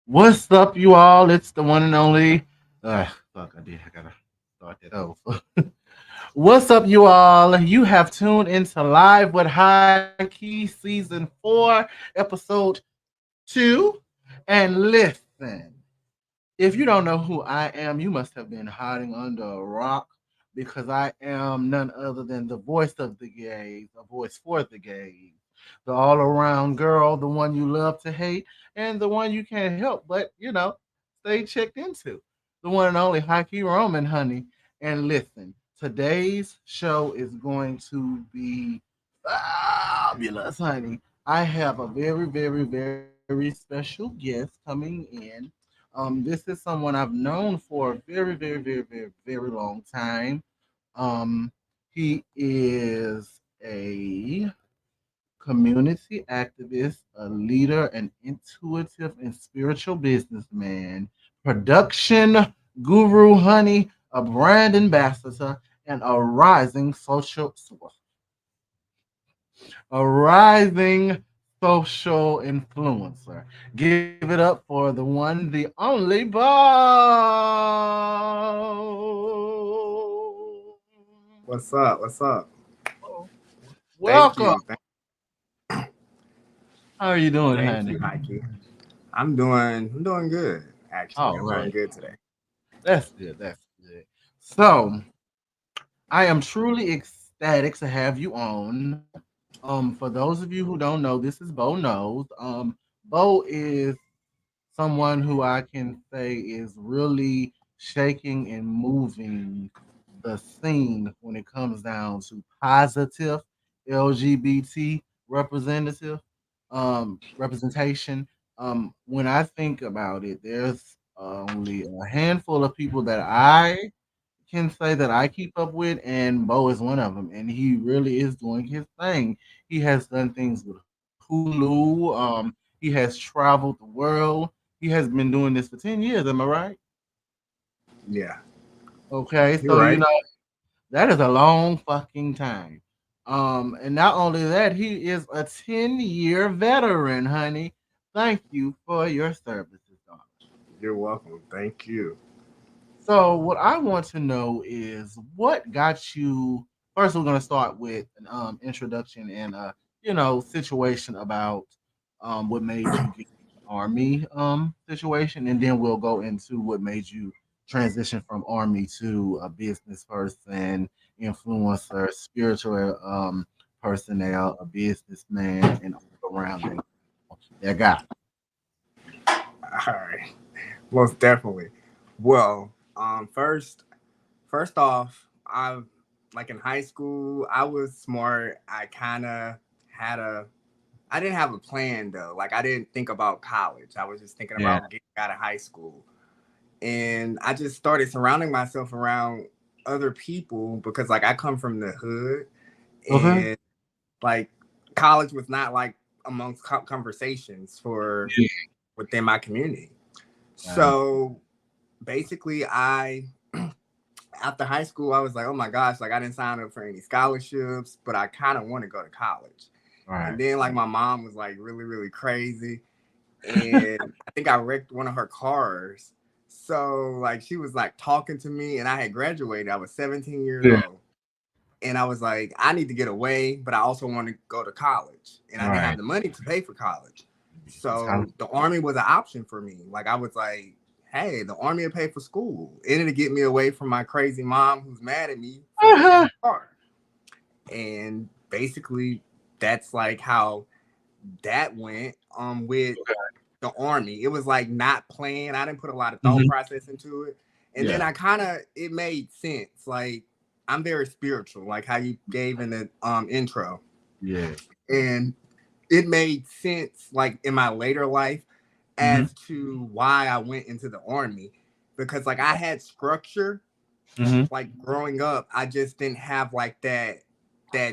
What's up, you all? It's the one and only. Fuck, I gotta start that over. What's up, you all? You have tuned into Live with Hy'ki Season 4, Episode 2. And listen, if you don't know who I am, you must have been hiding under a rock because I am none other than the voice of the gays, a voice for the gays, the all around girl, the one you love to hate, and the one you can't help but, stay checked into. The one and only Hy'ki Roman, honey. And listen, today's show is going to be fabulous, honey. I have a very, very, very special guest coming in. This is someone I've known for a very, very, very, very, very long time. Um, he is a community activist, a leader, an intuitive and spiritual businessman, production guru, honey, a brand ambassador, and a rising social influencer. Give it up for the one, the only Bo. What's up? What's up? Thank Welcome. you. How are you doing, Thank honey? you, Hy'ki. I'm doing good, actually. All I'm doing right. good today. That's good. That's good. So I am truly ecstatic to have you on. For those of you who don't know, this is Bo Knows. Bo is someone who I can say is really shaking and moving the scene when it comes down to positive LGBT representation. When I think about it, there's only a handful of people that I can say that I keep up with, and Bo is one of them. And he really is doing his thing. He has done things with Hulu. He has traveled the world. He has been doing this for 10 years. Am I right? Yeah, Okay, you're so right. that is a long fucking time. And not only that, he is a 10-year veteran, honey. Thank you for your services, darling. You're welcome. Thank you. So, what I want to know is what got you. First, we're going to start with an introduction and situation about what made you get the army situation, and then we'll go into what made you transition from army to a business person, influencer, spiritual personnel, a businessman, and all around that guy. All right. Most definitely. Well, first off, like in high school, I was smart. Had a I didn't have a plan though. Like I didn't think about college. I was just thinking Yeah. about getting out of high school. And I just started surrounding myself around other people because like I come from the hood Okay. and like college was not like amongst conversations for Yeah. within my community. Got it. So basically I after high school I was like, oh my gosh, like I didn't sign up for any scholarships, but I kind of want to go to college. And Right. then like my mom was like really really crazy, and I think I wrecked one of her cars. So like she was like talking to me, and I had graduated. I was 17 years Yeah. old, and I was like, I need to get away, but I also want to go to college, and I didn't have Right. the money to pay for college. It's kind of So the army was an option for me. Like I was like, hey, the army will pay for school. It'll get me away from my crazy mom who's mad at me for wrecking uh-huh. her car. And basically, that's like how that went. With the army. It was like not planned. I didn't put a lot of thought Mhm. process into it. And then Yeah. I kind of it made sense. Like I'm very spiritual, like how you gave in the intro. Yeah. And it made sense like in my later life Mhm. as to why I went into the army. Because like I had structure, Mhm. like growing up, I just didn't have like that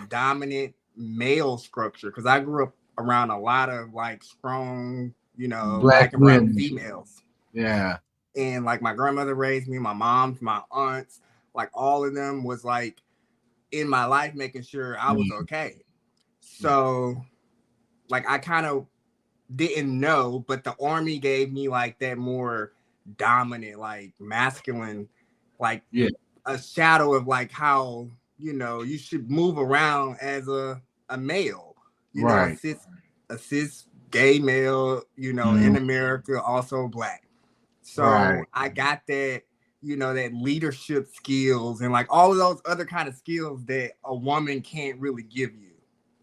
dominant male structure. Cause I grew up around a lot of like strong, Black black and brown women. females. Yeah. And like my grandmother raised me, my moms, my aunts, like all of them was like in my life making sure I was Mm, okay. yeah. So like I kind of didn't know, but the army gave me like that more dominant, like masculine, like Yeah. a shadow of like how you should move around as a male, Right. a cis gay male, Mm, in America, also black. right. So I got that, that leadership skills and like all of those other kind of skills that a woman can't really give you.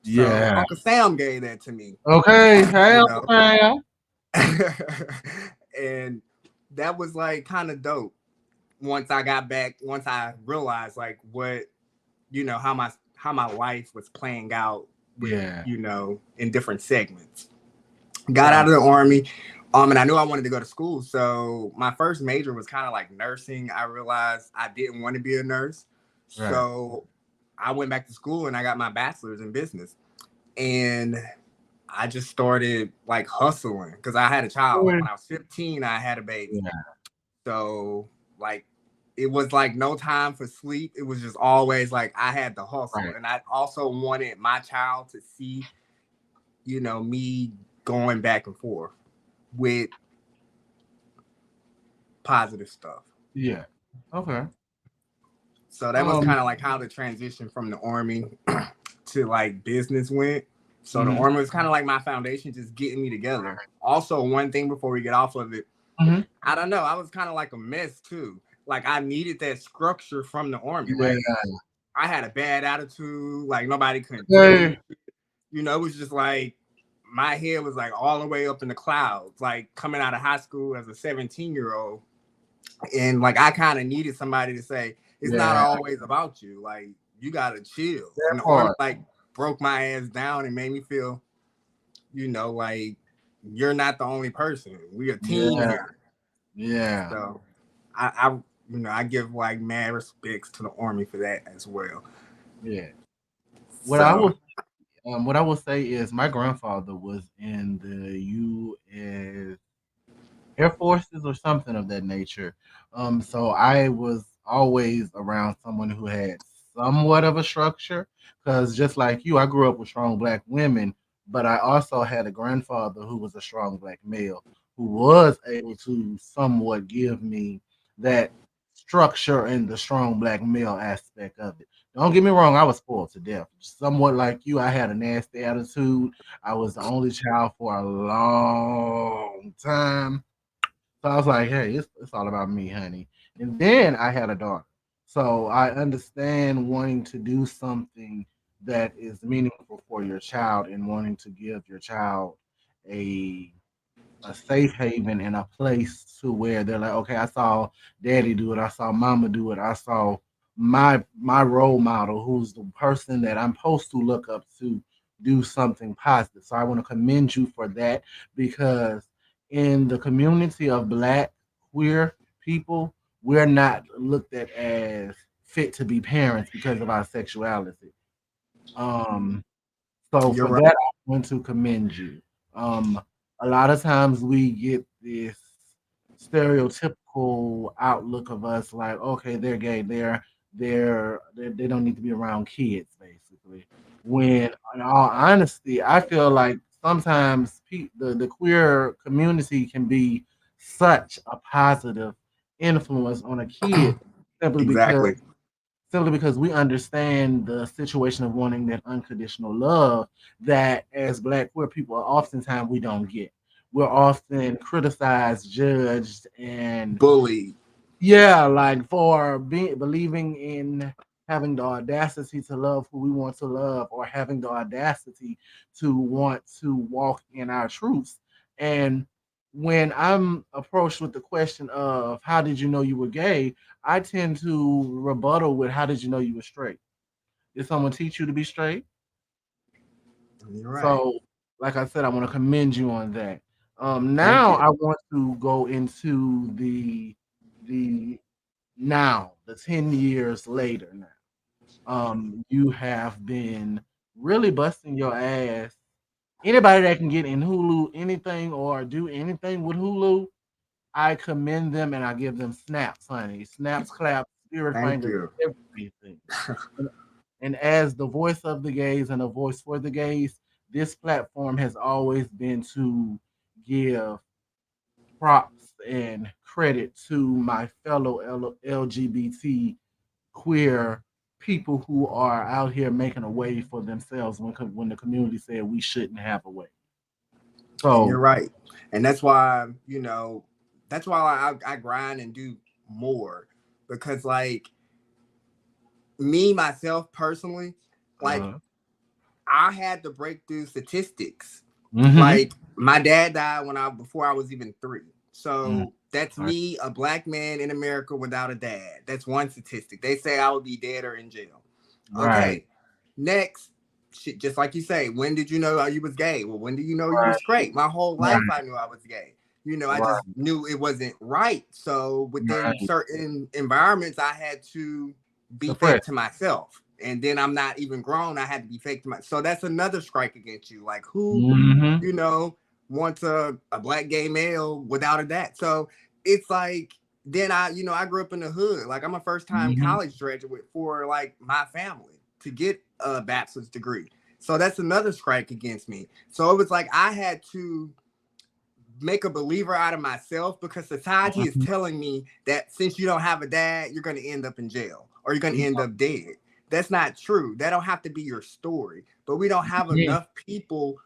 So Yeah. Uncle Sam gave that to me, Okay. you Hell, know. Sam. And that was like kind of dope once I got back, once I realized like what, how my life was playing out with, Yeah. in different segments. Got out Right. of the army. And I knew I wanted to go to school. So my first major was kind of like nursing. I realized I didn't want to be a nurse. Right. So I went back to school and I got my bachelor's in business. And I just started like hustling because I had a child. Like when I was 15, I had a baby. Yeah. So like it was like no time for sleep. It was just always like I had to hustle. Right. And I also wanted my child to see, me going back and forth with positive stuff. Yeah. Okay. So that was Um. kind of like how the transition from the army to like business went. So the Mhm. army was kind of like my foundation, just getting me together. Also, one thing before we get off of it, Mhm. I don't know, I was kind of like a mess too. Like I needed that structure from the army. Yeah. Like I had a bad attitude. Like nobody couldn't tell Okay. me. It was just like my head was like all the way up in the clouds. Like coming out of high school as a 17-year-old, and like I kind of needed somebody to say it's not Yeah. always about you. Like you gotta chill. That And the army part. like broke my ass down and made me feel, like you're not the only person. We a team Yeah. here. Yeah. So I give like mad respects to the army for that as well. Yeah. What I So will what I will say is my grandfather was in the U.S. Air Forces or something of that nature. So I was always around someone who had somewhat of a structure. Because just like you, I grew up with strong black women, but I also had a grandfather who was a strong black male who was able to somewhat give me that structure and the strong black male aspect of it. Don't get me wrong, I was spoiled to death. Somewhat like you, I had a nasty attitude. I was the only child for a long time. So I was like, hey, it's all about me, honey. And then I had a daughter. So I understand wanting to do something that is meaningful for your child and wanting to give your child a a safe haven and a place to where they're like, okay, I saw daddy do it, I saw mama do it, I saw my role model, who's the person that I'm supposed to look up to, do something positive. So I want to commend you for that because in the community of black queer people, we're not looked at as fit to be parents because of our sexuality. Um, so you're for right. that, I want to commend you. Um, a lot of times we get this stereotypical outlook of us like, okay, they're gay, they don't need to be around kids, basically. When, in all honesty, I feel like sometimes the queer community can be such a positive influence on a kid simply because Exactly. simply because we understand the situation of wanting that unconditional love that as black queer people oftentimes we don't get. We're often criticized, judged, and Bully. yeah, like for being believing in having the audacity to love who we want to love or having the audacity to want to walk in our truths. And when I'm approached with the question of how did you know you were gay, I tend to rebuttal with how did you know you were straight? Did someone teach you to be straight? You're right. So, like I said, I want to commend you on that. Thank Now you. I want to go into the now, the 10 years later now. You have been really busting your ass. Anybody that can get in Hulu anything or do anything with Hulu, I commend them and I give them snaps, honey. Snaps, claps, spirit Thank fingers, you. everything. And, and as the voice of the gays and a voice for the gays, this platform has always been to give props and credit to my fellow LGBT queer people who are out here making a way for themselves when the community said we shouldn't have a way. And you're So, right. And that's why, that's why I grind and do more because, like, me, myself personally, like, uh, I had to break through statistics. mm-hmm, Like, my dad died before I was even 3. mm, So that's right, me, a black man in America without a dad. That's one statistic. They say I would be dead or in jail. right, Okay. Next, shit, just like you say, when did you know you was gay? Well, when did you know you right, was straight? My whole life right, I knew I was gay. I right, just knew it wasn't right. So within right. certain environments, I had to be Suppress. fake to myself. And then I'm not even grown. I had to be fake to myself. So that's another strike against you. Like who, Mm-hmm, you know, wants a black gay male without a dad? So it's like then I grew up in the hood. Like I'm a first time mm-hmm. college graduate for like my family to get a bachelor's degree. So that's another strike against me. So it was like I had to make a believer out of myself because society is Mm-hmm. telling me that since you don't have a dad, you're going to end up in jail or you're going to end up dead. That's not true. That don't have to be your story. But we don't have Yeah. enough people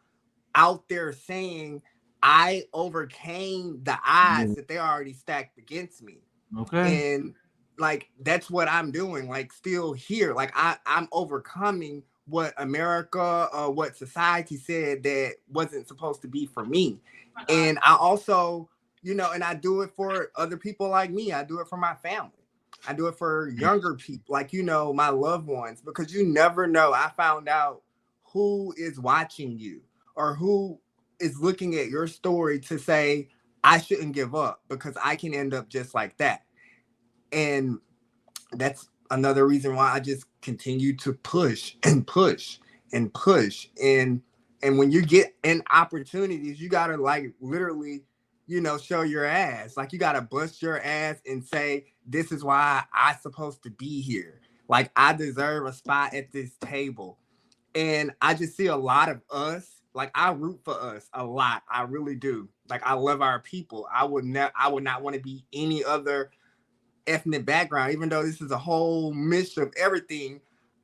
out there saying I overcame the odds Yeah. that they already stacked against me. Okay. And like that's what I'm doing, like still here. Like I'm overcoming what America, what society said that wasn't supposed to be for me. And I also, and I do it for other people like me. I do it for my family. I do it for younger people, like my loved ones, because you never know. I found out who is watching you or who is looking at your story to say, I shouldn't give up because I can end up just like that. And that's another reason why I just continue to push and push and push. And when you get in opportunities, you gotta like literally, show your ass. Like you gotta bust your ass and say, this is why I supposed to be here. Like I deserve a spot at this table. And I just see a lot of us. Like I root for us a lot. I really do. Like I love our people. I would not want to be any other ethnic background, even though this is a whole mix of everything.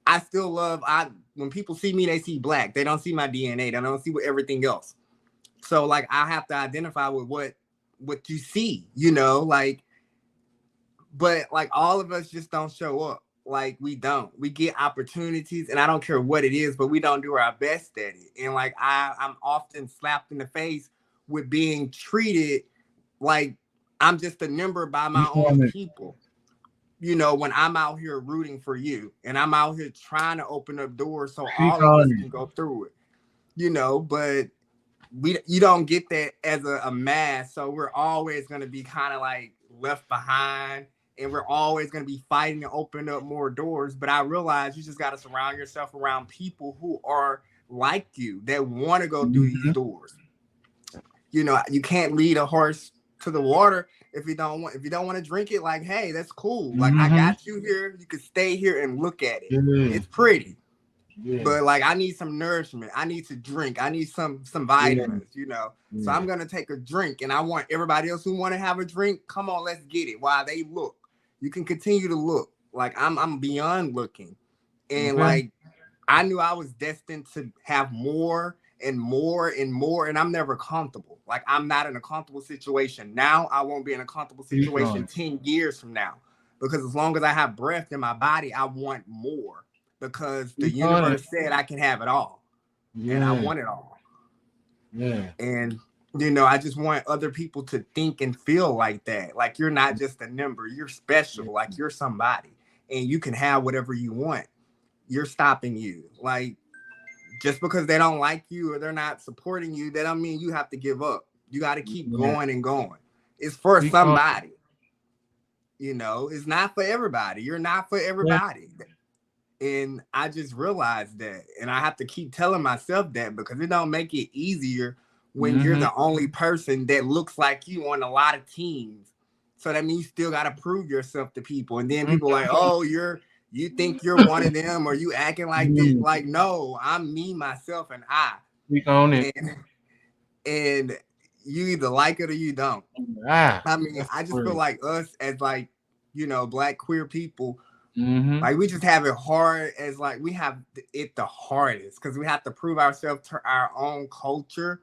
I still love. I When people see me, they see black. They don't see my DNA. They don't see what everything else. So like I have to identify with what you see. Like, but like all of us just don't show up. Like we don't. We get opportunities, and I don't care what it is, but we don't do our best at it. And like I'm often slapped in the face with being treated like I'm just a number by my Keep own on it. people. When I'm out here rooting for you and I'm out here trying to open up doors so Keep all of on us it. can go through it, but you don't get that as a mass. So we're always going to be kind of like left behind and we're always going to be fighting to open up more doors. But I realize you just got to surround yourself around people who are like you that want to go through these Mm-hmm. doors. You can't lead a horse to the water if you don't want to drink it. Like, hey, that's cool. Like I Mm-hmm. got you here. You can stay here and look at it. Yeah. It's pretty. Yeah. But like I need some nourishment. I need to drink. I need some Yeah. vitamins. So Yeah. I'm gonna take a drink and I want everybody else who want to have a drink, come on, let's get it. While they look. You can continue to look. Like I'm beyond looking. And Okay. like I knew I was destined to have more and more and more, and I'm never comfortable. Like I'm not in a comfortable situation now. I won't be in a comfortable Keep situation on it. 10 years from now. Because as long as I have breath in my body, I want more. Because the Keep on it. universe said I can have it all. And I Yeah. want it all. Yeah. And I just want other people to think and feel like that. Like you're not just a number, you're Yeah. special, like you're somebody. And you can have whatever you want. You're stopping you. Like just because they don't like you or they're not supporting you, that don't mean you have to give up. You got to keep Yeah. going and going. It's for Keep on. somebody. It's not for everybody. You're not for Yeah. everybody. And I just realized that. And I have to keep telling myself that because it don't make it easier when you're Mm-hmm. the only person that looks like you on a lot of teams. So that means you still got to prove yourself to people. And then people are like, oh, you think you're one of them or you acting like this. Mm-hmm. Like, no, I'm me, myself, and I. Speak on it. and and you either like it or you don't. Ah, I mean, that's I just feel word. like us as like, Black queer people, Mm-hmm. like we just have it hard as like we have it the hardest because we have to prove ourselves to our own culture,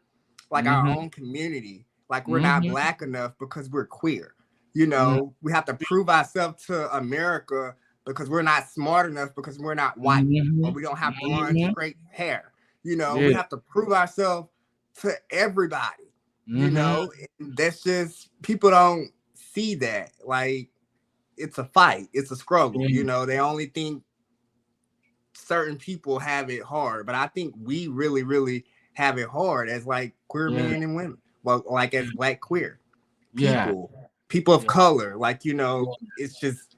like our Mm-hmm. own community. Like we're not Mm-hmm. black enough because we're queer. Mm-hmm. We have to prove ourselves to America because we're not smart enough because we're not white or Mm-hmm. we don't have blonde Mm-hmm. straight hair. We Yeah. have to prove ourselves to everybody. Mm-hmm. And that's just people don't see that. Like it's a fight, it's a struggle. Yeah. They only think certain people have it hard, but I think we really, really have it hard as like queer Yeah. men and women. Well, like as Black queer Yeah. people of Yeah. color. Like it's just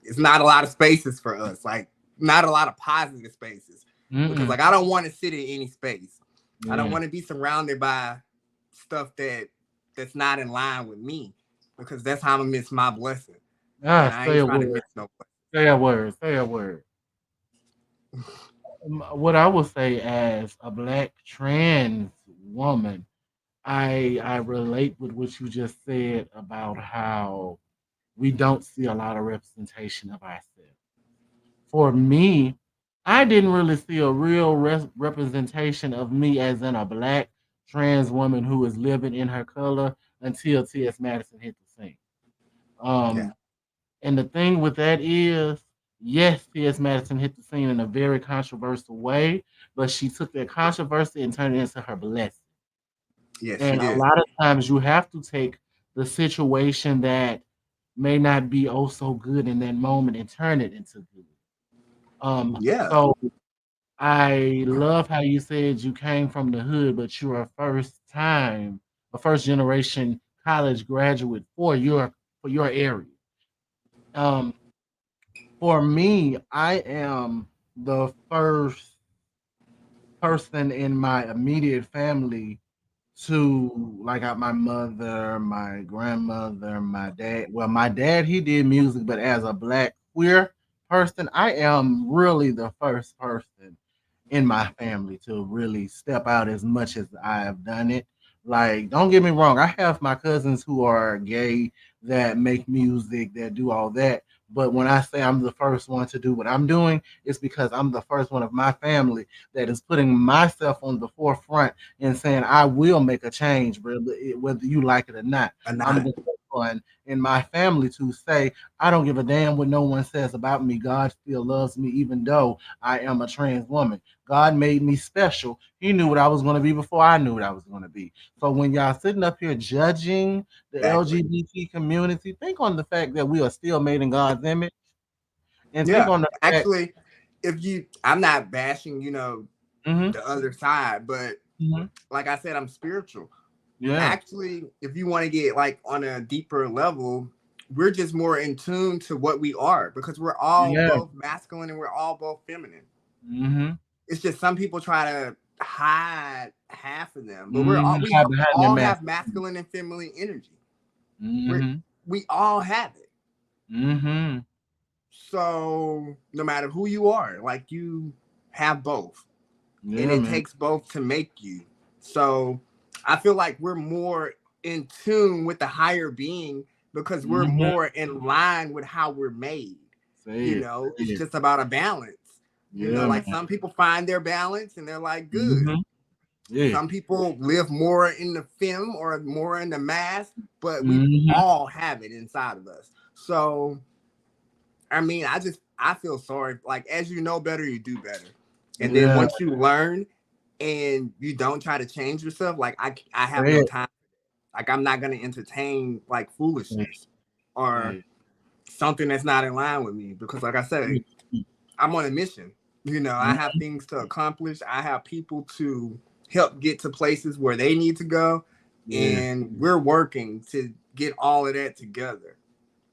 it's not a lot of spaces for us. Like not a lot of positive spaces because Mm-mm. like I don't want to sit in any space. I don't Yeah. want to be surrounded by stuff that's not in line with me because that's how I'm gonna miss my blessing. Ah, And I say ain't a trying to word. miss no Say a word. Say a word. What I would say as a black trans woman, I relate with what you just said about how we don't see a lot of representation of ourselves. For me, I didn't really see a real representation of me as in a black trans woman who is living in her color until T.S. Madison hit the scene. yeah. Um, and the thing with that is, yes, T.S. Madison hit the scene in a very controversial way, but she took that controversy and turned it into her blessing. Yes, she And a did. lot of times you have to take the situation that may not be oh so good in that moment and turn it into good. Yeah. So I love how you said you came from the hood, but you're a first generation college graduate for your area. Um, for me, I am the first person in my immediate family to like out my mother, my grandmother, my dad. Well, my dad he did music, but as a black queer person, I am really the first person in my family to really step out as much as I have done it. Like, don't get me wrong, I have my cousins who are gay that make music, that do all that. But when I say I'm the first one to do what I'm doing, it's because I'm the first one of my family that is putting myself on the forefront and saying I will make a change, whether you like it or not. Or I'm not. the first one in my family to say I don't give a damn what no one says about me. God still loves me, even though I am a trans woman. God made me special. He knew what I was going to be before I knew what I was going to be. So when y'all sitting up here judging the Exactly. LGBT community, think on the fact that we are still made in God's image, and think Yeah. on the fact. Actually, I'm not bashing, Hmm. the other side, but Hmm. like I said, I'm spiritual. Yeah, Actually, if you want to get like on a deeper level, we're just more in tune to what we are because we're all yeah. both masculine and we're all both feminine. Hmm. It's just some people try to hide half of them, but Hide behind their all mask. have masculine and feminine energy. We're Hmm. we all have it. Hmm. So no matter who you are, like you have both, and Yeah, it man. takes both to make you. So I feel like we're more in tune with the higher being because we're Hmm. more in line with how we're made. Say it. Say It's it. just about a balance. Yeah, Like man. some people find their balance and they're like good. Hmm. Yeah. Some people live more in the fem or more in the mass, but we Hmm. all have it inside of us. So I mean, I feel sorry. Like as you know better, you do better. And then Yeah. once you learn and you don't try to change yourself, like I have Say no it. time. Like I'm not gonna entertain like Say foolishness or it. something that's not in line with me. Because like I said, I'm on a mission. I have things to accomplish. I have people to help get to places where they need to go. Yeah. And we're working to get all of that together.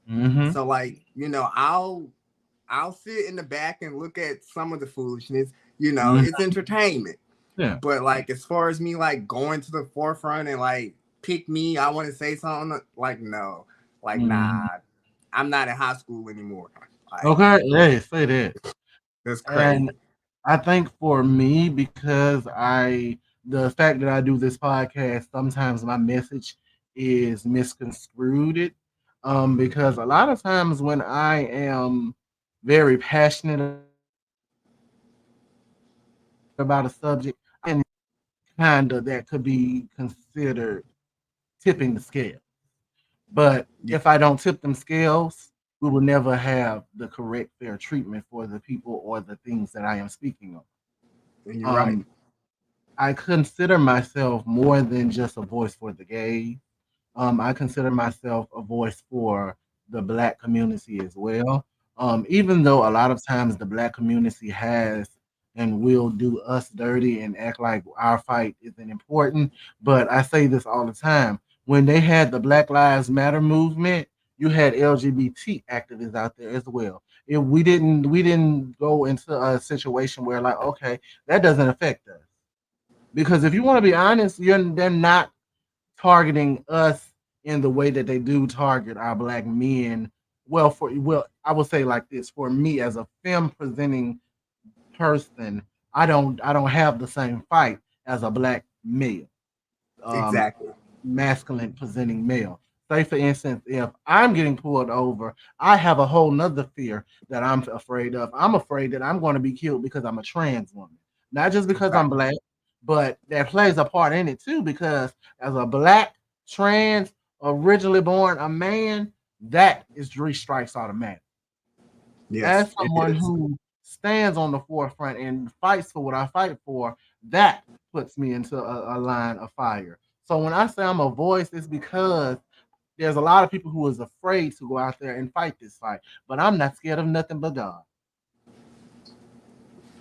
Hmm. So like, I'll sit in the back and look at some of the foolishness. Hmm. It's entertainment. Yeah. But like as far as me like going to the forefront and like pick me, I want to say something like no. Like Hmm. nah. I'm not in high school anymore. Like Okay. Hey, say that. that's And crazy. I think for me, because the fact that I do this podcast, sometimes my message is misconstrued. Because a lot of times when I am very passionate about a subject, I can kind of that could be considered tipping the scale. But if I Yeah, don't tip them scales, we will never have the correct fair treatment for the people or the things that I am speaking of. and you're right. Um, I consider myself more than just a voice for the gays. I consider myself a voice for the black community as well. Even though a lot of times the black community has and will do us dirty and act like our fight isn't important. But I say this all the time. When they had the Black Lives Matter movement, you had LGBT activists out there as well. If we didn't go into a situation where like, okay, that doesn't affect us. Because if you want to be honest, they're not targeting us in the way that they do target our black men. Well, I will say like this: for me as a femme presenting person, I don't have the same fight as a black male. Um, Exactly. Masculine presenting male. Say for instance, if I'm getting pulled over, I have a whole nother fear that I'm afraid of. I'm afraid that I'm going to be killed because I'm a trans woman, not just because Right. I'm black, but that plays a part in it too. Because as a black trans, originally born a man, that is 3 strikes automatic. Yes, As it someone is. who stands on the forefront and fights for what I fight for, that puts me into a line of fire. So when I say I'm a voice, it's because there's a lot of people who is afraid to go out there and fight this fight. But I'm not scared of nothing but God.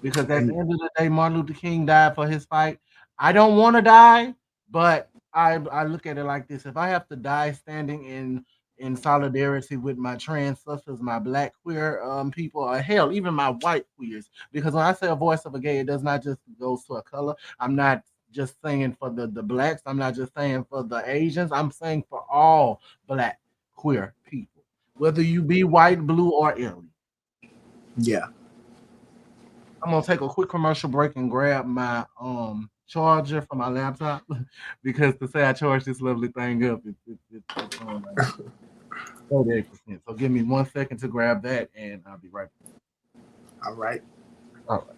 Because at the And end of the day, Martin Luther King died for his fight. I don't want to die, but I look at it like this: if I have to die standing in solidarity with my trans sisters, my black queer people, or hell, even my white queers, because when I say a voice of a gay, it does not just goes to a color. I'm not just saying for the blacks. I'm not just saying for the Asians. I'm saying for all black queer people, whether you be white, blue, or alien. yeah. I'm gonna take a quick commercial break and grab my charger for my laptop because to say I charge this lovely thing up, it's on like 38%. So give me 1 second to grab that, and I'll be right All right. back. All right.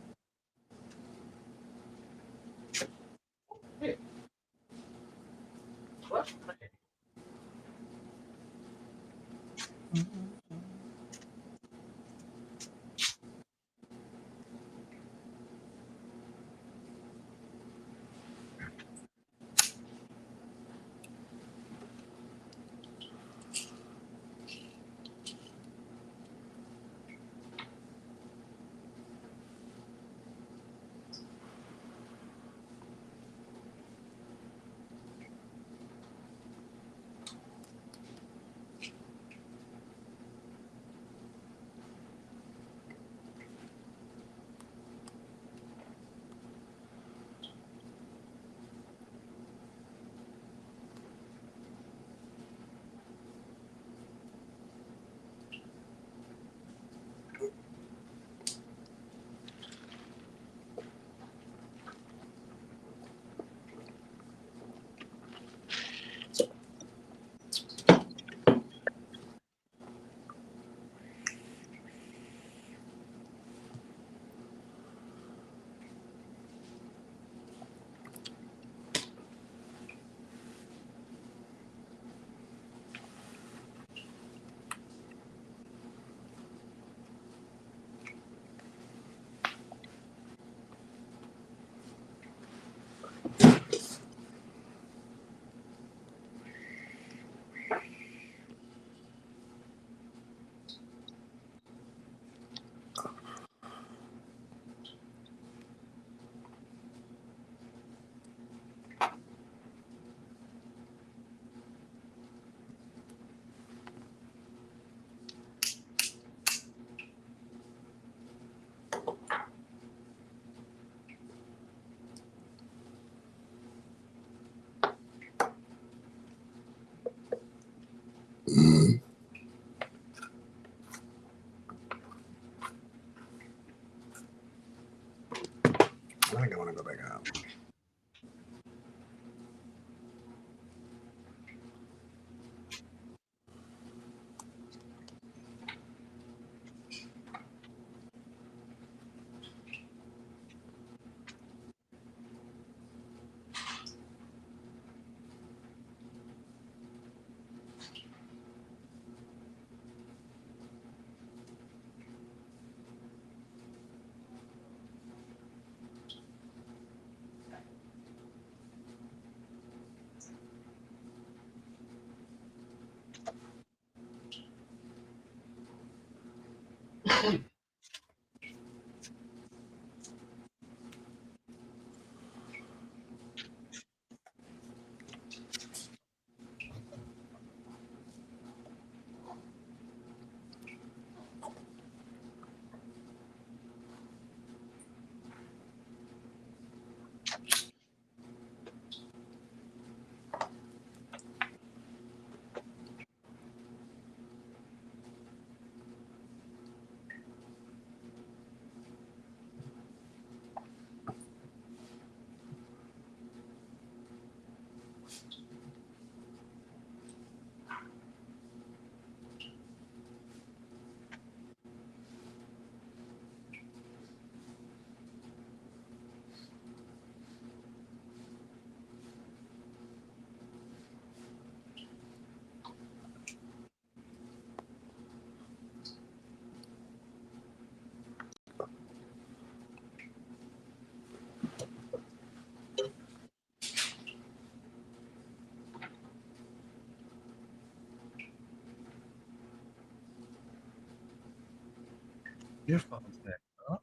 earphones back up.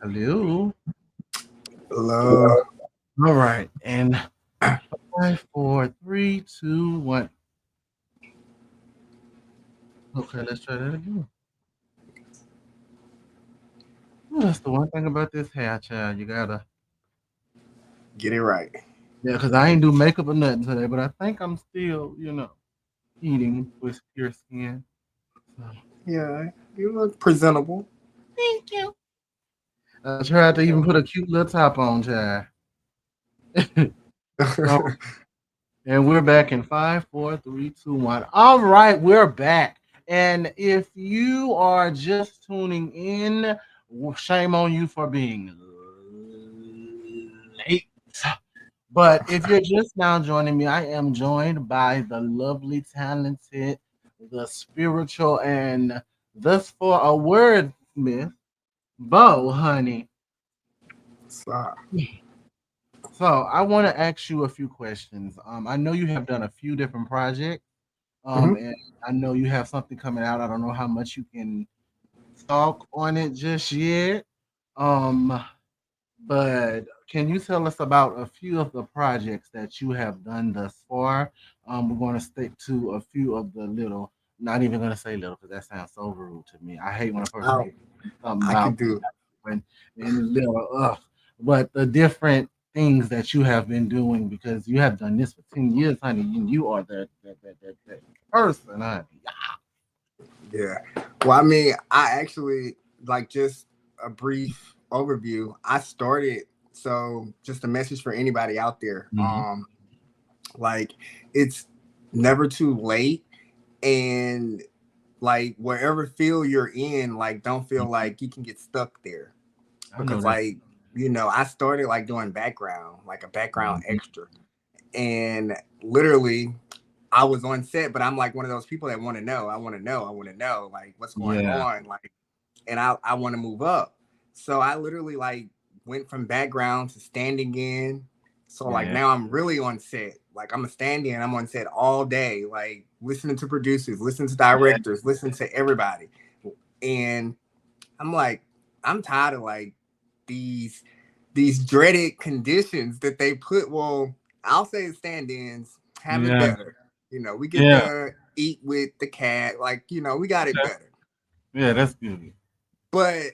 Hello. Love. All right. And five, four, three, two, one. Okay, let's try that again. Well, that's the one thing about this hair, child. You gotta, Get it right. yeah, because I ain't do makeup or nothing today, but I think I'm still, eating with pure skin. So, Yeah, you look presentable. thank you. I tried to even put a cute little top on, child. Oh, and we're back in five, four, three, two, one. All right, we're back. And if you are just tuning in, shame on you for being late. But if you're just now joining me, I am joined by the lovely, talented, the spiritual, and thus for a wordsmith, Bo, honey. So, So I want to ask you a few questions. I know you have done a few different projects. mhm. And I know you have something coming out. I don't know how much you can talk on it just yet. Um, but can you tell us about a few of the projects that you have done thus far? We're going to stick to a few of the little, not even going to say little because that sounds so rude to me. I hate when a person I, gets something I can about do. and little, but the different things that you have been doing because you have done this for 10 years, honey. You are that person, honey. Yeah. Well, I mean, I actually like just a brief overview. I started, so just a message for anybody out there. Mhm. Like it's never too late, and like wherever field you're in, like don't feel Mhm. like you can get stuck there, I know because that's like I started like doing background, like a background mhm. extra, and literally I was on set, but I'm like one of those people that want to know. I want to know. I want to know like what's going Yeah, on, like, and I want to move up. So I literally like went from background to standing in. So like yeah, now I'm really on set. Like I'm a stand in. I'm on set all day, like listening to producers, listening to yeah, directors, listening to everybody, and I'm like, I'm tired of like these these dreaded conditions that they put. Well, I'll say stand-ins have it yeah, better. We get yeah. to eat with the cat. Like, we got it Okay. better. Yeah, that's good. But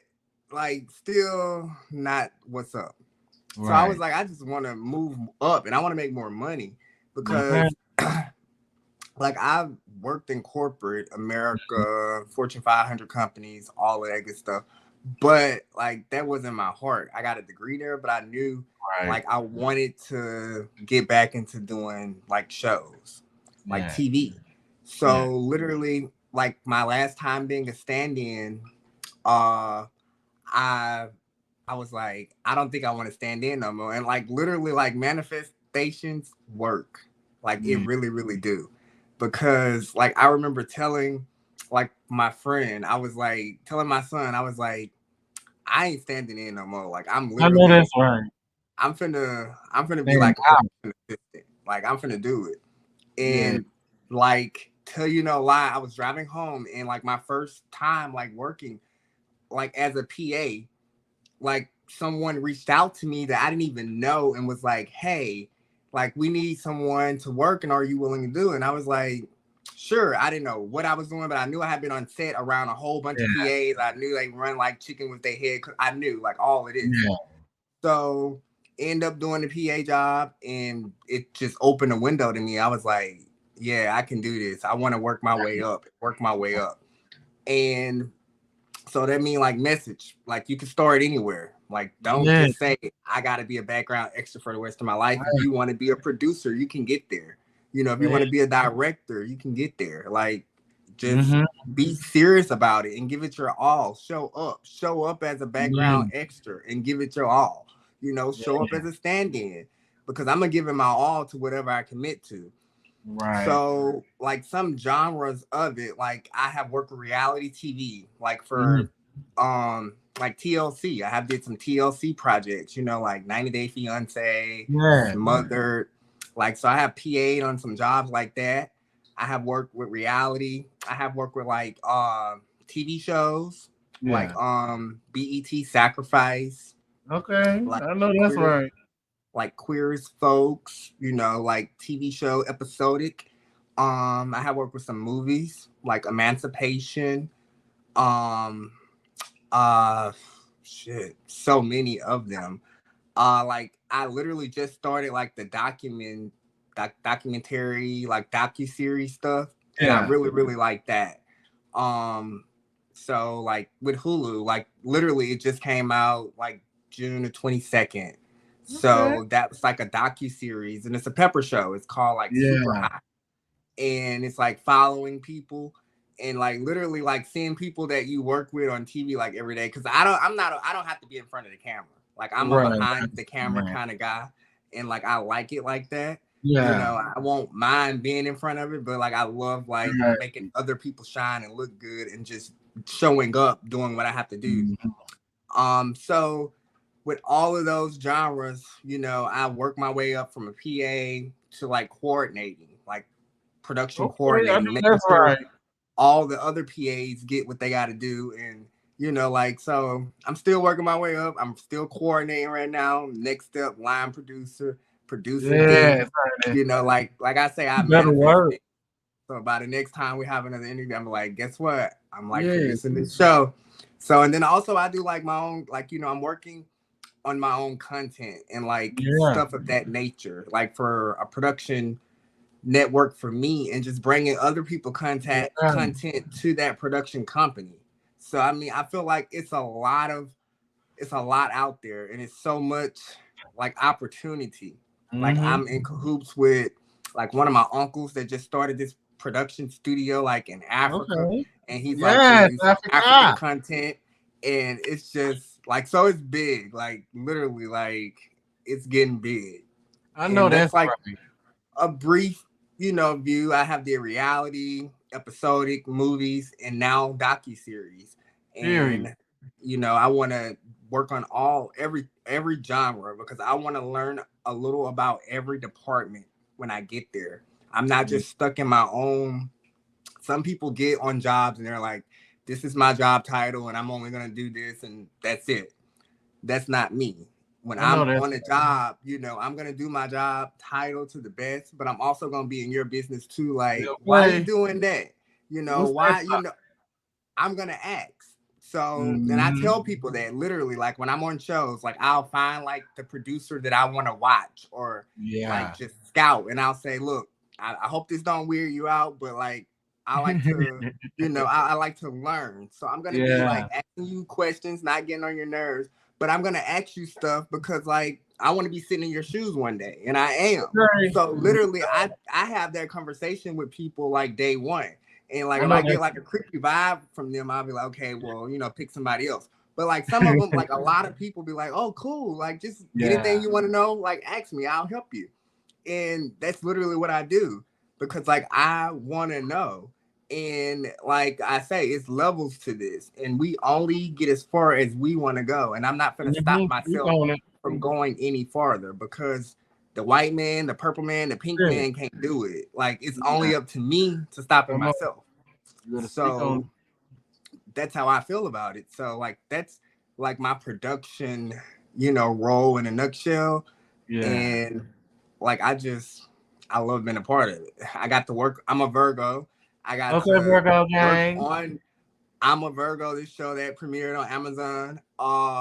like still not what's up. So I was Right. like, I just want to move up and I want to make more money Okay. because like I've worked in corporate America, Fortune 500 companies, all of that good stuff. But like that wasn't my heart. I got a degree there, but I knew Right. like I wanted to get back into doing like shows, like Yeah. TV. Yeah. So literally, like my last time being a stand-in, uh, I I was like, I don't think I want to stand in no more. And like literally like manifestations work. Like it Yeah. really, really do. Because like I remember telling like my friend, I was like telling my son, I was like, I ain't standing in no more. Like I know that's right. I'm finna be Stand like a out. production assistant. Like I'm finna do it. Yeah. And like tell you no lie, I was driving home and like my first time like working like as a PA, like someone reached out to me that I didn't even know and was like, "Hey, like we need someone to work, and are you willing to do it?" And I was like, "Sure." I didn't know what I was doing, but I knew I had been on set around a whole bunch of Yeah. PAs. I knew they run like chicken with their head. I knew like all of this. Yeah. So end up doing the PA job, and it just opened a window to me. I was like, "Yeah, I can do this. I want to work my way up, work my way up." And so that means like message, like you can start anywhere. Like don't Yeah. just say I gotta be a background extra for the rest of my life. If you want to be a producer, you can get there. If you Yeah. want to be a director, you can get there. Like just Mm-hmm. be serious about it and give it your all. Show up as a Yeah. background extra and give it your all. show up as a stand-in because I'm gonna give it my all to whatever I commit to. Right. So like some genres of it, like I have worked with reality TV, like Mhm. for like TLC. I have did some TLC projects, like 90 Day Fiance, Yeah. Smothered. Like so I have PA'd on some jobs like that. I have worked with reality. I have worked with like TV shows like Yeah. BET Sacrifice, Okay. like I know that's queer right. like Queer as Folks, like TV show episodic. I have worked with some movies like Emancipation. Um, uh, shit, so many of them. Like I literally just started like the documentary, like docu-series stuff, and I Yeah. really, really like that. Um, so like with Hulu, like literally it just came out like June the 22nd. Okay. So that was like a docu-series and it's a pepper show. It's called like Super Yeah. High. And it's like following people and like literally like seeing people that you work with on TV like every day. Cause I don't have to be in front of the camera. Like I'm a Right. behind the camera Yeah. kind of guy. And like I like it like that. Yeah. I won't mind being in front of it, but like I love like Right. making other people shine and look good and just showing up, doing what I have to do. Mhm. So with all of those genres, I work my way up from a PA to like coordinating, like production Okay. I know coordinating, making that's sure right. all the other PAs get what they got to do. And, like, so I'm still working my way up. I'm still coordinating right now. Next step, line producer, producing things, Yes. Right. like I say, I You better manifest work. it. So by the next time we have another interview, I'm like, guess what? I'm like Yes. producing this show. So, and then also I do like my own, like, I'm working on my own content and like Yeah. stuff of that nature, like for a production network for me and just bringing other people Yeah. content to that production company. So I mean, I feel like it's a lot out there and it's so much like opportunity. Like Mhm. I'm in cahoots with like one of my uncles that just started this production studio like in Africa Okay. and he's like Yes. producing African Africa. content and it's just like so it's big, like literally like it's getting big. I know And that's that's like right. a brief, view. I have the reality, episodic movies, and now docu series. Period. And I want to work on every genre because I want to learn a little about every department when I get there. I'm not Yeah. just stuck in my own. Some people get on jobs and they're like, "This is my job title, and I'm only gonna do this, and that's it." That's not me. When I know I'm that's on a job, I'm gonna do my job title to the best, but I'm also gonna be in your business too. Like, right. why are you Okay. doing that? What's that? Why, I'm gonna ask. So then I Mhm. tell people that literally, like when I'm on shows, like I'll find like the producer that I want to watch or like Yeah. just scout, and I'll say, look, I hope this don't weird you out, but like I like to, I like to learn. So I'm gonna be like Yeah. asking you questions, not getting on your nerves, but I'm gonna ask you stuff because like I want to be sitting in your shoes one day, and I am. Okay. So literally, I have that conversation with people like day one. And like I if know I get that's like a creepy vibe from them, I'll be like, okay, well, pick somebody else. But like some of them, like a lot of people be like, oh, cool. Like just anything yeah. you want to know, like ask me, I'll help you. And that's literally what I do because like I want to know. And like I say, it's levels to this. And we only get as far as we want to go. And I'm not gonna stop Mhm. Speak myself on it. from going any farther because the white man, the purple man, the pink Yeah. man can't do it. Like it's Yeah. only up to me to stop it Come on. myself. You better speak on it. So that's how I feel about it. So like that's like my production, role in a nutshell. Yeah. And like I love being a part of it. I got to work. I'm a Virgo. I got Okay, to Virgo work gang. on I'm a Virgo, this show that premiered on Amazon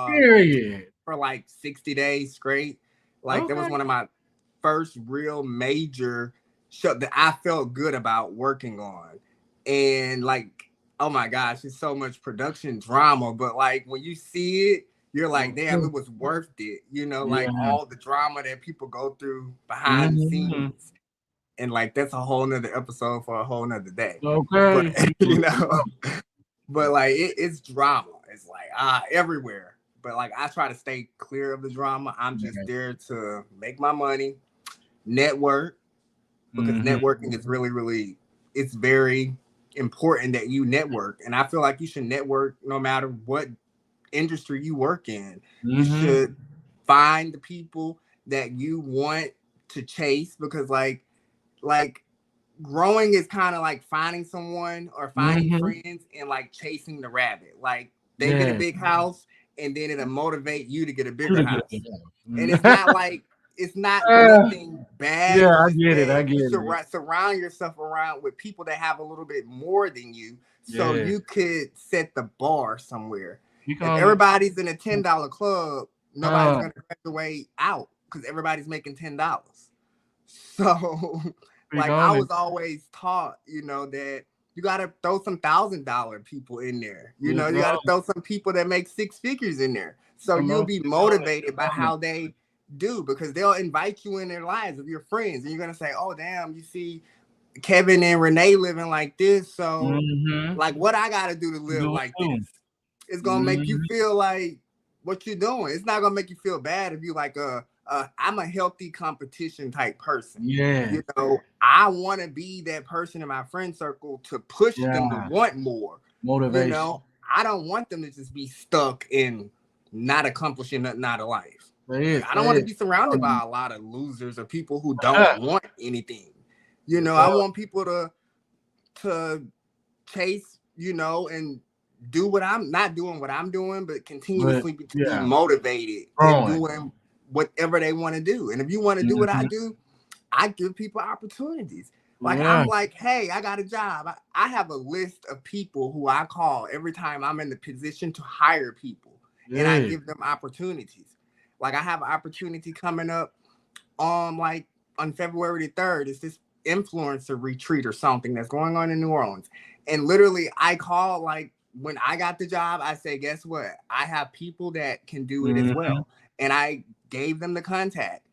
Period. for like 60 days straight. Like that was Okay. one of my first real major show that I felt good about working on. And like, oh my gosh, it's so much production drama. But like when you see it, you're like, damn, it was worth it. Like Yeah. all the drama that people go through behind the Mhm. scenes. And like that's a whole nother episode for a whole nother day. But Okay. You better speak on but like it's drama. It's like everywhere. But like I try to stay clear of the drama. I'm just Right. there to make my money, network, because Mm-hmm. networking is really, really, it's very important that you network. And I feel like you should network no matter what industry you work in. You Mm-hmm. should find the people that you want to chase, because like growing is kind of like finding someone or finding Mm-hmm. friends and like chasing the rabbit. Like they get a Yeah. big house and then it'll motivate you to get a You bigger to get house. And it. it's not like it's not Uh, nothing bad. yeah, It's I just get it. that I get you should it. surround yourself around with people that have a little bit more than you, so Yeah. you could set the bar somewhere. You If call it. everybody's in a $10 club, nobody's Uh, gonna graduate out because everybody's making $10. So, speak like I on it. was always taught, that you gotta throw some $1,000 people in there. Speak You gotta on it. throw some people that make six figures in there. So Come you'll on. be Speak on it. motivated by Speak on it. how they do, because they'll invite you in their lives of your friends, and you're gonna say, "Oh, damn, you see Kevin and Renee living like this, so Mm-hmm. like what I gotta do to live Do it like too. this." It's gonna make you Mm-hmm. feel like what you're doing. It's not gonna make you feel bad if you like I'm a healthy competition type person. Yes. I want to be that person in my friend circle to push them to Yeah. want more. You Motivation. know, I don't want them to just be stuck in not accomplishing nothing out of life. Say Like it. I don't Say want to it. be Speak surrounded on by it. a lot of losers or people who don't want anything. Speak I on want people to chase, and do what I'm not doing what I'm doing, but But continuously to be yeah, motivated and growing. doing whatever they want to do. And if you want to do what I Mm-hmm. do, I give people opportunities. Like Yeah. I'm like, hey, I got a job. I have a list of people who I call every time I'm in the position to hire people, and I Yeah. give them opportunities. Like I have an opportunity coming up like on February the 3rd. It's this influencer retreat or something that's going on in New Orleans. And literally I call, like when I got the job, I say, guess what? I have people that can do it as Mm-hmm. well. And I gave them the contact.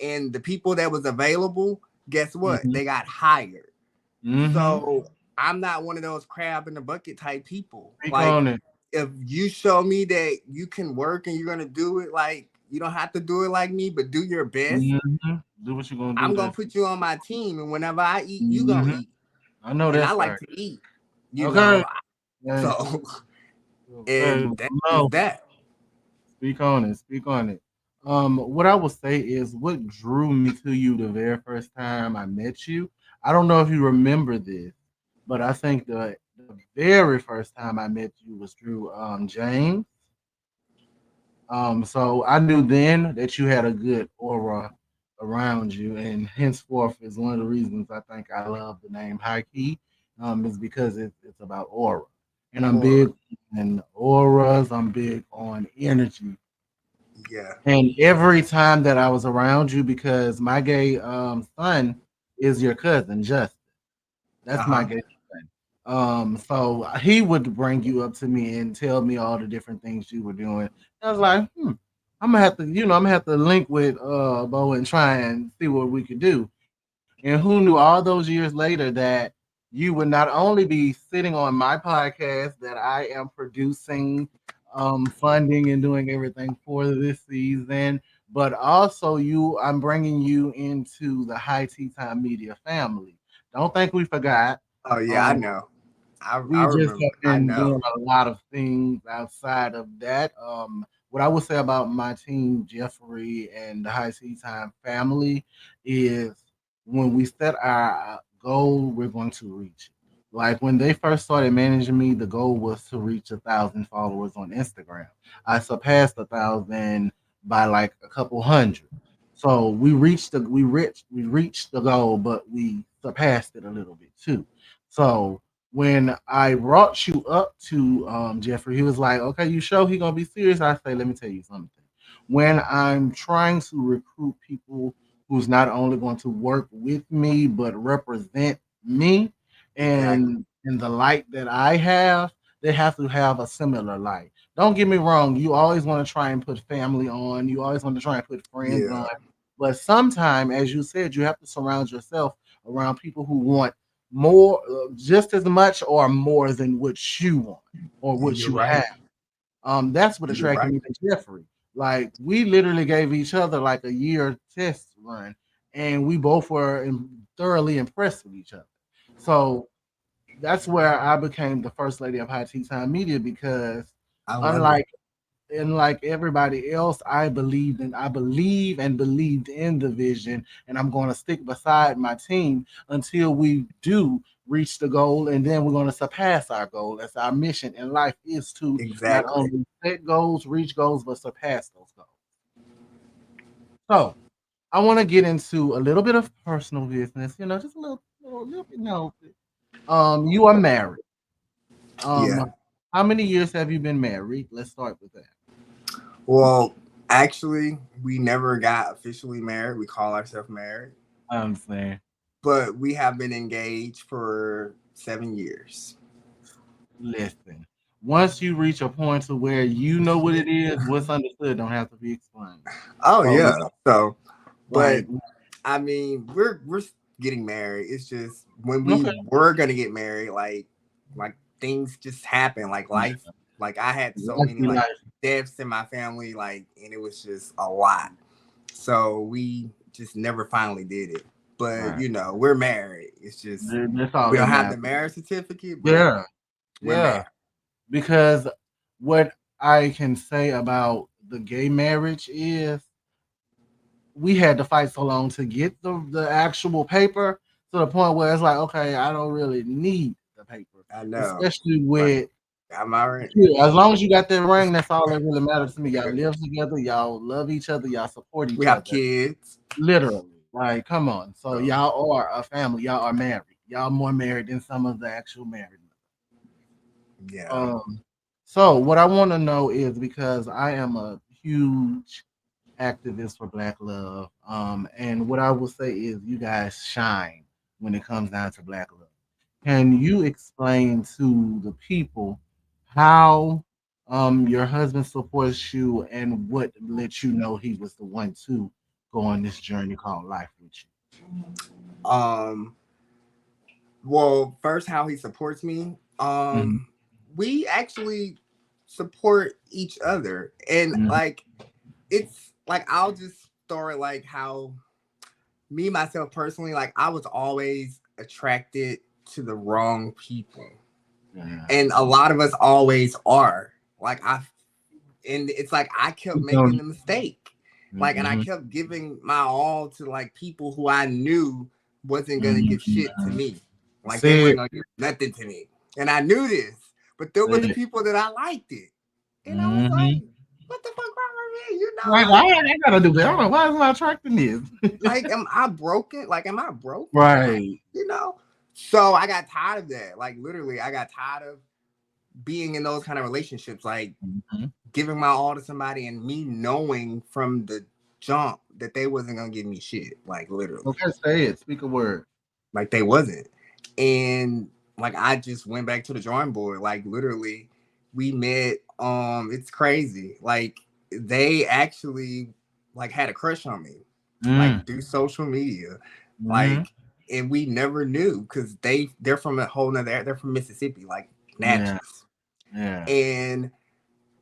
And the people that was available, guess what? Mm-hmm. They got hired. Mm-hmm. So I'm not one of those crab in the bucket type people. Speak Like on it. if you show me that you can work and you're gonna do it, like you don't have to do it like me, but do your best. Mm-hmm. Do what you're gonna do. I'm gonna That's put you on my team, and whenever I eat, you gonna mm-hmm. eat. I know And I that's like right. to eat, Okay. Yeah. so Okay. and Well, that is no. that. Speak on it. Speak on it. What I will say is what drew me to you the very first time I met you. I don't know if you remember this, but I think the very first time I met you was through James. So I knew then that you had a good aura around you, and henceforth is one of the reasons I think I love the name Hy'ki, is because it's about aura, and I'm Or big on auras. I'm big on energy. yeah, And every time that I was around you, because my gay son is your cousin, Justin. uh That's my huh, gay son. So he would bring you up to me and tell me all the different things you were doing. I was like, I'm gonna have to, I'm gonna have to link with Bo and try and see what we could do. And who knew all those years later that you would not only be sitting on my podcast that I am producing, funding and doing everything for this season, but also I'm bringing you into the High Tea Time Media family. Don't think we forgot. oh yeah, I Um, know, I we just remember, have I been know. doing a lot of things outside of that. What I would say about my team, Jeffrey and the High Tea Time family, is when we set our goal, we're going to reach it. Like when they first started managing me, the goal was to reach 1,000 followers on Instagram. I surpassed 1,000 by like a couple hundred. So we reached the goal, but we surpassed it a little bit too. So when I brought you up to Jeffrey, he was like, "Okay, you sure he gonna be serious?" I say, "Let me tell you something. When I'm trying to recruit people who's not only going to work with me but represent me Exactly. and in the light that I have, they have to have a similar light. Don't get me wrong. You always want to try and put family on. You always want to try and put friends Yeah, on. But sometimes, as you said, you have to surround yourself around people who want more, just as much or more than what you want or what you're you right. have. That's what You're attracted right. me to Jeffrey. Like we literally gave each other like a year test run, and we both were thoroughly impressed with each other. So that's where I became the first lady of High Tea Time Media because I love it. unlike like everybody else, I believe and believed in the vision, and I'm going to stick beside my team until we do reach the goal, and then we're going to surpass our goal. That's our mission in life is to not Exactly. only set goals, reach goals, but surpass those goals. So I want to get into a little bit of personal business, just a little bit. You are married. Yeah. Um, how many years have you been married? Let's start with that. Well, actually, we never got officially married. We call ourselves married, I understand. but we have been engaged for 7 years. Listen, once you reach a point to where you know what it is, what's understood don't have to be explained. Oh So yeah. So, but like, I mean, we're getting married. It's just when we okay, were gonna get married, like things just happen. Like life, like I had so life many be like life. deaths in my family, like, and it was just a lot. So we just never finally did it. But Right. we're married. It's just That's all we that don't have matters. the marriage certificate, but Yeah, we're yeah. married. Because what I can say about the gay marriage is we had to fight so long to get the actual paper to the point where it's like, okay, I don't really need the paper, I know. especially But with I'm already. yeah, as long as you got that ring, that's all that really matters to me. Y'all live together, y'all love each other, y'all support We each have other. kids. Literally. Like, come on. So So y'all are a family. Y'all are married. Y'all more married than some of the actual married. yeah. Um, so what I want to know is because I am a huge activist for Black love. And what I will say is you guys shine when it comes down to Black love. Can you explain to the people how your husband supports you and what lets you know he was the one to go on this journey called life with Um. Well, first, how he supports me. you? Mhm, We actually support each other, and mhm, like it's like I'll just start like how me myself personally, like I was always attracted to the wrong people, yeah. and a lot of us always are. Like and it's like I kept making the mistake, like, and I Mhm, kept giving my all to like people who I knew wasn't gonna give shit to mhm. me, like they Say weren't it. gonna give nothing to me, and I knew this, but there were Say the it. people that I liked it, and I was Mhm. like, what the fuck wrong with me? Like, why I gotta do that? I don't know. Why is my attracting this? Like, am I broken? Like, am I broken? Like, Right. you know. So I got tired of that. Like, literally, I got tired of being in those kind of relationships. Like, Mhm. giving my all to somebody and me knowing from the jump that they wasn't gonna give me shit. Like literally. Okay, say it. Speak a word. Like they wasn't. And like I just went back to the drawing board. Like literally we met. It's crazy. Like they actually like had a crush on me. Mm. Like through social media. Mhm. Like and we never knew because they're from a whole nother, they're from Mississippi, like Yeah. Natchez. Yeah. And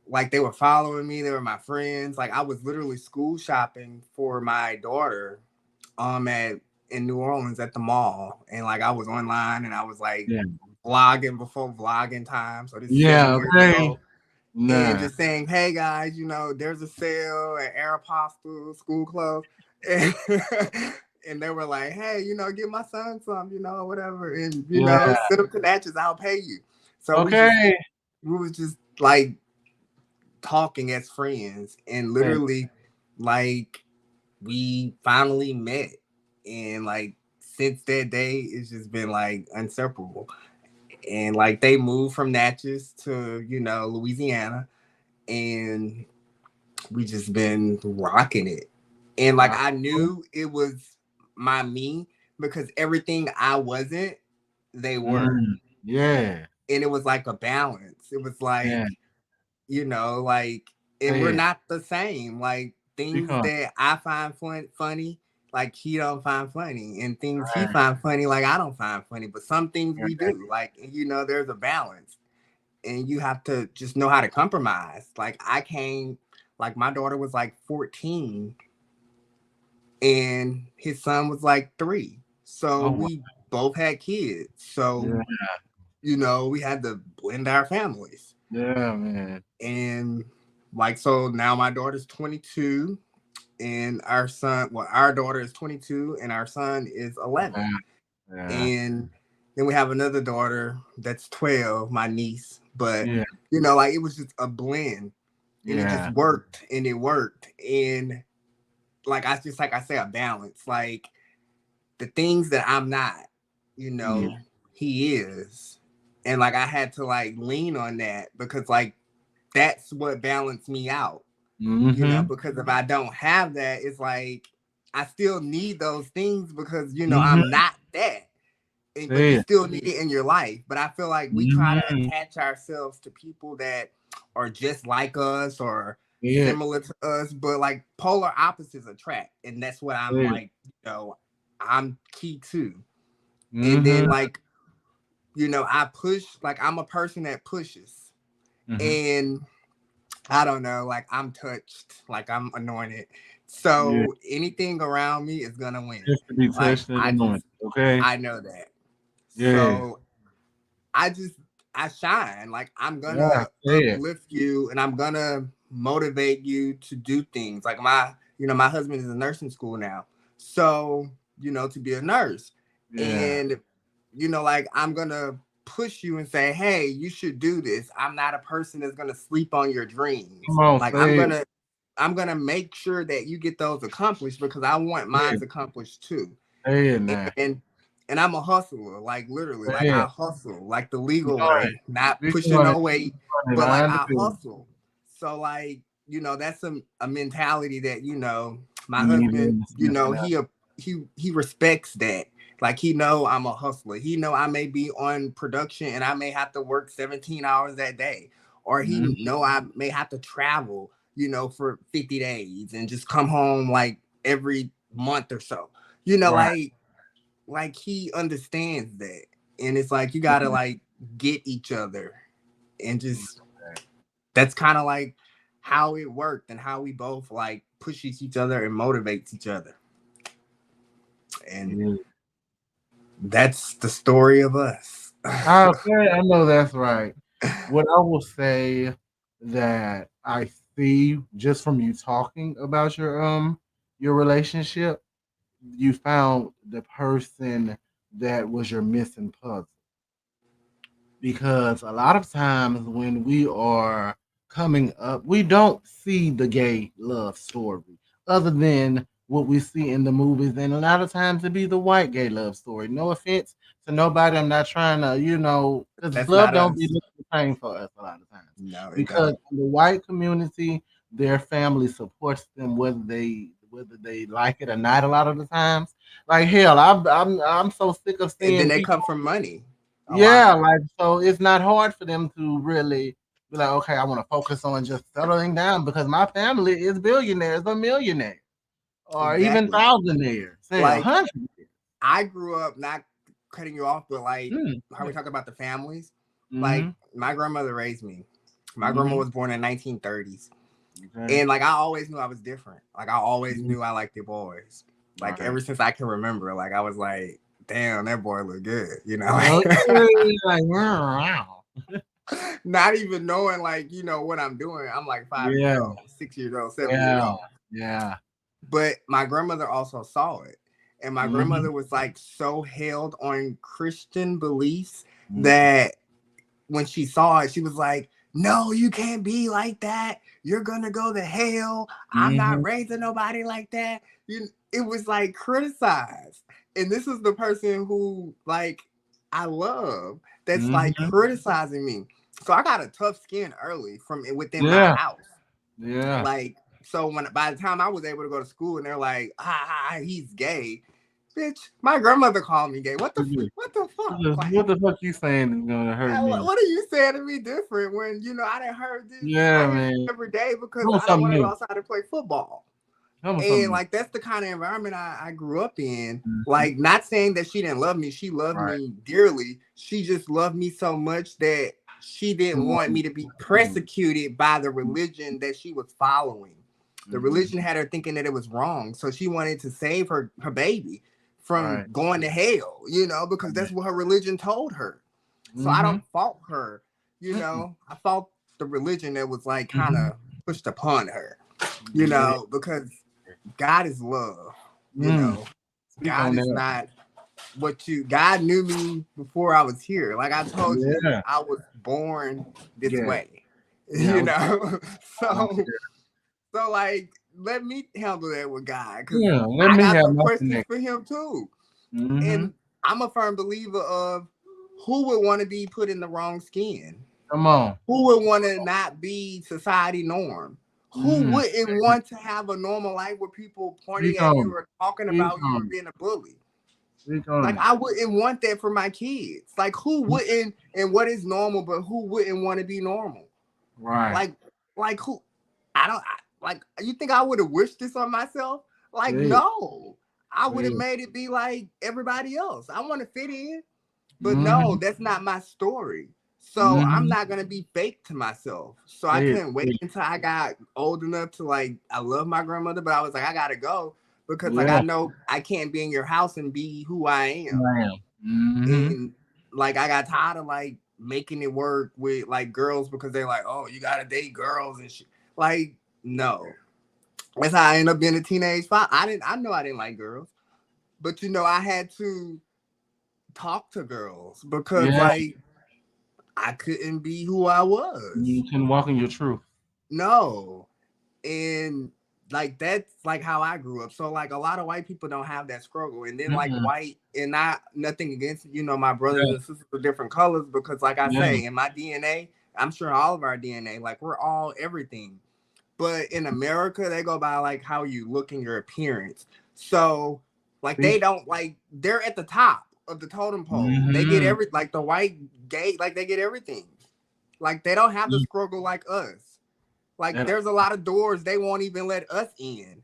like they were following me, they were my friends. Like I was literally school shopping for my daughter at in New Orleans at the mall, and like I was online and I was like Yeah. vlogging before vlogging time, so this is seven Yeah. years Okay. ago, and Nah. just saying, hey guys, there's a sale at Aeropostale school clothes, and, and they were like, hey, give my son some, whatever, and Yeah. sit up to Natchez, I'll pay you. So Okay. we was just like talking as friends, and Hey. literally like we finally met, and like since that day it's just been like inseparable, and like they moved from Natchez to Louisiana, and we just been rocking it, and like Wow. I knew it was my me because everything I wasn't, they were, Mm. Yeah. and it was like a balance. It was Yeah. like, like, and Say we're it. not the same. Like Speak things on. that I find funny, like he don't find funny, and things he Right. find funny, like I don't find funny. But some things we Right. do, like, there's a balance, and you have to just know how to compromise. Like I came, like my daughter was like 14 and his son was like 3. So Oh, wow. we both had kids. So, Yeah, we had to blend our families. yeah, man. And like, so now my daughter's 22 and our daughter is 22 and our son is 11. Yeah, yeah, And then we have another daughter that's 12, my niece. But, yeah, like it was just a blend and it just yeah, worked and it worked. And like I say, a balance. Like the things that I'm not, yeah. he is. And like I had to like lean on that because like that's what balanced me out, Mm-hmm. because if I don't have that, it's like I still need those things because Mm-hmm. I'm not that. But you Yeah. still need it in your life. But I feel like we try to Mm-hmm. attach ourselves to people that are just like us or Yeah. similar to us, but like polar opposites attract, and that's what I'm Yeah. like. I'm key to. And then Mm-hmm. like I push. Like I'm a person that pushes, Mm-hmm. and I don't know. Like I'm touched. Like I'm anointed. Yeah. So anything around me is gonna win. Just to be Like touched and anointed. Okay. I know that. Yeah. So I just I shine. Like I'm Yeah. gonna Say it. uplift you and I'm gonna motivate you to do things. Like my husband is in nursing school now. So, to be a nurse. Yeah. And like I'm gonna push you and say, hey, you should do this. I'm not a person that's gonna sleep on your dreams. Come on, Like say it. I'm gonna make sure that you get those accomplished because I want Say mine it. accomplished too. Say it now. And I'm a hustler, like literally, like Say I it. hustle, like the Speak legal on it. way, not Speak pushing on it. no weight, On it. but I like I understand. hustle. So like, that's a mentality that, my You need to husband, understand that. he respects that. Like he know I'm a hustler. He know I may be on production and I may have to work 17 hours that day. Or he Mm-hmm. know I may have to travel, for 50 days and just come home like every month or so. Right. Like he understands that. And it's like you gotta like get each other and just that's kind of like how it worked and how we both like push each other and motivates each other. And Yeah. that's the story of us. Okay, I know that's right. What I will say that I see just from you talking about your relationship, you found the person that was your missing puzzle. Because a lot of times when we are coming up, we don't see the gay love story other than what we see in the movies, and a lot of times it be the white gay love story. No offense to nobody, I'm not trying to, because That's love not don't be us. the same for us a lot of times. No, it Because don't. in the white community, their family supports them whether they like it or not. A lot of the times, like hell, I'm so sick of And then seeing they people. come from money. A lot Yeah, of it. like so it's not hard for them to really be like, okay, I want to focus on just settling down because my family is billionaires or millionaires or even Exactly. thousandaires, say a Like hundred. I grew up, not cutting you off, but like Mm, how we talk about the families. mm-hmm, Like my grandmother raised me. My grandma mm-hmm. was born in 1930s. Okay. And like I always knew I was different. Like I always Mhm. knew I liked the boys. Like Right. ever since I can remember, like I was like, damn, that boy look good, Okay. Like, wow. Not even knowing like, what I'm doing. I'm like 5 years Yeah. old, 6 years old, 7 years Yeah. old. Yeah. But my grandmother also saw it. And my Mm-hmm. grandmother was like so held on Christian beliefs Mm-hmm. that when she saw it, she was like, no, you can't be like that. You're gonna go to hell. I'm not Mm-hmm. raising nobody like that. It was like criticized. And this is the person who like I love that's like Mm-hmm. criticizing me. So I got a tough skin early from within my Yeah. house. Yeah. Like, so when by the time I was able to go to school and they're like, he's gay, bitch, my grandmother called me gay. What the fuck? Like, What the fuck you saying is gonna hurt me? what are you saying to me different when I didn't heard this? I Yeah, hear man. it every day because Come on, I don't something want to go new. outside and play football. Come on, And something new. like that's the kind of environment I grew up in. Mhm. Like, not saying that she didn't love me, she loved Right. me dearly. She just loved me so much that she didn't want me to be persecuted by the religion that she was following. The religion had her thinking that it was wrong. So she wanted to save her baby from Right. going to hell, because that's what her religion told her. So I Mm-hmm. don't fault her, Mm-mm. I fault the religion that was like kind Mm-hmm. of pushed upon her, Yeah. because God is love, Mm. Speak God on is that. not God knew me before I was here. Like I told you, Yeah. I was born this Yeah. way, Yeah. I so like let me handle that with God, because Yeah. Let I me got have some my questions connection. for him too. Mm-hmm. And I'm a firm believer of who would want to be put in the wrong skin, Come on. who would want to not be society norm, who Mm. wouldn't want to have a normal life where people pointing Speak at on you it. or talking Speak about you or on it. being a bully. Speak Like on it. I wouldn't want that for my kids. Like who wouldn't, and what is normal, but who wouldn't want to be normal? Right. Like who? Like you think I would have wished this on myself? Like Say it. no. I would Say have it. made it be like everybody else. I want to fit in, but no, Mm-hmm. that's not my story. So I'm Mm-hmm. not gonna be fake to myself. So I Say it. couldn't wait Say it. until I got old enough to like I love my grandmother, but I was like, I gotta go because like I Yeah. know I can't be in your house and be who I am. I am. Mm-hmm. And like I got tired of like making it work with like girls because they're like, oh, you gotta date girls and shit. Like, no. That's how I ended up being a teenage father. I know I didn't like girls, but I had to talk to girls because Yeah. like I couldn't be who I was. You can walk in your truth. No. And like that's like how I grew up. So like a lot of white people don't have that struggle. And then like Mm-mm. white and not nothing against my brothers Yeah. and sisters with different colors because like I Yeah. say in my DNA, I'm sure all of our DNA, like we're all everything. But in America, they go by like how you look in your appearance. So like they Speak. don't like they're at the top of the totem pole. They get Mm-hmm. like the white gay, like they get everything. Like they don't have the struggle like us. Like That. there's a lot of doors they won't even let us in.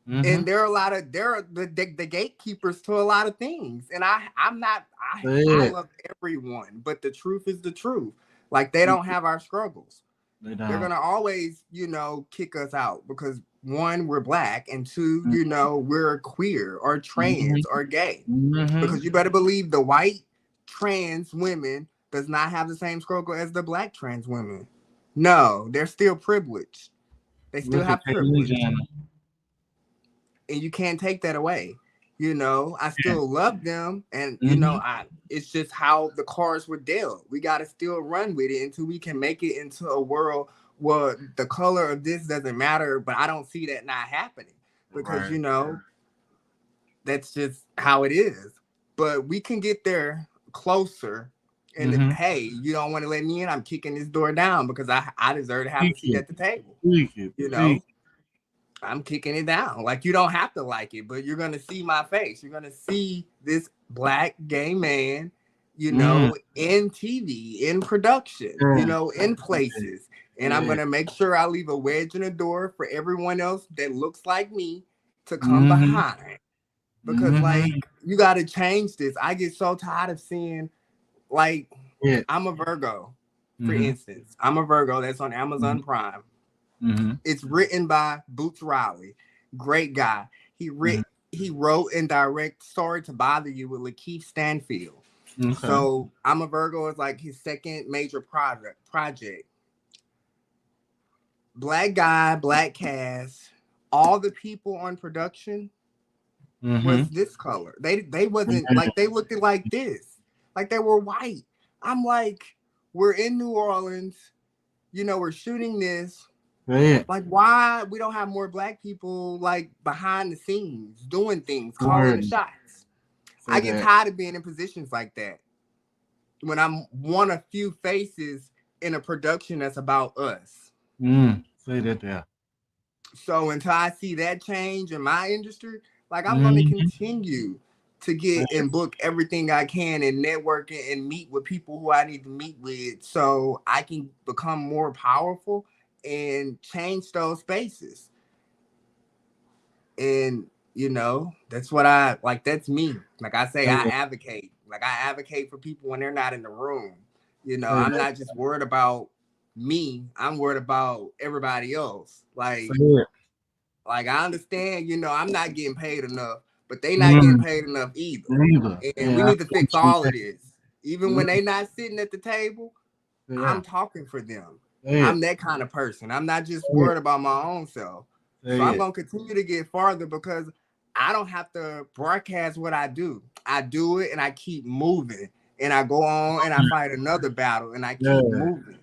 Mm-hmm. And there are a lot of there are the gatekeepers to a lot of things. And I'm not Say I it. love everyone, but the truth is the truth. Like they Speak don't it. have our struggles. Lay They're down. gonna always, kick us out because one, we're black, and two, Mm-hmm. we're queer or trans or gay. Mm-hmm. Because you better believe the white trans women does not have the same struggle as the black trans women. No, they're still privileged. They still Look at have Caitlyn privilege. Jenner. And you can't take that away. I Yeah. still love them, and Mm-hmm. I it's just how the cards were dealt. We got to still run with it until we can make it into a world where the color of this doesn't matter. But I don't see that not happening because Right. that's just how it is. But we can get there closer. And Mm-hmm. hey, you don't want to let me in? I'm kicking this door down because I deserve to have a Speak seat it. at the table. Speak it. You Speak. know, I'm kicking it down. Like you don't have to like it, but you're gonna see my face. You're gonna see this black gay man, Mm. in TV, in production, Yeah. in places. And I'm Yeah. gonna make sure I leave a wedge in the door for everyone else that looks like me to come Mm-hmm. behind. Because Mm-hmm. like you gotta change this. I get so tired of seeing like Yeah. I'm a Virgo, for Mm-hmm. instance. I'm a Virgo that's on Amazon Prime. Mm-hmm. It's written by Boots Riley, great guy. He Mm-hmm. writ he wrote and directed "Sorry to Bother You" with Lakeith Stanfield. Okay. So I'm a Virgo is like his second major project. Black guy, black cast. All the people on production Mm-hmm. was this color. They wasn't like they looked like this, like they were white. I'm like, we're in New Orleans. We're shooting this. Yeah. Like, why we don't have more black people like behind the scenes doing things, calling Word. the shots? Say I get that. tired of being in positions like that when I'm one of few faces in a production that's about us. Say that there. So until I see that change in my industry, like I'm gonna Mm-hmm. continue to Say get it. and book everything I can and networking and meet with people who I need to meet with so I can become more powerful and change those spaces. And that's what I like. That's me. Like I say, Say I it. advocate. Like I advocate for people when they're not in the room. You know, Say I'm it. not just worried about me. I'm worried about everybody else. Say it. Like I understand, you know, I'm not getting paid enough, but they not getting Mm, paid enough either. neither. And And we I need to fix appreciate all that. of this. Even when Mm, they not sitting at the table, yeah. I'm talking for them. Say it. I'm that kind of person. I'm not just Say it. worried about my own self. So Say I'm it. gonna continue to get farther because I don't have to broadcast what I do. I do it and I keep moving. And I go on and I fight another battle and I keep Yeah. moving.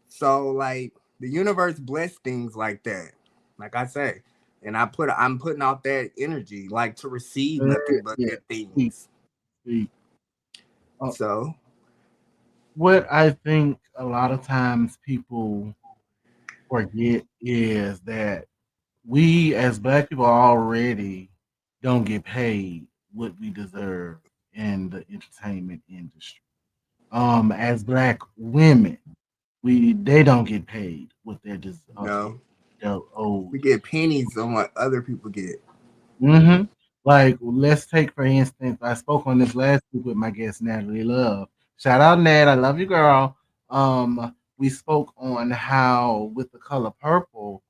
So like the universe bless things like that. Like I say. And I'm putting out that energy like to receive Say nothing it. but Yeah. good Speak. things. Speak. Uh, So what I think a lot of times people forget is that we as black people already don't get paid what we deserve in the entertainment industry. As black women, we they don't get paid what no, they're we owed. get pennies on what other people get. Hmm. Like, let's take for instance, I spoke on this last week with my guest Natalie Love. Shout out Nat, I love you, girl. We spoke on how with the color purple,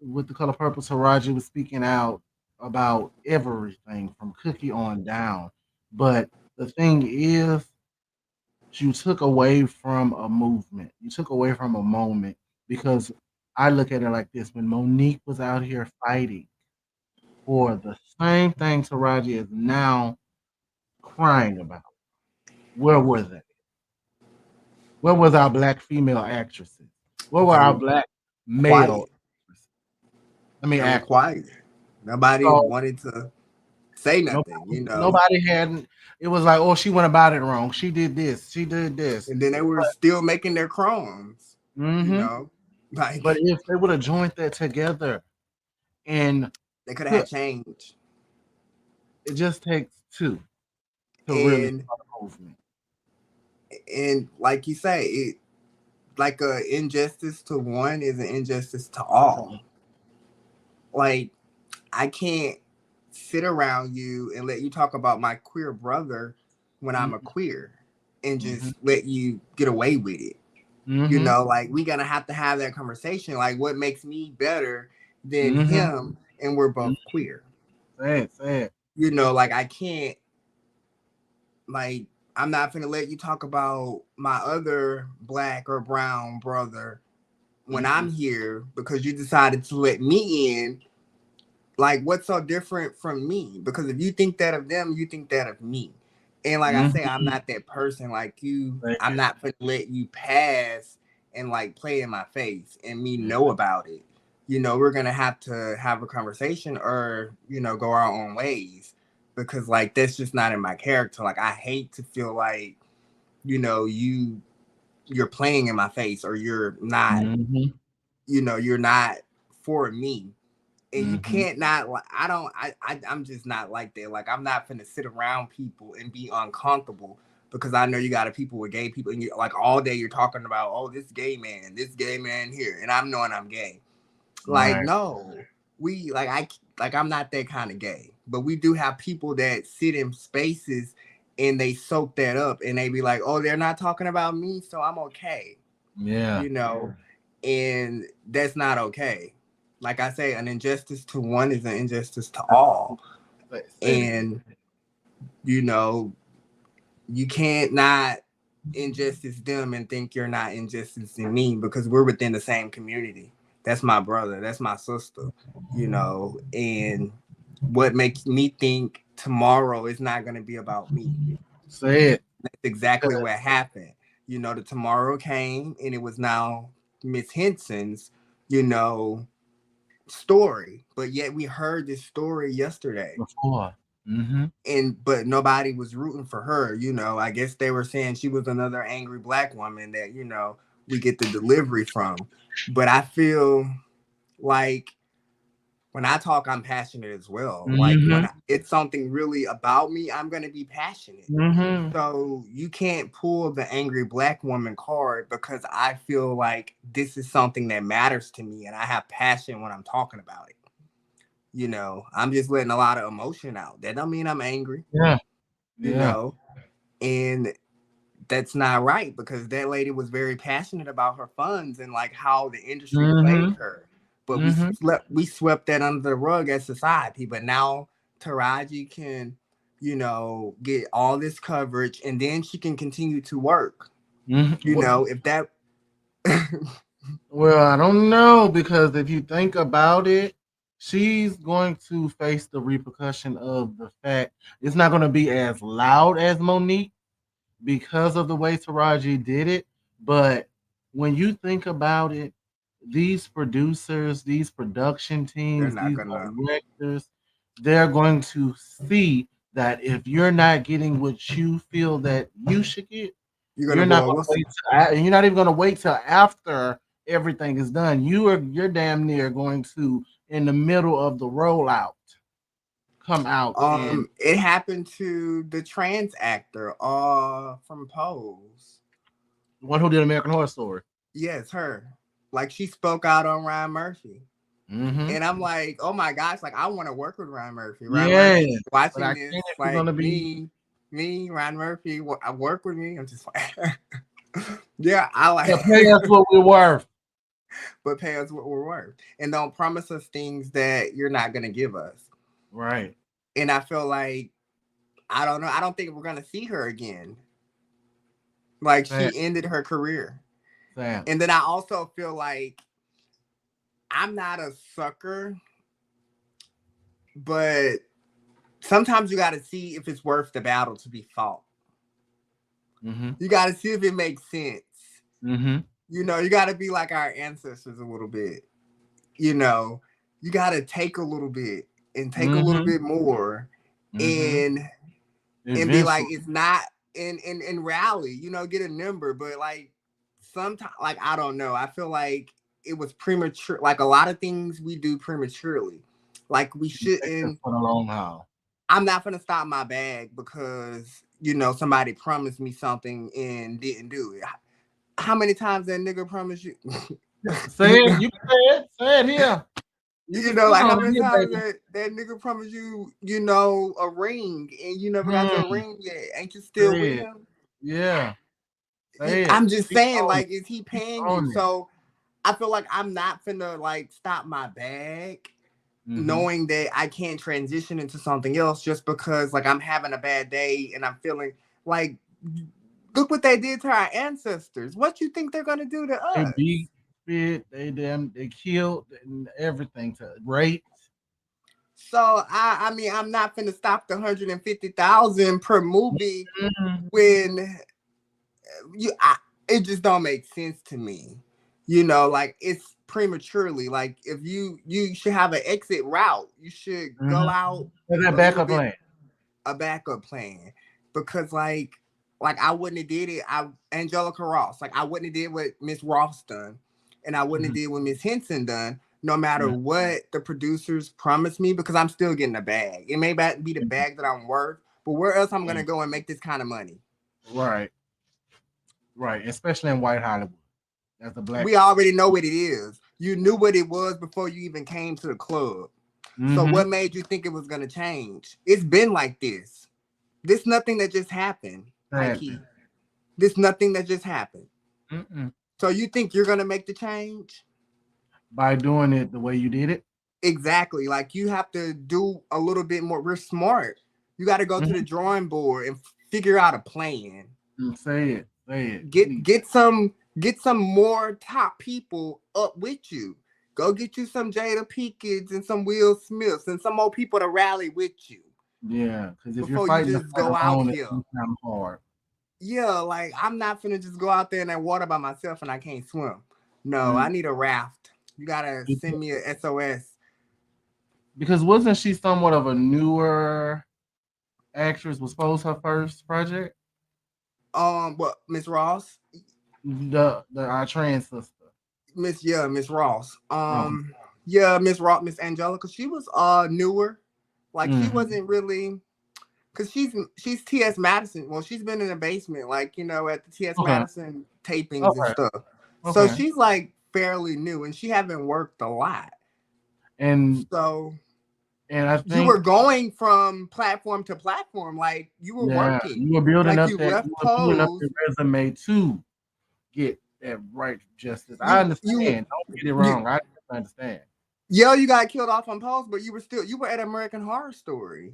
with the color purple, Taraji was speaking out about everything from Cookie on down. But the thing is, you took away from a movement. You took away from a moment because I look at it like this: when Monique was out here fighting for the same thing Taraji is now crying about, where were they? Where was our black female actresses? Where were They our were black male quiet. actresses? Let me They were ask. quiet. Nobody So wanted to say nothing, nobody, you know. nobody had. It was like, oh, she went about it wrong. She did this. She did this. And then they were still making their crumbs, you Mm-hmm. know. Like But if they would have joined that together and they could have had put, change. it just takes two to really And start a movement. like you say, it like a injustice to one is an injustice to all. Like I can't sit around you and let you talk about my queer brother when I'm a queer and Mm-hmm. just let you get away with it. You Mm-hmm. know, like we gonna have to have that conversation. Like, what makes me better than Mm-hmm. him? And we're Mm-hmm. both queer. Say it. Say it. You know, like I can't. Like, I'm not gonna let you talk about my other black or brown brother when Mm-mm. I'm here because you decided to let me in. Like, what's so different from me? Because if you think that of them, you think that of me. And like I say, I'm Mm-hmm. not that person like you. Say I'm it. not gonna let you pass and like play in my face and me Yeah. know about it. You know, we're gonna have to have a conversation or, you know, go our own ways. Because like that's just not in my character. Like I hate to feel like, you know, you're playing in my face or you're not, Mm-hmm. you know, you're not for me and you Mm-hmm. can't not like I don't I'm just not like that. Like I'm not gonna sit around people and be uncomfortable because I know you got a people with gay people and you like all day you're talking about oh this gay man here and I'm knowing I'm gay. Like Right. no, we like I'm not that kind of gay, but we do have people that sit in spaces and they soak that up and they be like oh they're not talking about me so I'm okay, Yeah. you know, and that's not okay. Like I say, an injustice to one is an injustice to all. Say it again. And, you know, you can't not injustice them and think you're not injustice in me because we're within the same community. That's my brother. That's my sister, you know, and what makes me think tomorrow is not going to be about me. Say it. That's exactly what happened. You know, the tomorrow came and it was now Miss Henson's, you know, story. But yet we heard this story yesterday. Before. Mm-hmm. And but nobody was rooting for her, you know. I guess they were saying she was another angry black woman that, you know, we get the delivery from. But I feel like when I talk, I'm passionate as well. Like Mm-hmm. it's something really about me, I'm gonna be passionate. Mm-hmm. So you can't pull the angry black woman card because I feel like this is something that matters to me and I have passion when I'm talking about it. You know, I'm just letting a lot of emotion out. That don't mean I'm angry, Yeah. you Yeah. know. And that's not right because that lady was very passionate about her funds and like how the industry played Mm-hmm. her. But Mm-hmm. we swept that under the rug as society. But now Taraji can, get all this coverage and then she can continue to work. Mm-hmm. If that Well, I don't know because if you think about it, she's going to face the repercussion of the fact it's not going to be as loud as Monique because of the way Taraji did it. But when you think about it, these producers, these production they're teams, not these gonna directors, they're going to see that if you're not getting what you feel that you should get, you're gonna you're not go going to what's wait and you're not even going to wait till after everything is done. You're damn near going to in the middle of the rollout come out and it happened to the trans actor from Pose. one who did American Horror Story. Yes, her. Like she spoke out on Ryan Murphy. Mm-hmm. And I'm like, oh my gosh, like I want to work with Ryan Murphy. Ryan Yeah, Murphy but watching I this, think if you're like gonna be Ryan Murphy, I work with me. I'm just like, yeah, I like, pay us what we're worth. but pay us what we're worth, and don't promise us things that you're not gonna give us. Right. And I feel like I don't know. I don't think we're gonna see her again. Like Sad. she ended her career, Sad. and then I also feel like I'm not a sucker, but sometimes you got to see if it's worth the battle to be fought. Mm-hmm. You got to see if it makes sense. Mm-hmm. You got to be like our ancestors a little bit. You got to take a little bit and take a little Mm-hmm. bit more, Mm-hmm. and be like, Eventually. it's not and rally. Get a number, but like sometimes, like I don't know. I feel like it was premature. Like a lot of things we do prematurely. Like we Take this shouldn't. for the long haul. I'm not gonna stop my bag because somebody promised me something and didn't do it. How many times that nigga promised you? Say it. You can say it. Say it here. You can speak Like how on it many here, times baby. that nigga promised you, a ring and you never got your Hmm. ring yet? Ain't you still with Say it. him? Yeah. Say it. I'm just Speak saying, on it. like, is he Speak paying you? on it. So I feel like I'm not finna like stop my bag Mm-hmm. knowing that I can't transition into something else just because like I'm having a bad day and I'm feeling like look what they did to our ancestors. What you think they're gonna do to They us? beat, spit, they killed and everything to rape. So I mean I'm not gonna stop the 150,000 per movie Mm-hmm. when it just don't make sense to me. Like it's prematurely. Like if you should have an exit route. You should go out Mm-hmm. That a little backup bit plan. a backup plan because like I wouldn't have did it. Angelica Ross, like I wouldn't have did what Miss Ross done, and I wouldn't have Mm-hmm. did what Miss Henson done. No matter Mm-hmm. what the producers promised me, because I'm still getting a bag. It may be the bag that I'm worth, but where else I'm gonna go and make this kind of money? Right. Right. Especially in white Hollywood. As a black. We already know what it is. You knew what it was before you even came to the club. So Mm-hmm. what made you think it was gonna change? It's been like this. This nothing that just happened, Hy'ki. Sadly. This nothing that just happened. Mm-mm. So you think you're gonna make the change? By doing it the way you did it. Exactly. Like you have to do a little bit more. We're smart. You got to go to the Mm-hmm. drawing board and figure out a plan. Say it. Say it. Get Please. get some get some more top people up with you. Go get you some Jada Pinkett and some Will Smiths and some more people to rally with you Yeah. Because if you're before you fighting the just fight go out alone, it's here. kind of hard. Yeah, like I'm not finna just go out there in that water by myself and I can't swim. No, I Mm. need a raft. You gotta send me a SOS. Because wasn't she somewhat of a newer actress? Was supposed her first project? What Miss Ross? The our trans sister. Miss Ross. Oh. Yeah, Miss Ross, Miss Angelica. She was newer. Like she Mm-hmm. wasn't really because she's T.S. Madison. Well, she's been in the basement, like at the T.S. Okay. Madison tapings and Okay. stuff. So Okay. she's like fairly new, and she haven't worked a lot. And So And I You were think, going from platform to platform, like you were yeah, working, you were building like up you that, left you were building up pose. your resume to get that right justice. I You understand. Don't get it you wrong. I understand. yeah, you got killed off on pose, but you were at American Horror Story.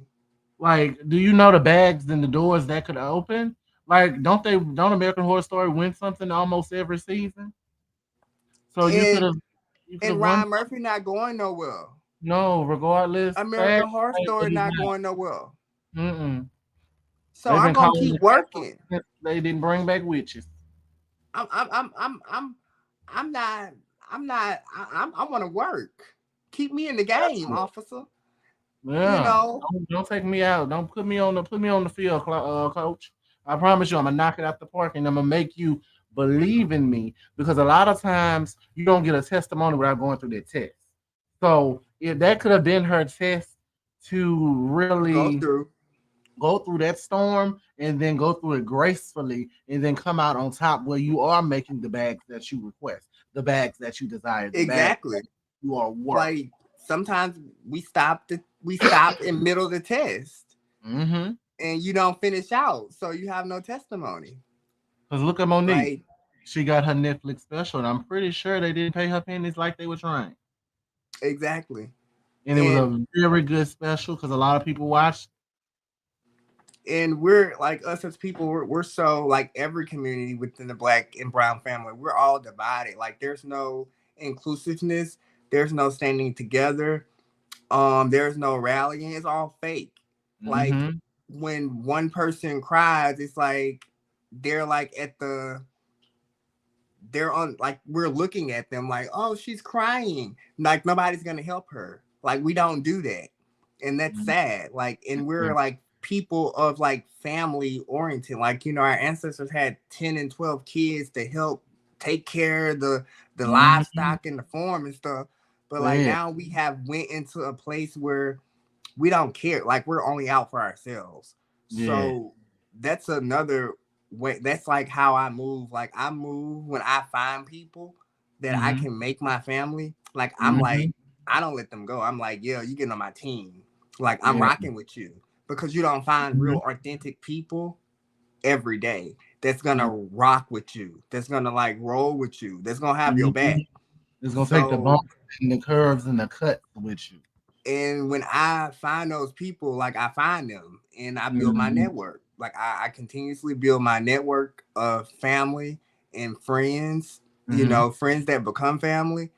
Like, do you know the bags and the doors that could open? Like, don't American Horror Story win something almost every season? So And you could and have won Ryan Murphy something. not going nowhere. No, regardless, fast American Horror like, they Story did not not. going nowhere. Mm-mm. So They've I'm been gonna calling keep it canceled working. since they didn't bring back witches. I'm I'm I'm I'm I'm I'm not I want to work. Keep me in the game, Exactly. officer. You Yeah. know, Don't take me out. Don't put me on the field, coach. I promise you, I'm gonna knock it out the park, and I'm gonna make you believe in me because a lot of times you don't get a testimony without going through that test. So if that could have been her test to go really through. go through that storm and then go through it gracefully and then come out on top where you are making the bags that you request, the bags that you desire, the bags Exactly. that you are worth. Like sometimes we stop in middle of the test Mm-hmm. and you don't finish out, so you have no testimony. Because look at Monique. Like She got her Netflix special, and I'm pretty sure they didn't pay her pennies like they were trying. exactly. And it was And a very good special because a lot of people watched. we're like us as people, we're so like every community within the black and brown family, we're all divided. Like there's no inclusiveness, there's no standing together, there's no rallying, it's all fake. Like Mm-hmm. when one person cries, it's like they're like at the they're on like we're looking at them like, oh, she's crying, like nobody's gonna help her. Like we don't do that, and that's Mm-hmm. sad. Like, and It's we're very, like people of like family oriented. Like our ancestors had 10 and 12 kids to help take care of the mm-hmm. livestock and the farm and stuff. But like Yeah, now we have went into a place where we don't care. Like we're only out for ourselves. yeah. So that's another way. That's like how I move. Like I move when I find people that I Mm-hmm. can make my family. Like I'm Mm-hmm. like, I don't let them go. I'm like, yeah, you getting on my team. Like I'm Yeah. rocking with you because you don't find Mm-hmm. real authentic people every day that's gonna Mm-hmm. rock with you, that's gonna like roll with you, that's gonna have your Mm-hmm. back. It's gonna take the So bumps and the curves and the cuts with you. and when I find those people, like I find them and I build my Mm-hmm. network. Like I continuously build my network of family and friends, Mm-hmm. friends that become family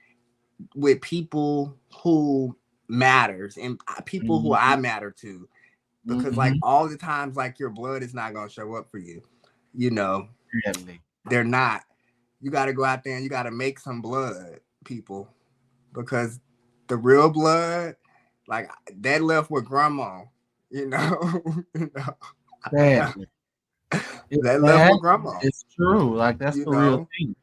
with people who matters and people who I Mm-hmm. matter to. Because like Mm-hmm. all the times like your blood is not gonna show up for you. You know, Really. they're not. You gotta go out there and you gotta make some blood, people. Because the real blood, like that left with grandma, you know, you know, Sadly. It's that left sad. with grandma, It's true. Like that's you the real know, thing.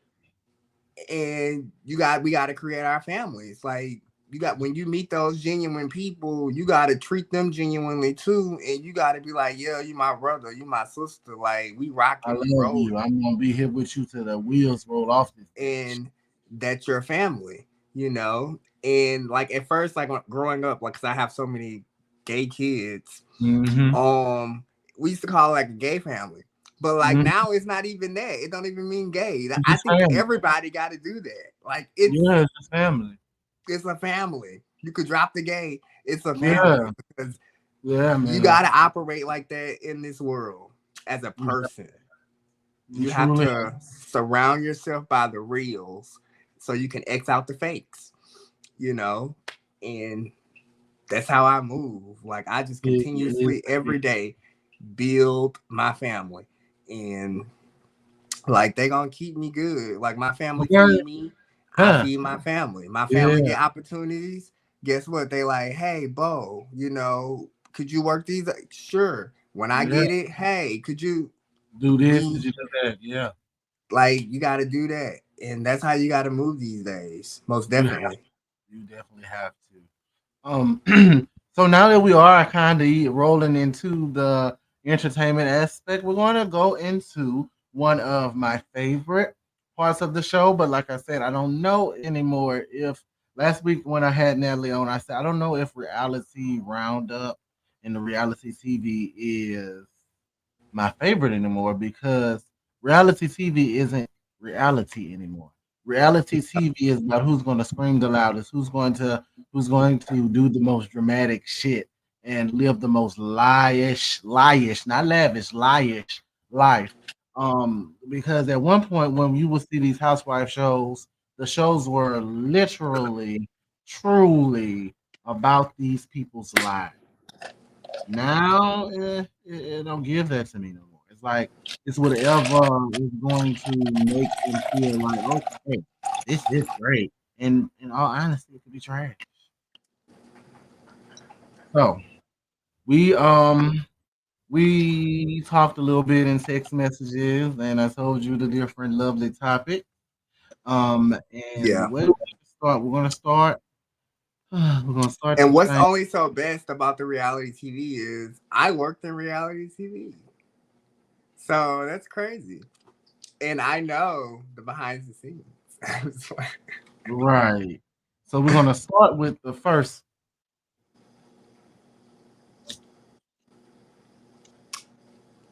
and we got to create our families. Like you got when you meet those genuine people, you got to treat them genuinely too, and you got to be like, yeah, you my brother, you my sister, like we I rocking, we love you. rolling, I'm gonna be here with you till the wheels roll off this bitch. and that's your family, you know. And like at first, like growing up, like, cause I have so many gay kids, Mm-hmm. um, we used to call it like a gay family. But like Mm-hmm. now it's not even that. It don't even mean gay. It's I just think family. everybody got to do that. Like Yeah, it's just family. it's a family. You could drop the gay. It's a Yeah, family because yeah, you man. got to operate like that in this world as a You, person. you You have truly. to surround yourself by the reals so you can X out the fakes, you know? And that's how I move. Like I just It is continuously every day build my family. And like they gonna keep me good. Like my family okay. feed me, I Huh. feed my family. My family Yeah. get opportunities. Guess what? They like, hey, Bo, could you work these? Sure. When I Yeah. get it, hey, could you? Do this. Did We you do that? Yeah. like you got to do that, and that's how you got to move these days. Most You have. definitely. You definitely have to. So now that we are kind of rolling into the entertainment aspect, we're going to go into one of my favorite parts of the show. But like I said, I don't know anymore if last week when I had Natalie on, I said I don't know if reality roundup and the reality TV is my favorite anymore because reality TV isn't reality anymore. Reality TV is about who's going to scream the loudest, who's going to do the most dramatic shit and live the most liish, not lavish, liish life. Because at one point when you would see these housewife shows, the shows were literally, truly about these people's lives. Now, it don't give that to me no more. It's like it's whatever is going to make them feel like, okay, this is great. And in all honesty, it could be trash. So we talked a little bit in text messages, and I told you the different lovely topics. Yeah. And where do we start? We're gonna start. We're gonna start And the what's same. only so best about the reality TV is I worked in reality TV. So that's crazy. And I know the behind the scenes. Right. So we're gonna start with the first.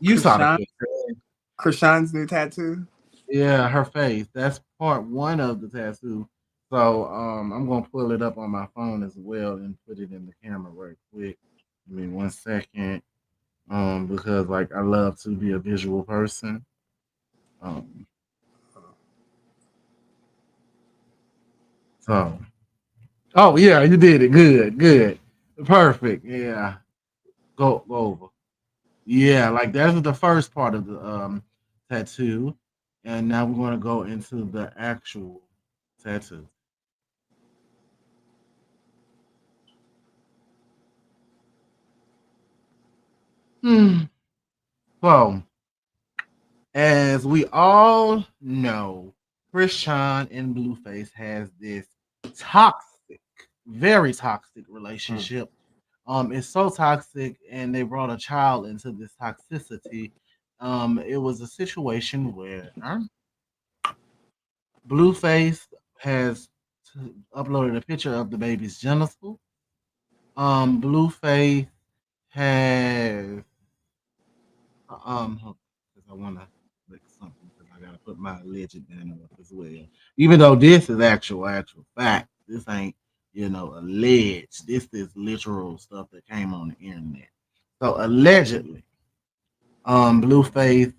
You saw the Krishan, picture. Krishan's new tattoo. Yeah, her face. That's part one of the tattoo. So I'm gonna pull it up on my phone as well and put it in the camera right quick. Give me 1 second. Because like I love to be a visual person. Um, so oh yeah, you did it. Good, good. Perfect. Yeah. Go over. Yeah, like that's the first part of the tattoo. And now we're gonna go into the actual tattoo. Hmm. So as we all know, Krishan and Blueface has this toxic, very toxic Mm. relationship. It's so toxic, and they brought a child into this toxicity. It was a situation where Blueface has uploaded a picture of the baby's genital. Blueface has because I want to click something because I gotta put my alleged banner up as well. Even though this is actual fact, this ain't alleged. This is literal stuff that came on the internet. So allegedly, Blueface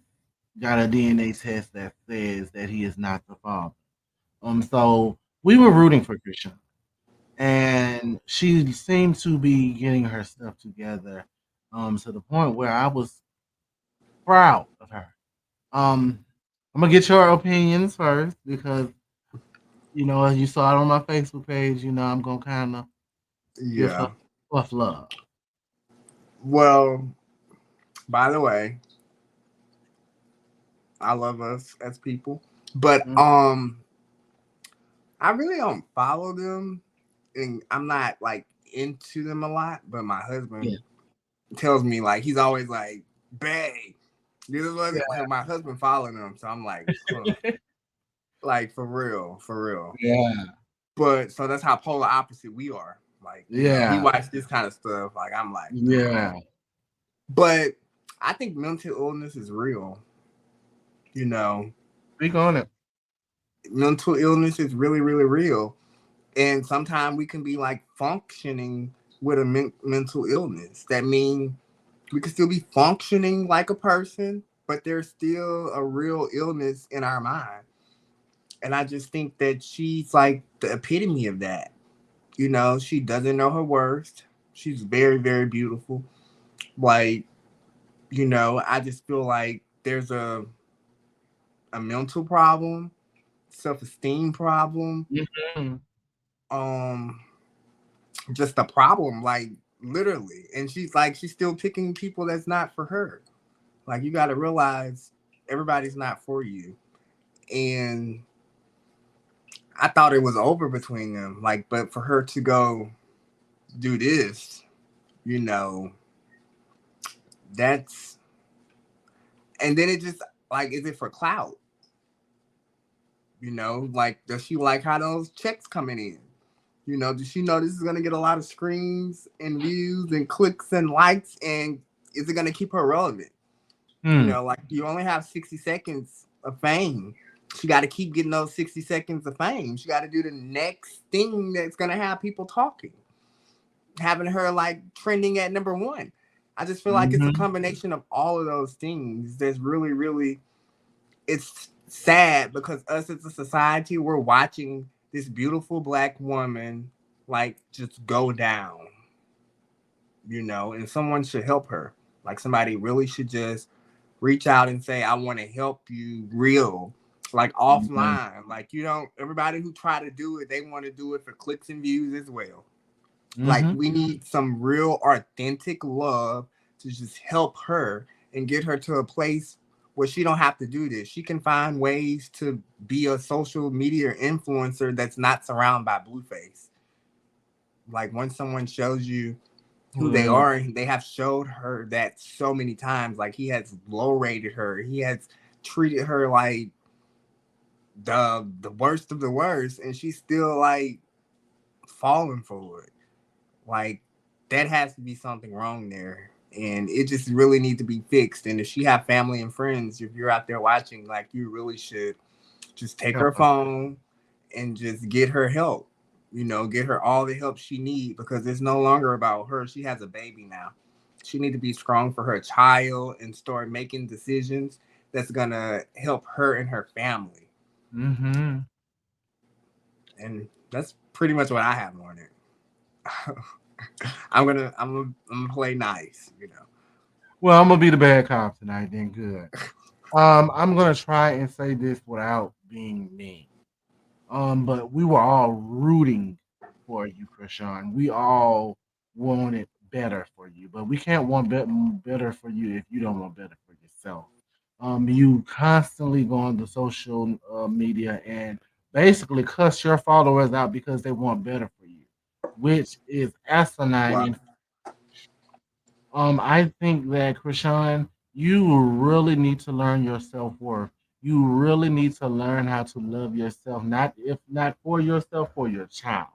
got a DNA test that says that he is not the father. So we were rooting for Christian, and she seemed to be getting her stuff together, to the point where I was proud of her. Um, I'm gonna get your opinions first because as you saw it on my Facebook page. I'm gonna kind of give her Yeah. tough love. Well, by the way, I love us as people. But Mm, I really don't follow them and I'm not like into them a lot, but my yeah, husband tells me like he's always like, "Bae, this was yeah, my husband following them." So I'm like, huh. Like for real, for real. yeah, But so that's how polar opposite we are. Like, he yeah, watched this kind of stuff. Like I'm like, nah. yeah. But I think mental illness is real. You know, Speak on it. mental illness is really, really real. And sometimes we can be like functioning with a mental illness. That means we can still be functioning like a person, but there's still a real illness in our mind. And I just think that she's like the epitome of that. She doesn't know her worth. She's very, very beautiful. Like, I just feel like there's a mental problem, self-esteem problem, Mhm. um, just a problem, like literally. And she's still picking people that's not for her. Like you gotta realize everybody's not for you. And I thought it was over between them. Like, but for her to go do this, you know, that's and then it just like, is it for clout? Like, does she like how those checks coming in? You know, does she know this is gonna get a lot of screams and views and clicks and likes? And is it gonna keep her relevant? You Hmm. know, like you only have 60 seconds of fame. She got to keep getting those 60 seconds of fame. She got to do the next thing that's gonna have people talking, having her like trending at number one. I just feel like it's a Mm-hmm. combination of all of those things that's really, really, it's sad because us as a society, we're watching this beautiful black woman like just go down, you know, and someone should help her. Like somebody really should just reach out and say, I want to help you real, like Mm-hmm. offline. Like, you don't, everybody who try to do it, they want to do it for clicks and views as well. Like, Mm-hmm. we need some real authentic love to just help her and get her to a place where she don't have to do this. She can find ways to be a social media influencer that's not surrounded by blueface. Like, once someone shows you who they Well, are, and they have showed her that so many times. Like he has low rated her, he has treated her like the worst of the worst, and she's still like falling for it. Like that has to be something wrong there, and it just really needs to be fixed. And if she have family and friends, if you're out there watching, like you really should just take help her her. phone and just get her help. You know, get her all the help she needs because it's no longer about her. She has a baby now. She need to be strong for her child and start making decisions that's gonna help her and her family. Mm-hmm. And that's pretty much what I have on it. I'm gonna play nice, you know. Well, I'm gonna be the bad cop tonight. Then good. I'm gonna try and say this without being mean. But we were all rooting for you, Krishan. We all wanted better for you, but we can't want better for you if you don't want better for yourself. You constantly go on the social media and basically cuss your followers out because they want better for you, which is asinine. Wow. And I think that Krishan, you really need to learn your self worth. You really need to learn how to love yourself, not if not for yourself, for your child.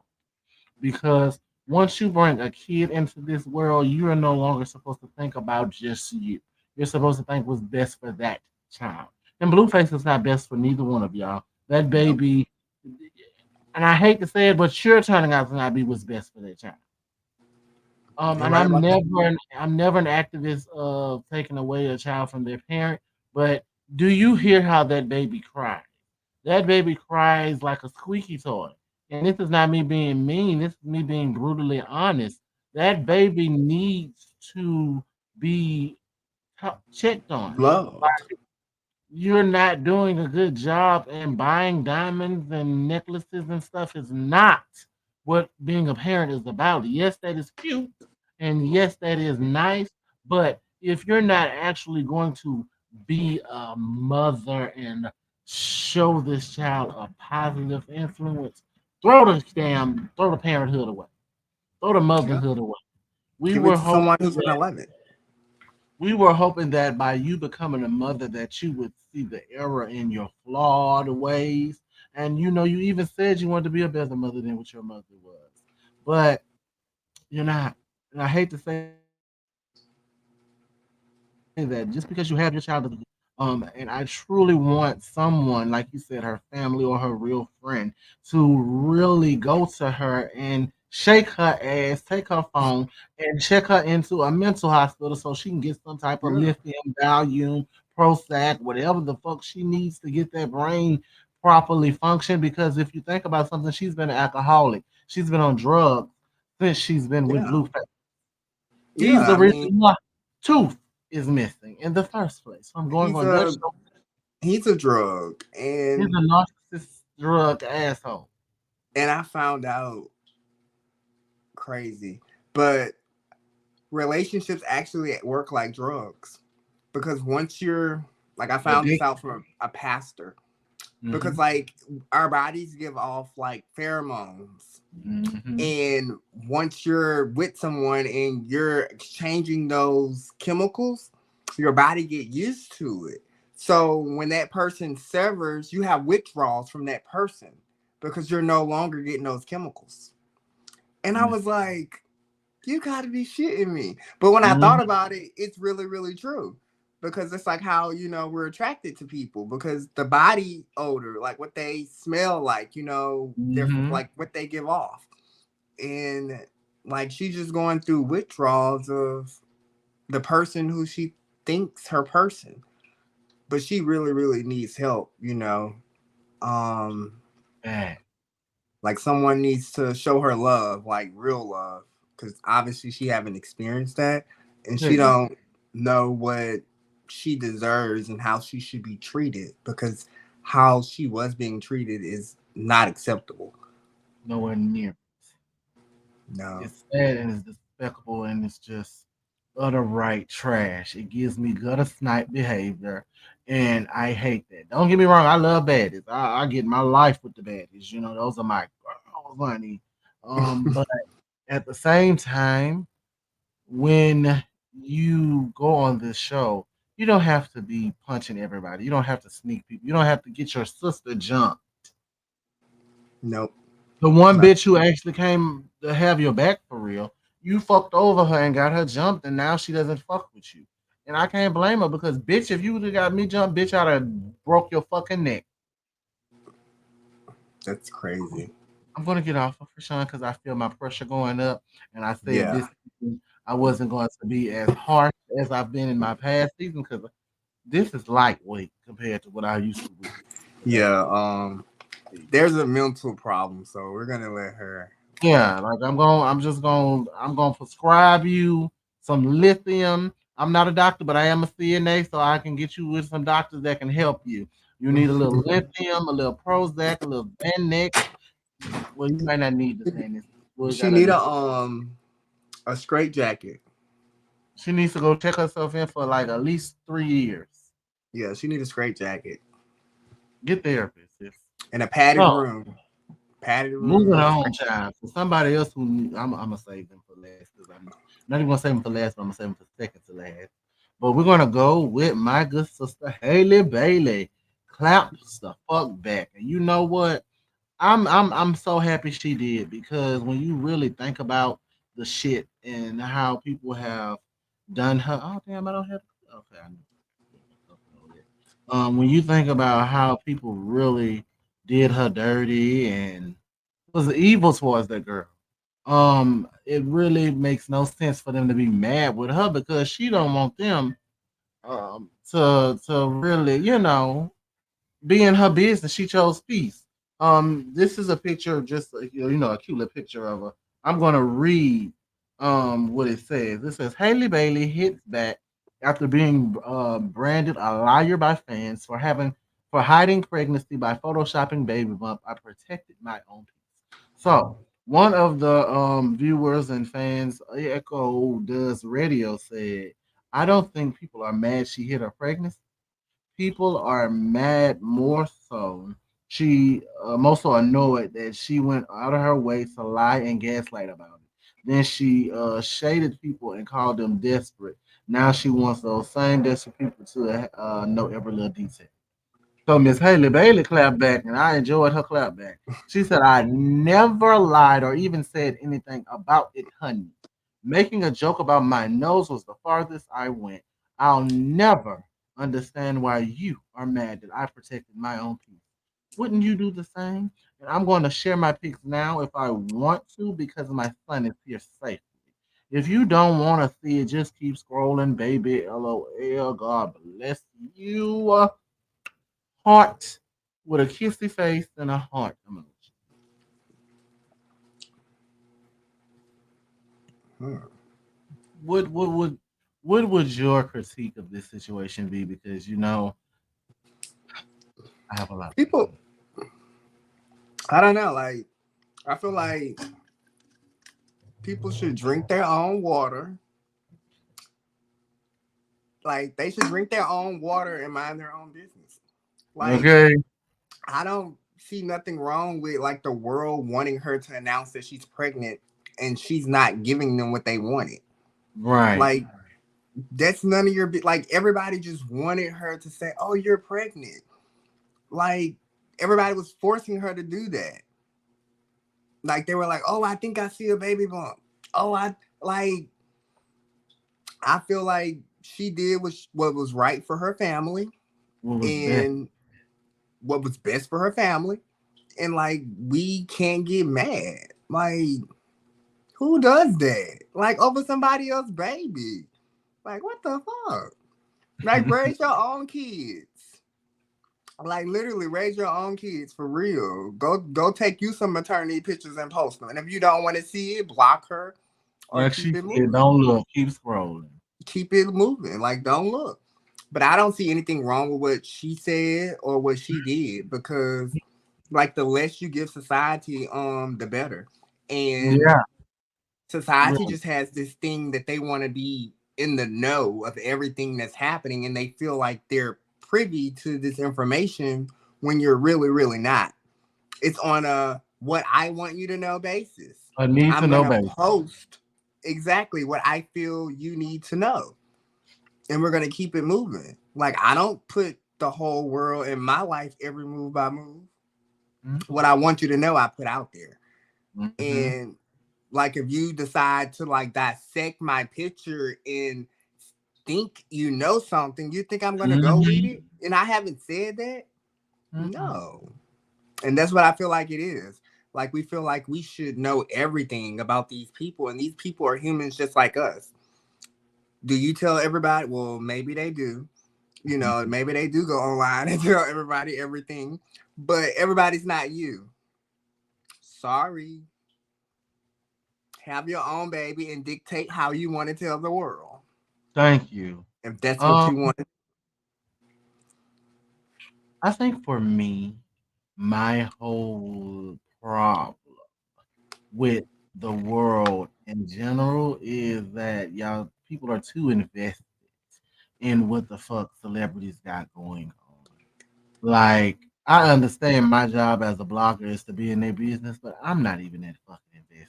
Because once you bring a kid into this world, you are no longer supposed to think about just you. You're supposed to think what's best for that child. And Blueface is not best for neither one of y'all. That Nope. baby, and I hate to say it, but you're turning out to not be what's best for that child. You're And right about that. I'm never an activist of taking away a child from their parent. But do you hear how that baby cries? That baby cries like a squeaky toy. And this is not me being mean. This is me being brutally honest. That baby needs to be checked on. Loved. You're not doing a good job, and buying diamonds and necklaces and stuff is not what being a parent is about. Yes, that is cute, and yes, that is nice, but if you're not actually going to be a mother and show this child a positive influence, throw the parenthood away, throw the Yeah. motherhood away. We Give it were to someone hoping who's gonna love it. that by you becoming a mother that you would see the error in your flawed ways, and you even said you wanted to be a better mother than what your mother was, but you're not. And I hate to say that just because you have your child doesn't mean you love them. And I truly want someone, like you said, her family or her real friend, to really go to her and shake her ass, take her phone, and check her into a mental hospital so she can get some type of Yeah. lithium, Valium, Prozac, whatever the fuck she needs to get that brain properly function. Because if you think about something, she's been an alcoholic. She's been on drugs since she's been with Yeah. Blueface. He's Yeah. the I mean, reason why Tooth is missing in the first place. So I'm going he's on that a show. he's a drug, He's a narcissist drug asshole. and I found out crazy, but relationships actually work like drugs because once you're like, I found this Addiction. out from a pastor, because Hmm. like our bodies give off like pheromones, Hmm. and once you're with someone and you're exchanging those chemicals, your body get used to it. So when that person severs, you have withdrawals from that person because you're no longer getting those chemicals. And I Mhm. was like, you gotta be shitting me. But when I thought about it, it's really, really true. Because it's like how, we're attracted to people because the body odor, like what they smell like, they're Mhm. like what they give off. And like she's just going through withdrawals of the person who she thinks her person. But she really, really needs help. Um, Bad. like someone needs to show her love, like real love, because obviously she haven't experienced that, and she Goodness. don't know what she deserves and how she should be treated because how she was being treated is not acceptable. Nowhere near. No. It's sad and it's despicable and it's just utter right trash. It gives me gutter snipe behavior, and I hate that. Don't get me wrong, I love baddies. I get my life with the baddies. Those are my girls, honey. But at the same time, when you go on this show, you don't have to be punching everybody. You don't have to sneak people. You don't have to get your sister jumped. Nope. The one Not. bitch who actually came to have your back for real, you fucked over her and got her jumped, and now she doesn't fuck with you. And I can't blame her because, bitch, if you would have got me jumped, bitch, I'd have broke your fucking neck. That's crazy. I'm gonna get off of Krishan because I feel my pressure going up, and I said Yeah. this season I wasn't going to be as harsh as I've been in my past season because this is lightweight compared to what I used to be. Yeah. There's a mental problem, so we're gonna let her. Yeah, like I'm gonna prescribe you some lithium. I'm not a doctor, but I am a CNA, so I can get you with some doctors that can help you. You need a little lithium, a little Prozac, a little Xanax. Well, you might not need the Xanax. We She got a need little. a straight jacket. She needs to go check herself in for like at least 3 years. Yeah, she need a straight jacket Get therapist. Sis. and a padded So room. Padded moving room. on, child. For somebody else who I'm gonna save them for last because I'm not even gonna save them for last, but I'm gonna save them for second to last. But we're gonna go with my good sister Haley Bailey. Claps the fuck back, and you know what? I'm so happy she did because when you really think about the shit and how people have done her. Oh damn, I don't have. Okay, I know. When you think about how people really did her dirty and was evil towards that girl. It really makes no sense for them to be mad with her because she don't want them to really, be in her business. She chose peace. This is a picture of just a cute little picture of her. I'm gonna read what it says. It says Haley Bailey hits back after being branded a liar by fans for hiding pregnancy by photoshopping baby bump. I protected my own peace. So one of the viewers and fans, Echo Does Radio, said, "I don't think people are mad she hid her pregnancy. People are mad more so. She most so annoyed that she went out of her way to lie and gaslight about it. Then she shaded people and called them desperate. Now she wants those same desperate people to know every little detail." So Miss Haley Bailey clapped back, and I enjoyed her clap back. She said, "I never lied or even said anything about it, honey. Making a joke about my nose was the farthest I went. I'll never understand why you are mad that I protected my own peace. Wouldn't you do the same?" And I'm going to share my pics now if I want to because my son is here safely. If you don't want to see it, just keep scrolling, baby. LOL. God bless you. Heart with a kissy face and a heart emoji. Hmm. What what would what would your critique of this situation be? Because I have a lot to People, say. I don't know. Like, I feel like people should drink their own water. Like, they should drink their own water and mind their own business. Like, Okay. I don't see nothing wrong with like the world wanting her to announce that she's pregnant and she's not giving them what they wanted. Right. Like, that's none of your like everybody just wanted her to say, "Oh, you're pregnant." Like, everybody was forcing her to do that. Like they were like, "Oh, I think I see a baby bump." Oh, I like. I feel like she did what was right for her family What was best? and what was best for her family, and like we can't get mad. Like who does that? Like over somebody else's baby? Like what the fuck? Like raise your own kids. Like literally raise your own kids for real. Go take you some maternity pictures and post them. And if you don't want to see it, block her or Like keep she it said, moving. don't look, keep scrolling. Keep it moving. Like don't look. But I don't see anything wrong with what she said or what she did because like the less you give society, the better. And Yeah, society really. just has this thing that they want to be in the know of everything that's happening and they feel like they're privy to this information when you're really not. It's on a what I want you to know basis. A need to I'm know gonna basis. post exactly what I feel you need to know, and we're gonna keep it moving. Like I don't put the whole world in my life every move by move. What I want you to know, I put out there. Mm-hmm. And like if you decide to like dissect my picture and think you know something, you think I'm gonna go read Mm-hmm. it? And I haven't said that? Mm-hmm. No. And that's what I feel like it is. Like we feel like we should know everything about these people, and these people are humans just like us. Do you tell everybody? Well, maybe they do. You know, maybe they do go online and tell everybody everything, but everybody's not you. Sorry. Have your own baby and dictate how you want to tell the world. Thank you. If that's what Um, you want. I think for me, my whole problem with the world in general is that y'all people are too invested in what the fuck celebrities got going on. Like, I understand my job as a blogger is to be in their business, but I'm not even that fucking invested.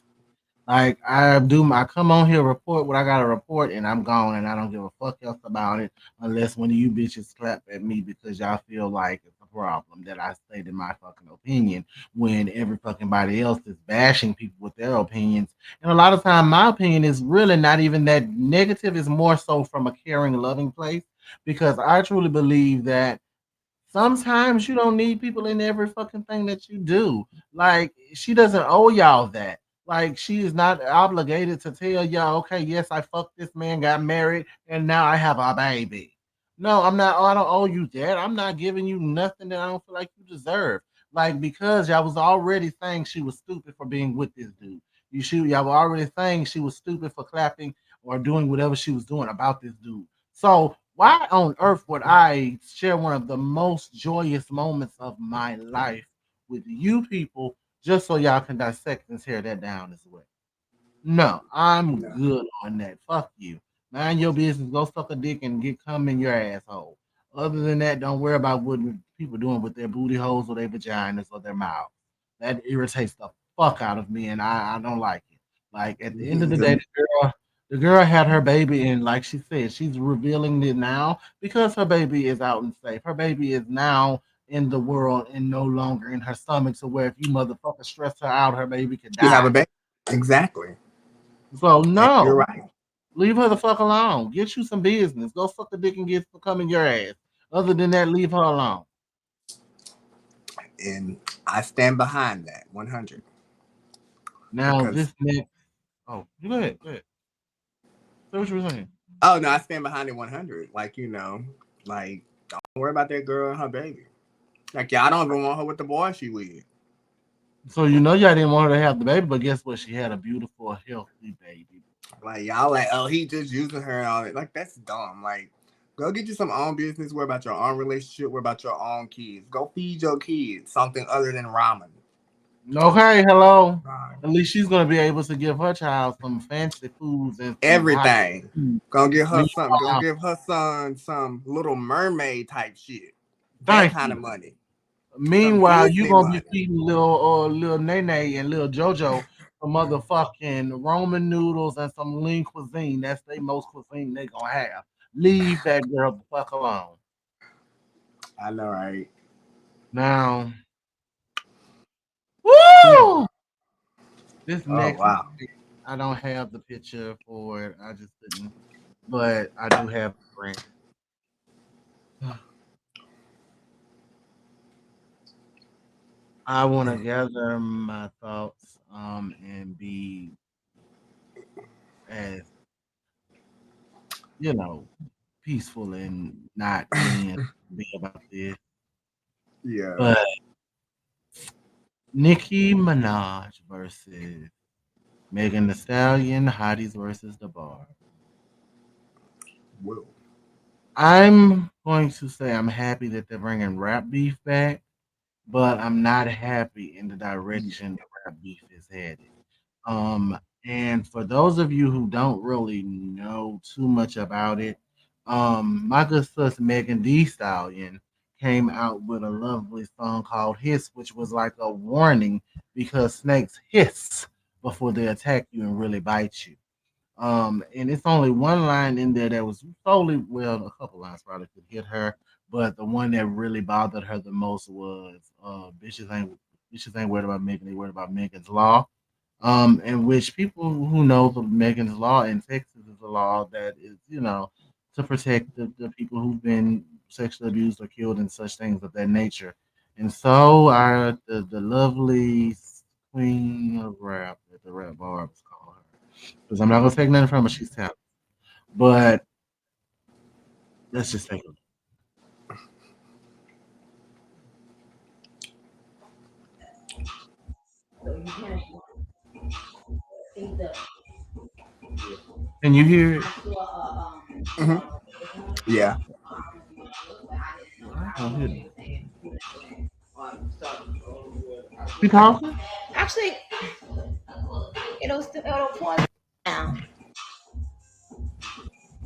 Like I come on here, report what I gotta report, and I'm gone, and I don't give a fuck else about it unless one of you bitches clap at me because y'all feel like it's a problem that I stated my fucking opinion when every fucking body else is bashing people with their opinions. And a lot of time, my opinion is really not even that negative. It's more so from a caring, loving place because I truly believe that sometimes you don't need people in every fucking thing that you do. Like she doesn't owe y'all that. Like she is not obligated to tell y'all, okay, yes, I fucked this man, got married, and now I have a baby. No, I'm not. I don't owe you that. I'm not giving you nothing that I don't feel like you deserve. Like because y'all was already saying she was stupid for being with this dude. Y'all were already saying she was stupid for clapping or doing whatever she was doing about this dude. So why on earth would I share one of the most joyous moments of my life with you people just so y'all can dissect and tear that down as well? No, I'm No. good on that. Fuck you. Mind your business. Go suck a dick and get cum in your asshole. Other than that, don't worry about what people doing with their booty holes or their vaginas or their mouths. That irritates the fuck out of me, and I don't like it. Like at the end of the day, the girl had her baby, and like she said, she's revealing it now because her baby is out and safe. Her baby is now in the world and no longer in her stomach. So where if you motherfucker stress her out, her baby could You have die. a baby. Exactly. So And you're no, right. leave her the fuck alone. Get you some business. Go suck a dick and get some cum in your ass. Other than that, leave her alone. And I stand behind that 100 Now because this next. Oh, you go ahead. Go ahead. Say what you were saying. oh no, I stand behind it 100. Like like don't worry about that girl and her baby. Like yeah, I don't even want her with the boy she with. So you know y'all didn't want her to have the baby, but guess what? She had a beautiful, healthy baby. Like y'all like oh he just using her and all that. Like that's dumb. Like go get you some own business. Worry about your own relationship. Worry about your own kids. Go feed your kids something other than ramen. Okay, hello. God. At least she's gonna be able to give her child some fancy foods and some high Everything. food. Gonna give her some. Gonna Meanwhile, give her son some Little Mermaid type shit. That thank kind of you. money. Some Meanwhile, you Disney gonna be money. feeding little Nene and little JoJo some motherfucking Roman noodles and some lean cuisine. That's the most cuisine they gonna have. Leave that girl the fuck alone. I know, right? Now, woo! This Oh next, wow. I don't have the picture for it. I just didn't, but I do have the print. I want to gather my thoughts and be as you know peaceful and not being big about this. Yeah. But Nicki Minaj versus Megan Thee Stallion, Hotties versus the Bar. Whoa. I'm going to say I'm happy that they're bringing rap beef back, but I'm not happy in the Yeah. direction the rap beef is headed. Um, and for those of you who don't really know too much about it, my good sis Megan Thee Stallion came out with a lovely song called "Hiss," which was like a warning because snakes hiss before they attack you and really bite you. And it's only one line in there that was solely, well, a couple lines probably could hit her, but the one that really bothered her the most was bitches ain't worried about Megan, they worried about Megan's law. In which people who know the Megan's law in Texas is a law that is, to protect the people who've been sexually abused or killed and such things of that nature. And so the lovely queen of rap that the rap barbs call her. Because I'm not gonna take nothing from her, she's talented. But let's just take a look. Can you hear it? Hmm. Yeah. I don't hear it. She talking? Actually, it'll pause now.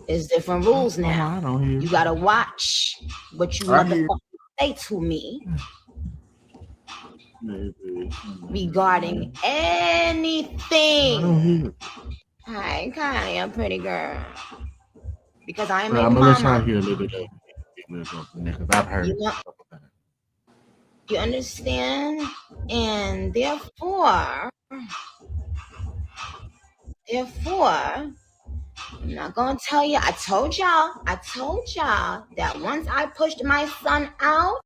It's different I rules don't know why now. I don't hear You it. gotta watch what you I hear. motherfuckers say to me Maybe. regarding I don't anything. hear it. Hi, Kylie, a pretty girl. Because I am But a I'm gonna let y'all mama. hear a little bit of it. We'll go from there because I've heard You it want a couple times. you understand? And therefore, I'm not gonna tell you. I told y'all that once I pushed my son out,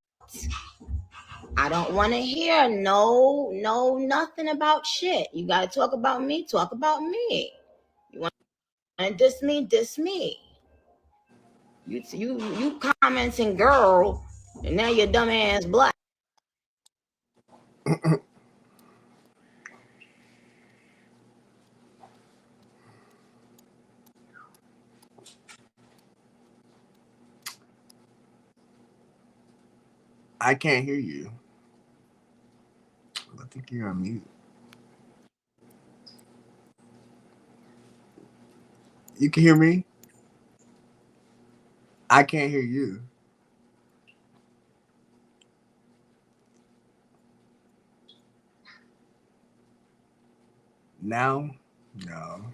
I don't want to hear nothing about shit. You gotta talk about me. Talk about me. You want to diss me? Diss me. You commenting girl, and now you're dumb ass black. I can't hear you. I think you're on mute. You can hear me? I can't hear you. Now? No.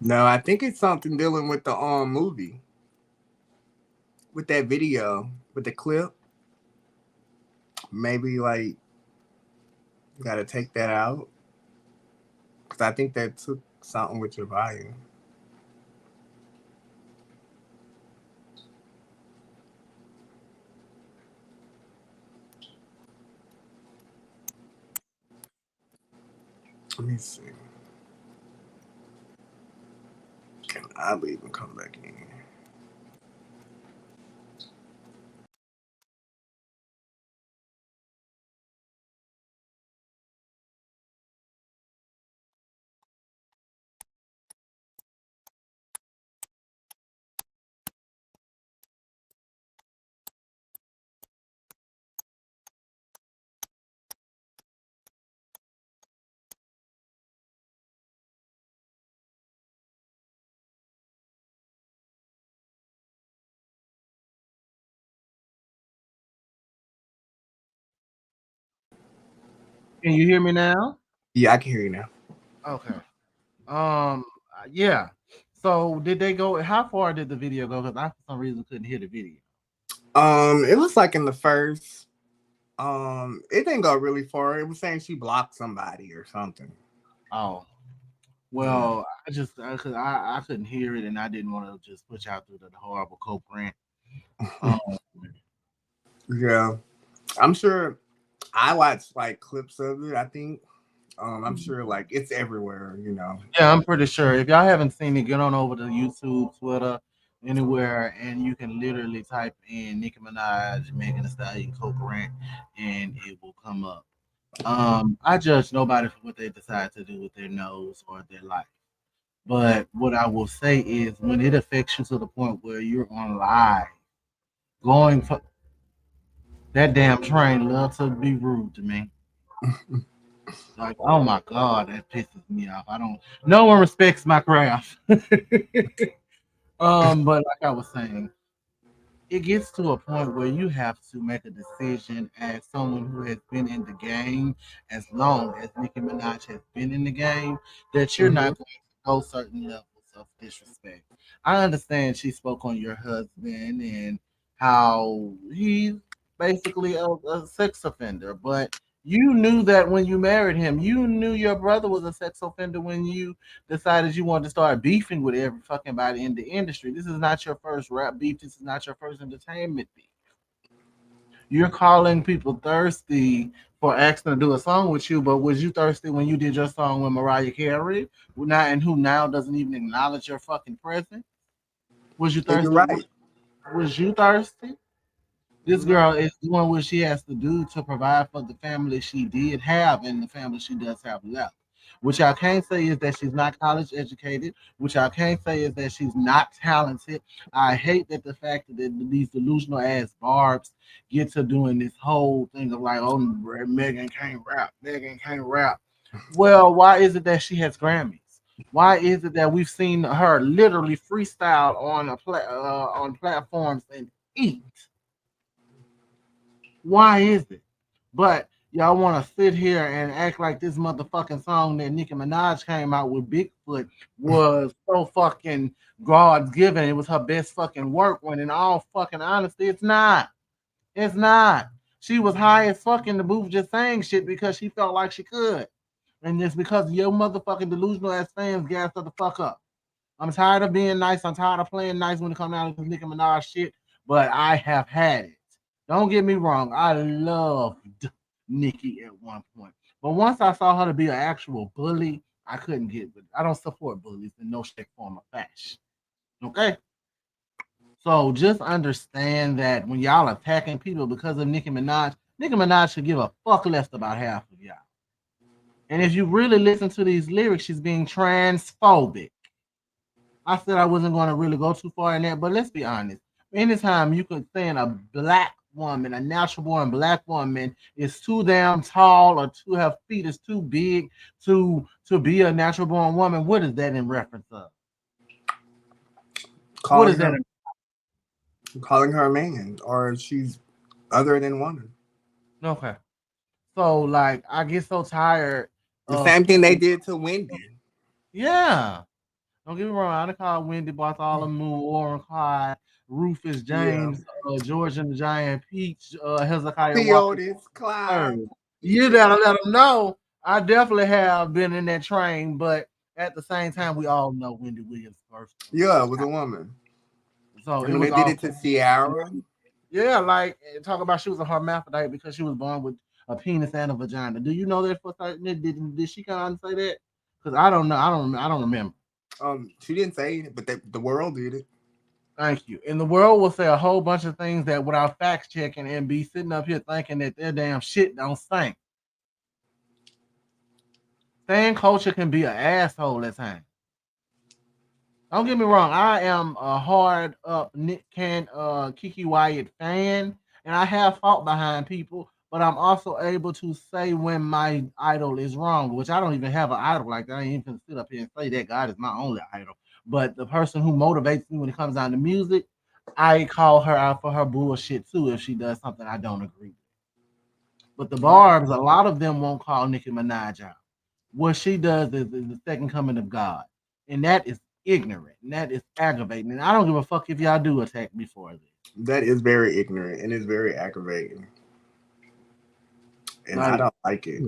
No, I think it's something dealing with the movie, with that video, with the clip. Maybe like you gotta take that out because I think that took something with your volume. Let me see. Can I leave and come back in? Can you hear me now? Yeah, I can hear you now. Okay. Yeah. So did they go? How far did the video go? Because I, for some reason, couldn't hear the video. It was like in the first. It didn't go really far. It was saying she blocked somebody or something. Oh, Yeah. well, cause I couldn't hear it, and I didn't want to just push out through the horrible coke rant. Um, Yeah. I'm sure I watched like clips of it, I think. I'm sure like it's everywhere, you know. yeah, I'm pretty sure. If y'all haven't seen it, get on over to YouTube, Twitter, anywhere, and you can literally type in Nicki Minaj, Megan Thee Stallion, coke rant, and it will come up. I judge nobody for what they decide to do with their nose or their life. But what I will say is when it affects you to the point where you're on live, going for that damn train loves to be rude to me. Like, oh my God, that pisses me off. I don't no one respects my craft. But like I was saying, it gets to a point where you have to make a decision as someone who has been in the game as long as Nicki Minaj has been in the game that you're Hmm. not going to go certain levels of disrespect. I understand she spoke on your husband and how he's basically a sex offender, but you knew that when you married him. You knew your brother was a sex offender when you decided you wanted to start beefing with every fucking body in the industry. This is not your first rap beef. This is not your first entertainment beef. You're calling people thirsty for asking to do a song with you, but was you thirsty when you did your song with Mariah Carey? Who now and who now doesn't even acknowledge your fucking presence? Was you And you're thirsty? right. Was you thirsty? This You're right. girl is doing what she has to do to provide for the family she did have and the family she does have left. Which I can't say is that she's not college educated. Which I can't say is that she's not talented. I hate that the fact that these delusional ass barbs get to doing this whole thing of like, oh, Megan can't rap. Megan can't rap. Well, why is it that she has Grammys? Why is it that we've seen her literally freestyle on on platforms and eat? Why is it? But y'all want to sit here and act like this motherfucking song that Nicki Minaj came out with Bigfoot was so fucking God given. It was her best fucking work. When in all fucking honesty, it's not. It's not. She was high as fuck in the booth just saying shit because she felt like she could. And it's because your motherfucking delusional ass fans gassed her the fuck up. I'm tired of being nice. I'm tired of playing nice when it comes out of this Nicki Minaj shit. But I have had it. Don't get me wrong. I loved Nicki at one point. But once I saw her to be an actual bully, I couldn't get with it. I don't support bullies in no shape, form, or fashion. Okay? So just understand that when y'all attacking people because of Nicki Minaj should give a fuck less about half of y'all. And if you really listen to these lyrics, she's being transphobic. I said I wasn't going to really go too far in that, but let's be honest. Anytime you could saying a black woman, a natural born black woman, is too damn tall or to have feet is too big to be a natural born woman, what is that in reference of? What Calling is that? her calling her a man or she's other than woman. Okay. So like I get so tired The of same thing they people. did to Wendy. Yeah. Don't get me wrong. I done called Wendy Bartholomew, Warren Clyde, Rufus Yeah. James, George and the Giant Peach, Hezekiah Walker Theodis, Clyde. third. You gotta let them know. I definitely have been in that train, but at the same time, we all know Wendy Williams' birth story. Yeah, it was a woman. So And it when was they did all it to Ciara, yeah, like talk about she was a hermaphrodite because she was born with a penis and a vagina. Do you know that for certain? Did she come out and say that? Because I don't know. I don't remember. she didn't say it, but the world did it. Thank you. And the world will say a whole bunch of things that without fact checking and be sitting up here thinking that their damn shit don't stink. Fan culture can be an asshole at times. Don't get me wrong. I am a hard up Nick Can Kiki Wyatt fan, and I have fought behind people, but I'm also able to say when my idol is wrong, which I don't even have an idol like that. I ain't even sit up here and say that God is my only idol. But the person who motivates me when it comes down to music, I call her out for her bullshit too if she does something I don't agree with. But the Barbs, a lot of them won't call Nicki Minaj out. What she does is the second coming of God. And that is ignorant. And that is aggravating. And I don't give a fuck if y'all do attack me for this. That is very ignorant and it's very aggravating. And I Like, don't like it.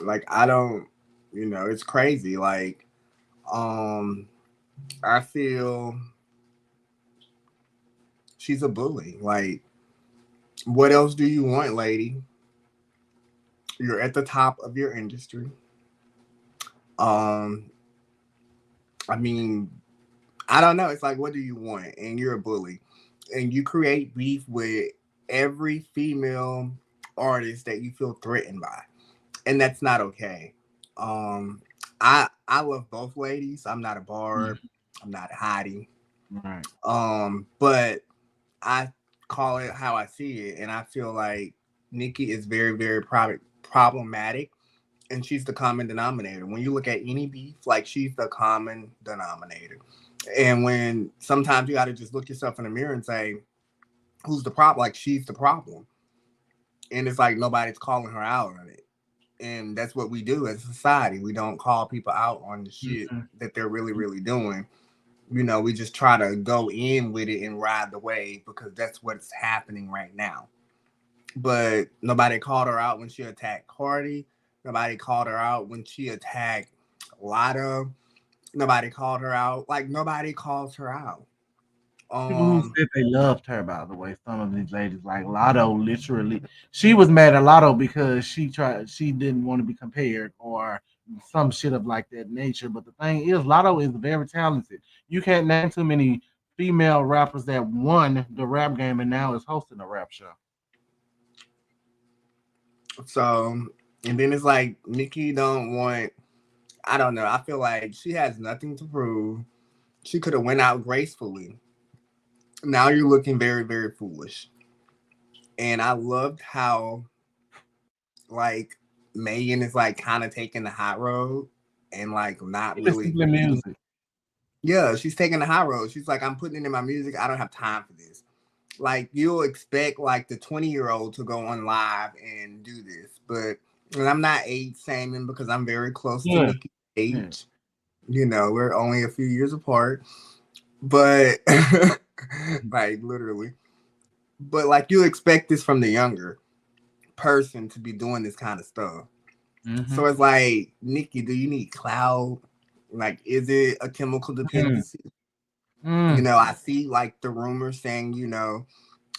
Like I don't, it's crazy. Like, I feel she's a bully. Like, what else do you want, lady? You're at the top of your industry. Um, I mean, I don't know. It's like, what do you want? And you're a bully, and you create beef with every female artist that you feel threatened by, and that's not okay. Um, I love both ladies. I'm not a Barb. I'm not a Hy'ki. right. But I call it how I see it, and I feel like Nicki is very, very problematic, and she's the common denominator. When you look at any beef, like she's the common denominator. And when sometimes you got to just look yourself in the mirror and say, "Who's the problem?" Like she's the problem, and it's like nobody's calling her out on it. And that's what we do as a society. We don't call people out on the shit Mm-hmm. that they're really, really doing. We just try to go in with it and ride the wave because that's what's happening right now. But nobody called her out when she attacked Cardi. Nobody called her out when she attacked Lotto. Nobody called her out. Like nobody calls her out. People who Um, said they loved her, by the way, some of these ladies, like Lotto, literally, she was mad at Lotto because she didn't want to be compared or some shit of like that nature. But the thing is, Lotto is very talented. You can't name too many female rappers that won the rap game and now is hosting a rap show. so and then it's like Nicki don't want. I don't know. I feel like she has nothing to prove. She could have went out gracefully. Now you're looking very, very foolish. And I loved how like Megan is like kind of taking the high road and like not She just really simply being. music. Yeah, she's taking the high road. She's like, I'm putting it in my music. I don't have time for this. Like you'll expect like the 20-year-old to go on live and do this, but and I'm not age shaming because I'm very close to Yeah, Nicki's yeah. age. We're only a few years apart, but like literally. But like you expect this from the younger person to be doing this kind of stuff. Mm-hmm. So it's like, Nicki, do you need cloud? Like, is it a chemical Mm, dependency? mm. I see like the rumors saying,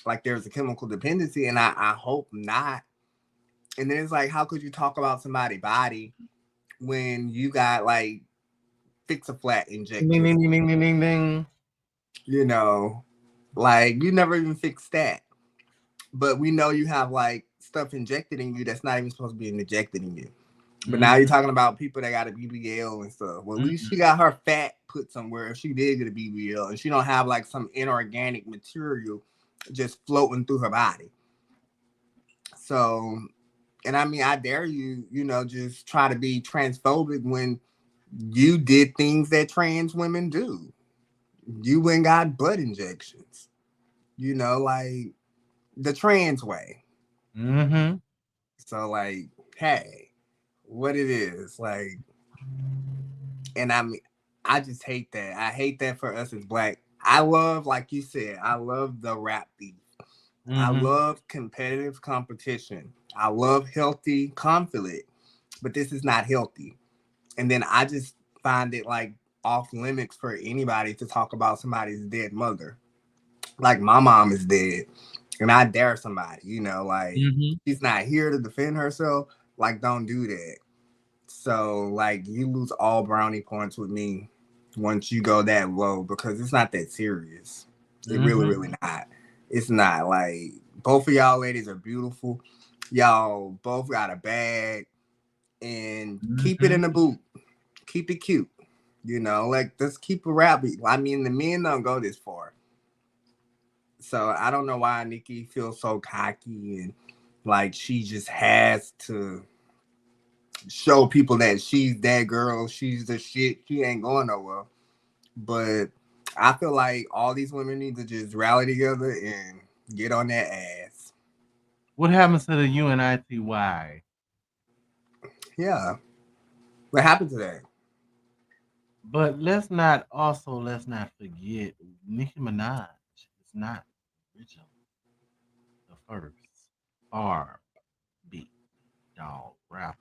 like there's a chemical dependency, and I hope not. And then it's like, how could you talk about somebody's body when you got like fix a flat Ding, ding, injections? ding, ding, ding, ding, ding. You know, like you never even fixed that. But we know you have like stuff injected in you that's not even supposed to be injected in you. But now you're Mm-hmm. talking about people that got a BBL and stuff. Well, at least Mm-hmm. she got her fat put somewhere if she did get a BBL, and she don't have like some inorganic material just floating through her body. So, and I mean, I dare you, just try to be transphobic when you did things that trans women do. You went and got butt injections, like the trans way. Mm-hmm. So, like, hey, what it is, like, and I mean, I just hate that. I hate that for us as black. I love, like you said, I love the rap beef. I Mm-hmm. love competitive competition. I love healthy conflict, but this is not healthy. And then I just find it like off limits for anybody to talk about somebody's dead mother. Like my mom is dead, and I dare somebody, like Mm-hmm. she's not here to defend herself. Like, don't do that. So, like, you lose all brownie points with me once you go that low because it's not that serious. It really, Mm-hmm. really not. It's not like both of y'all ladies are beautiful. Y'all both got a bag and keep it Mm-hmm. in the boot. Keep it cute. Like let's keep it rappy. I mean, the men don't go this far. So I don't know why Nicki feels so cocky and like she just has to show people that she's that girl, she's the shit, she ain't going nowhere. But I feel like all these women need to just rally together and get on their ass. What happens to the UNITY? Yeah. What happened to that? But let's not forget Nicki Minaj is not originally the first R beat dog rapper.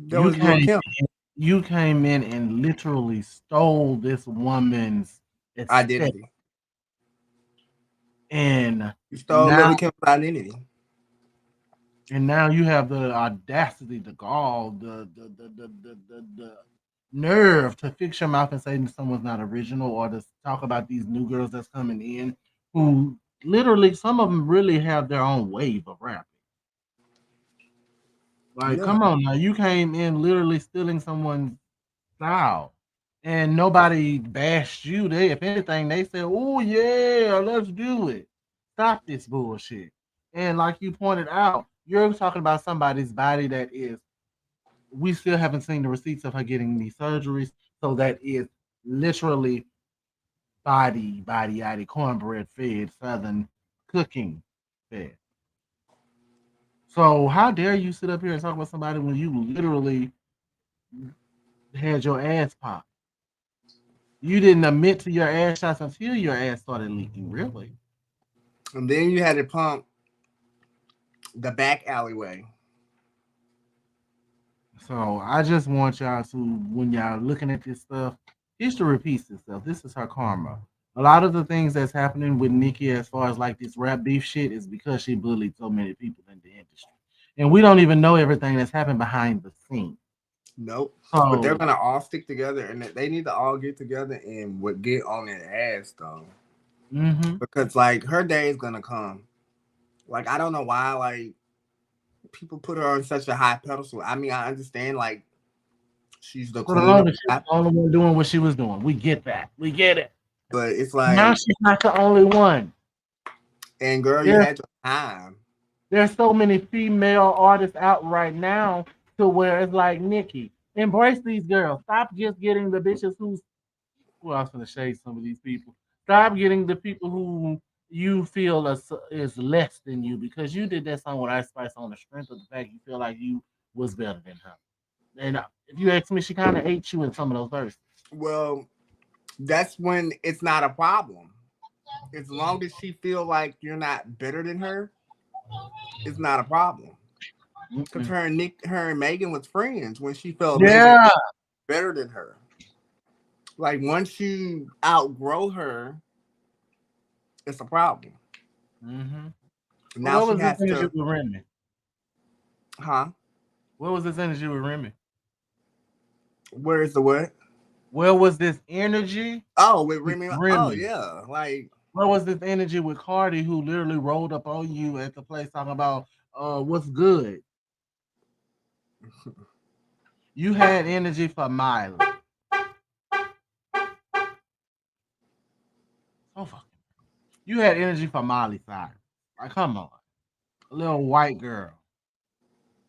That You was Lil came Kim. you came in and literally stole this woman's aesthetic, Identity. and You stole now Lil Kim's identity. and now you have the audacity, the gall, the nerve to fix your mouth and say that someone's not original, or to talk about these new girls that's coming in who literally some of them really have their own wave of rapping. Like, Yeah. come on now, you came in literally stealing someone's style, and nobody bashed you. They, if anything, they said, "Oh yeah, let's do it. Stop this bullshit." And like you pointed out, you're talking about somebody's body that is. We still haven't seen the receipts of her getting these surgeries, so that is literally body, cornbread fed, southern cooking fed. So how dare you sit up here and talk about somebody when you literally had your ass popped? You didn't admit to your ass shots until your ass started leaking, really. And then you had to pump the back alleyway. So I just want y'all to, when y'all looking at this stuff, history repeats itself. This is her karma. A lot of the things that's happening with Nikki as far as like this rap beef shit is because she bullied so many people in the industry. And we don't even know everything that's happened behind the scenes. Nope. But they're So gonna all stick together, and they need to all get together and would get on their ass though, mhm. because like her day is gonna come. Like I don't know why like people put her on such a high pedestal. I mean, I understand like she's the For the queen of longest, she was rap, the only one doing what she was doing. We get that. We get it. but it's Now like, she's not the only one. and girl, you There's had your time. there's so many female artists out right now to where it's like Nikki. Embrace these girls. Stop just getting the bitches who's well, I was gonna shade some of these people. Stop getting the people who you feel is less than you because you did that song with Ice Spice on the strength of the fact you feel like you was better than her. And if you ask me, she kind of ate you in some of those verses. Well, that's when it's not a problem. As long as she feel like you're not better than her, it's not a problem. Because Mm-mm. her and Megan was friends when she felt Megan Yeah. better than her. Like once you outgrow her, it's a problem. Mm-hmm. Well, Now what she was this has energy to, with Remy? huh? What was this energy with Remy? Where is the what? Where was this energy Oh, with with Remy. Oh Remy? yeah, like Where was this energy with Cardi, who literally rolled up on you at the place talking about what's good? You had energy for Miley. So fucking. You had energy for Miley Cyrus. Like, come on, a little white girl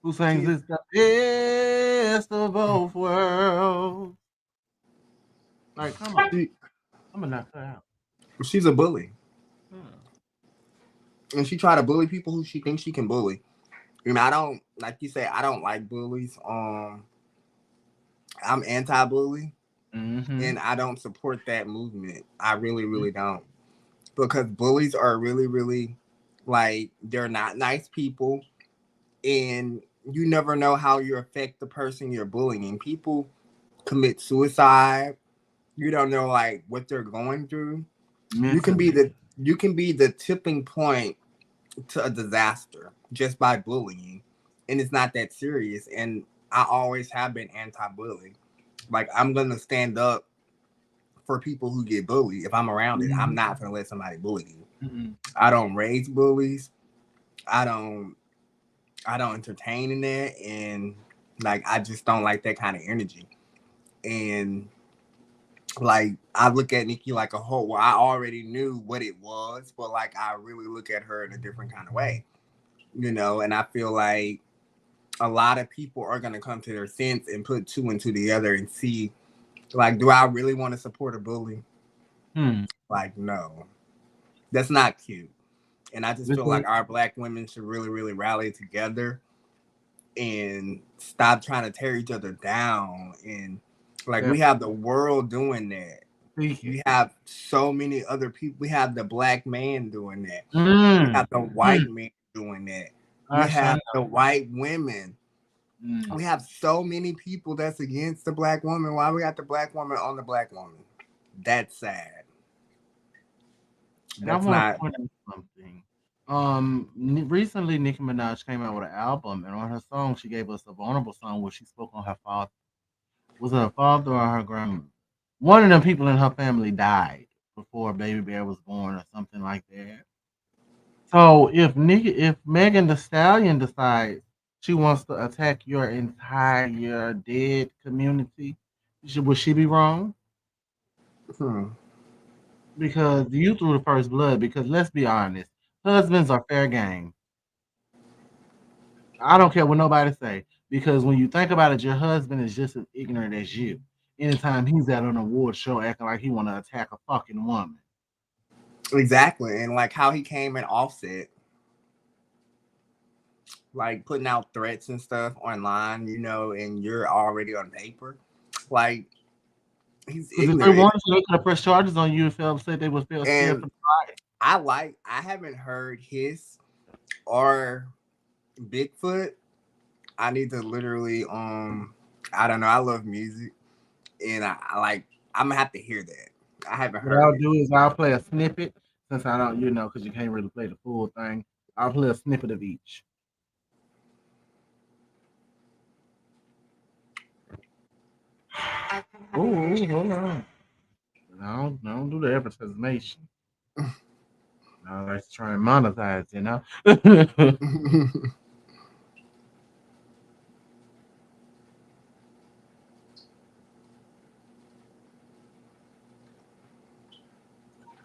who sings she's this the best of both worlds. Like, come on, she, I'm gonna knock her out. she's a bully, Hmm. and she try to bully people who she thinks she can bully. And I don't like you say I don't like bullies. I'm anti-bully, Mm-hmm. and I don't support that movement. I really, really don't, because bullies are really, really like they're not nice people, and you never know how you affect the person you're bullying. People commit suicide. You don't know like what they're going through. You can be Mentally. the tipping point to a disaster just by bullying, and it's not that serious. And I always have been anti-bully. Like I'm gonna stand up for people who get bullied. If I'm around it, I'm Mm-hmm. not gonna let somebody bully you. Mm-hmm. I don't raise bullies. I don't. I don't entertain in that, and like I just don't like that kind of energy. And like I look at Nikki like a whole. Well, I already knew what it was, but like I really look at her in a different kind of way, you know. And I feel like a lot of people are gonna come to their sense and put two and two together and see, like, do I really want to support a bully? Hmm. Like, no, that's not cute. And I just feel like our Black women should really, really rally together and stop trying to tear each other down. And like we have the world doing that. We have so many other people. We have the Black man doing that. We have the white man doing that. We have the white women. We have so many people that's against the Black woman. Why we got the Black woman on the Black woman? That's sad. And that's not something. Recently Nicki Minaj came out with an album, and on her song, she gave us a vulnerable song where she spoke on her father. Was it her father or her grandmother? One of them people in her family died before Baby Bear was born, or something like that. So if Megan Thee Stallion decides she wants to attack your entire dead community, would she be wrong? Because you threw the first blood. Because let's be honest, husbands are fair game. I don't care what nobody say. Because when you think about it, your husband is just as ignorant as you. Anytime he's at an award show acting like he want to attack a fucking woman. Exactly. And like how he came and Offset, like putting out threats and stuff online, you know, and you're already on paper. Like, he's ignorant. If they wanted to, they could have pressed charges on you if they said they was scared for the fight. I haven't heard his or Bigfoot. I need to literally I don't know. I love music, and I'm gonna have to hear that. I haven't heard. What I'll do is I'll play a snippet since I don't, because you can't really play the full thing. I'll play a snippet of each. Oh, hold on. Don't do the advertisement. I like to try and monetize,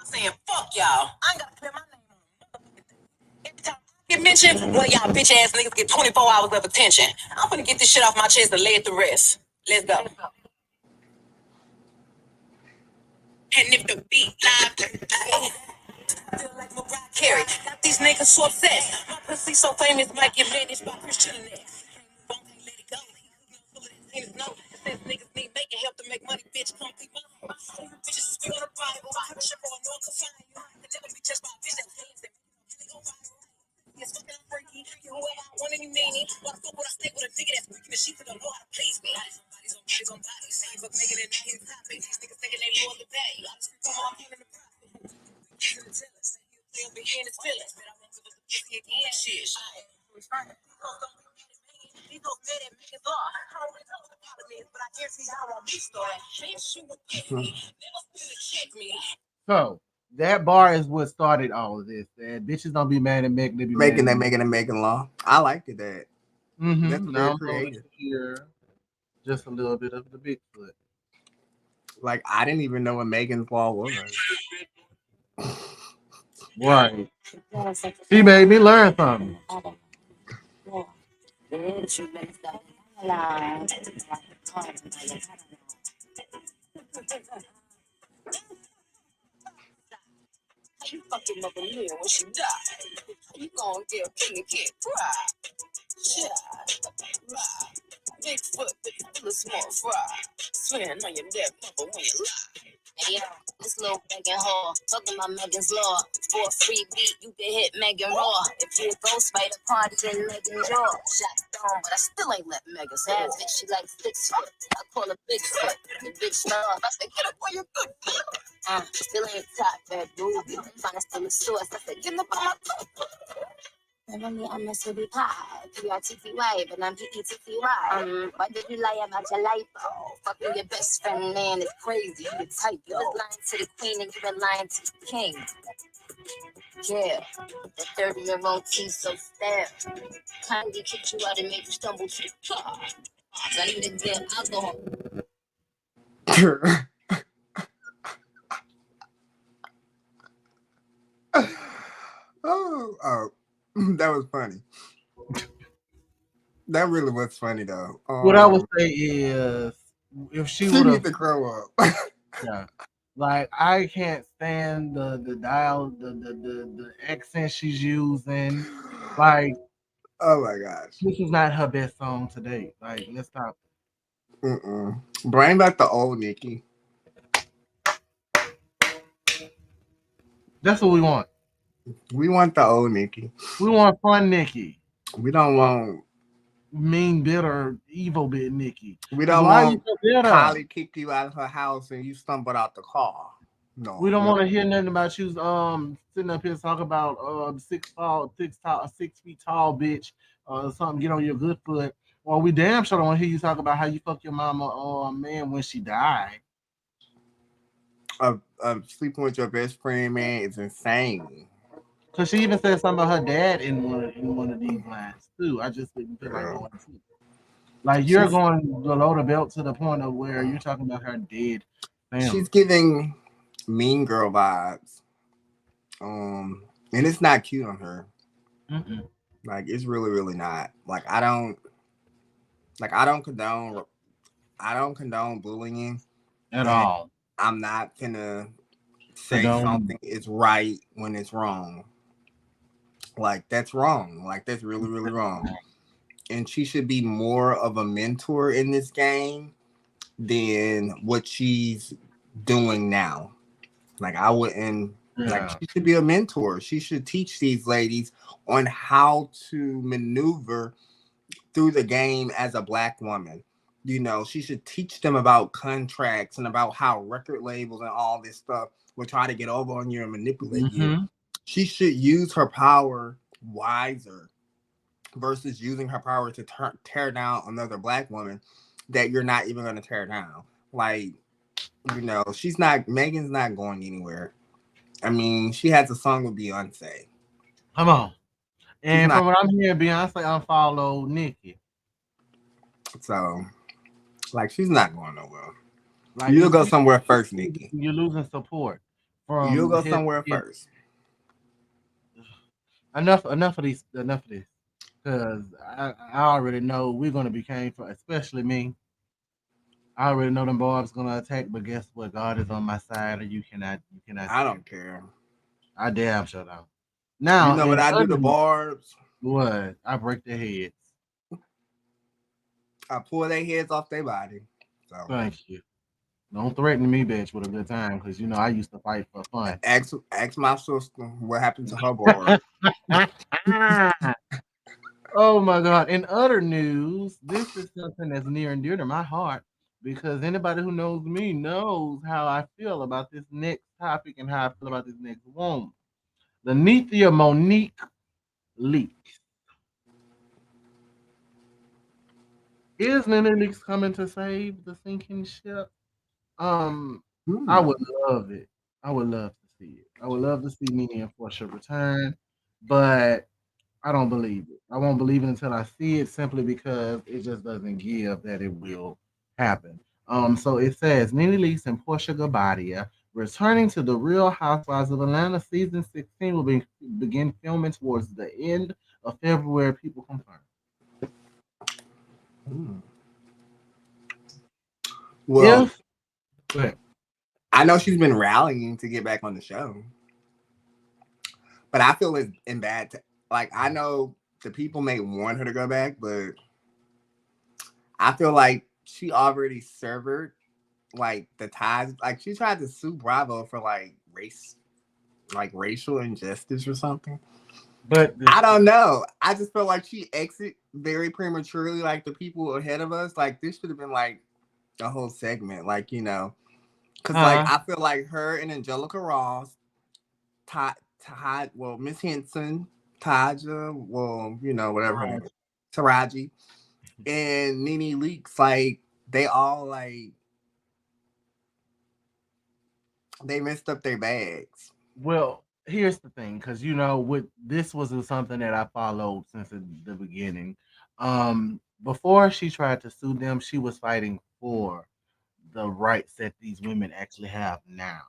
Saying fuck y'all. I ain't gotta clear my name on. Every time I get mentioned, one of y'all bitch ass niggas get 24 hours of attention. I'm gonna get this shit off my chest and lay it to rest. Let's go. And if the beat live, I feel like Mariah Carey. Got these niggas so obsessed. My pussy so famous, might get managed by Christian Next. Can't let it go. Since niggas need making help to make money, bitch, come be mine. Bitches is still on the Bible. I shit for a no confine. Could never be touched by a bitch that hates it. Yes, fucking I'm freaky. You whoever I want any meaning. Why the fuck would I stay with a nigga that's freaking the sheep who don't know how to please me? Bodies on bodies. Same but making it not his topic. These niggas thinking they know the pay. I just come on, I'm feeling the profit. Can't tell us. They'll be in his feelings. But I won't give us the pussy again. Shit. These hoes mad at me as well. I don't really know what the problem is, but I guarantee y'all won't be starting. Bitch, you would get me. Never still check me. So that bar is what started all of this. That bitches don't be mad at Megan. They be making law. I liked it that. That's very creative. Here, just a little bit of the Bigfoot. Like I didn't even know what Megan's Law was. Right. He made me learn something. You fucking mother live when she die. You gon' get a king and get fried. Yeah, right. Bigfoot, full of small fry. Swearing on your dead mother when you lie. Hey yo, this little begging whore, fucking my Megan's Law. For a free beat, you can hit Megan Raw. If you a ghost fight a party, then Megan Raw. Shot down, but I still ain't let Megan sad bitch. She like 6 foot. I call her Bigfoot. The big star. I said, get up on your good foot. Still ain't top bad dude. Find a still a source. I said, get up on my foot. Remember, I'm a city pie, P-R-T-T-Y, but I'm P-E-T-T-Y. Why did you lie about your life? Oh, fucking your best friend, man, it's crazy. You type, you was lying to the queen and you been lying to the king. Yeah, the 30-year-old teeth so stale. Kindly kicked you out and made you stumble to the car. So I need to get alcohol. Oh, that was funny. That really was funny though. What I would say is, if she would have to grow up, yeah. Like I can't stand the dial the accent she's using. Like Oh my gosh. this is not her best song to date. Like let's stop. Mm-mm. Bring back the old Nikki. That's what we want. We want the old Nikki. We want fun Nikki. We don't want. Mean, bitter, evil bit Nikki. We Because don't why are you want so bitter? Kylie kick you out of her house and you stumbled out the car. We No, don't we don't. want to hear nothing about you sitting up here talking about 6 feet tall bitch something get on your good foot. Well, we damn sure don't want to hear you talk about how you fuck your mama man when she died. Sleeping with your best friend, man, is insane. Cause she even said something about her dad in one of these lines too. I just didn't feel like Girl. going to. Like you're She's going below the belt to the point of where you're talking about her dead family. she's giving mean girl vibes. And it's not cute on her. Mm-mm. Like it's really, really not. I don't condone bullying, At and all. I'm not gonna say Condone. something is right when it's wrong. Like that's wrong. Like that's really, really wrong. And she should be more of a mentor in this game than what she's doing now. Like I wouldn't like Yeah. she should be a mentor. She should teach these ladies on how to maneuver through the game as a black woman. She should teach them about contracts and about how record labels and all this stuff will try to get over on you and manipulate you. Mm-hmm. She should use her power wiser versus using her power to tear down another black woman that you're not even going to tear down. Like, Megan's not going anywhere. I mean, she has a song with Beyonce. Come on. She's And not. from what I'm hearing, Beyonce unfollowed Nicki. So, like, she's not going nowhere. Like You'll it's go somewhere first, Nikki. you're losing support You'll from go his, somewhere his first. enough of this. Because I already know we're gonna be came for, especially me. I already know them boys gonna attack, but guess what? God is on my side, and you cannot I scare don't me. care. I damn sure don't. You Now, know what in I do other to barbs? what I break their heads. I pull their heads off their body. So, Thank you. Don't threaten me, bitch, with a good time, because you know I used to fight for fun. ask my sister what happened to her barb. Oh my God. In other news, this is something that's near and dear to my heart because anybody who knows me knows how I feel about this next topic and how I feel about this next woman. The Nethia Monique leak. Is Nene Leaks coming to save the sinking ship? Um, I Hmm. would love it. I would love to see it. I would love to see Nene and Portia return, but I don't believe it. I won't believe it until I see it simply because it just doesn't give that it will happen. So it says Nene Leakes and Portia Gabadia returning to the Real Housewives of Atlanta season 16 will begin filming towards the end of February. People confirm. Hmm. Well, If but I know she's been rallying to get back on the show, but I feel it's in bad. Like I know the people may want her to go back, but I feel like she already severed like the ties. Like she tried to sue Bravo for like racial injustice or something. but I don't know. I just feel like she exit very prematurely. Like the people ahead of us, like this should have been like a whole segment. Like because like uh I feel like her and Angelica Ross, well Miss Henson, Taja, well whatever her name is, Taraji, and Nene Leakes, like they all like they messed up their bags. well, here's the thing, because what this was something that I followed since the beginning. Before she tried to sue them, she was fighting for the rights that these women actually have now.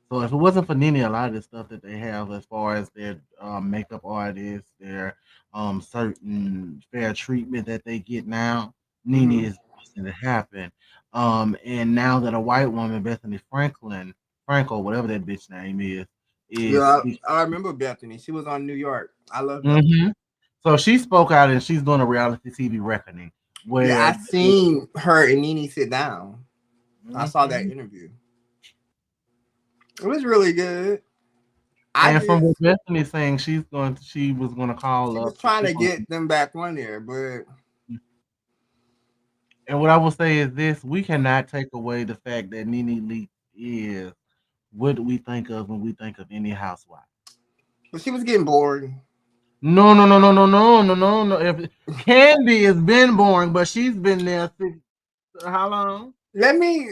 So if it wasn't for Nene, a lot of the stuff that they have as far as their makeup artists, their certain fair treatment that they get now, Nene Hmm. is seen it happen. And now that a white woman, Bethany Frankel, whatever that bitch name is Yeah, speaking. I remember Bethany. She was on New York. I love Bethany. Hmm. So she spoke out and she's doing a reality TV reckoning Yeah, where I seen her and Nene sit down. I saw that Mhm. interview. It was really good. I And from what just Bethany's saying, she was going to she call was up the trying to people. get them back on there, but And what I will say is this: we cannot take away the fact that Nene Leakes is what we think of when we think of any housewife. she was getting bored. No, no, no, no, no, no, no, no, no. If Candy has been boring, but she's been there how long? Let me.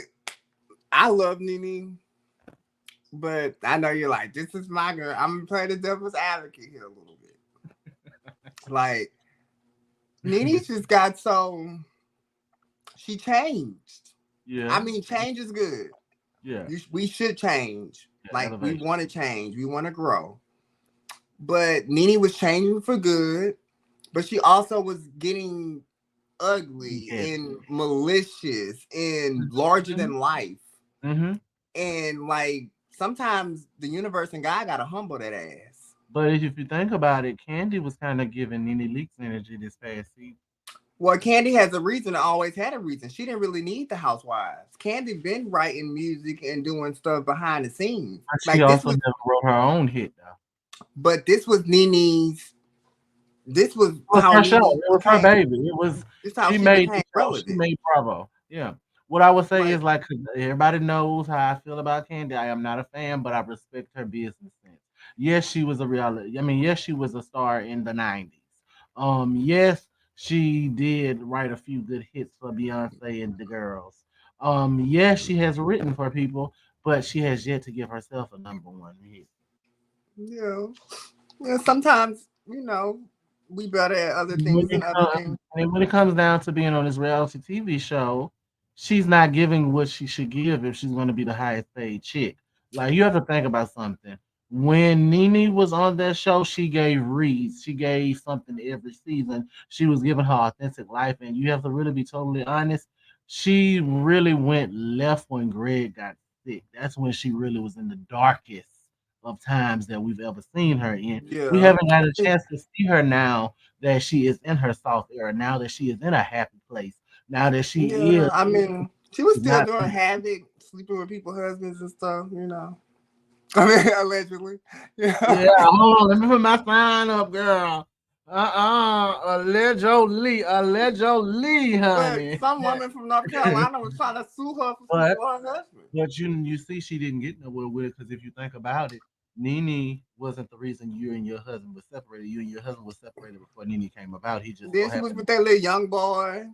I love Nene, but I know you're like, this is my girl. I'm gonna play the devil's advocate here a little bit. Like Nene just got so she changed. I Yeah, mean, change is good. yeah, We should change. yeah. Like we Elevation. want to change. We want to grow. But Nene was changing for good. But she also was getting ugly Yes. and malicious and larger than life. Mm-hmm. And like sometimes the universe and God gotta humble that ass. But if you think about it, Candy was kind of giving Nene Leakes energy this past season. Well, Candy has a reason, always had a reason. She didn't really need the housewives. Candy been writing music and doing stuff behind the scenes. But she Like this also was never wrote her own hit though. but this was Nene's this was It was how her show. Nene It was her became baby. It was this how she she made the became show. She relevant. made Bravo. Yeah. What I would say is Like, like 'cause everybody knows how I feel about Candy. I am not a fan, but I respect her business sense. Yes, she was a reality. I mean, yes, she was a star in the '90s. Yes, she did write a few good hits for Beyonce and the girls. Yes, she has written for people, but she has yet to give herself a number one hit. you know, yeah, sometimes, we better at other When things than it other comes things. when it comes down to being on this reality TV show, she's not giving what she should give if she's going to be the highest paid chick. Like you have to think about something. When Nene was on that show, she gave reads. She gave something every season. She was giving her authentic life, and you have to really be totally honest. She really went left when Greg got sick. That's when she really was in the darkest of times that we've ever seen her in. We Yeah. haven't got a chance to see her now that she is in her soft era, now that she is in a happy place, now that she Yeah, is I mean, she was still not. doing havoc, sleeping with people's husbands and stuff. I mean, allegedly. Yeah, Yeah. hold on, let me put my sign up, girl. Allegedly, But honey. some woman from North Carolina was trying to sue her for sleeping but with her husband. but you see, she didn't get nowhere with it because if you think about it, Nene wasn't the reason you and your husband were separated. You and your husband were separated before Nene came about. He just so Then she was happened. with that little young boy.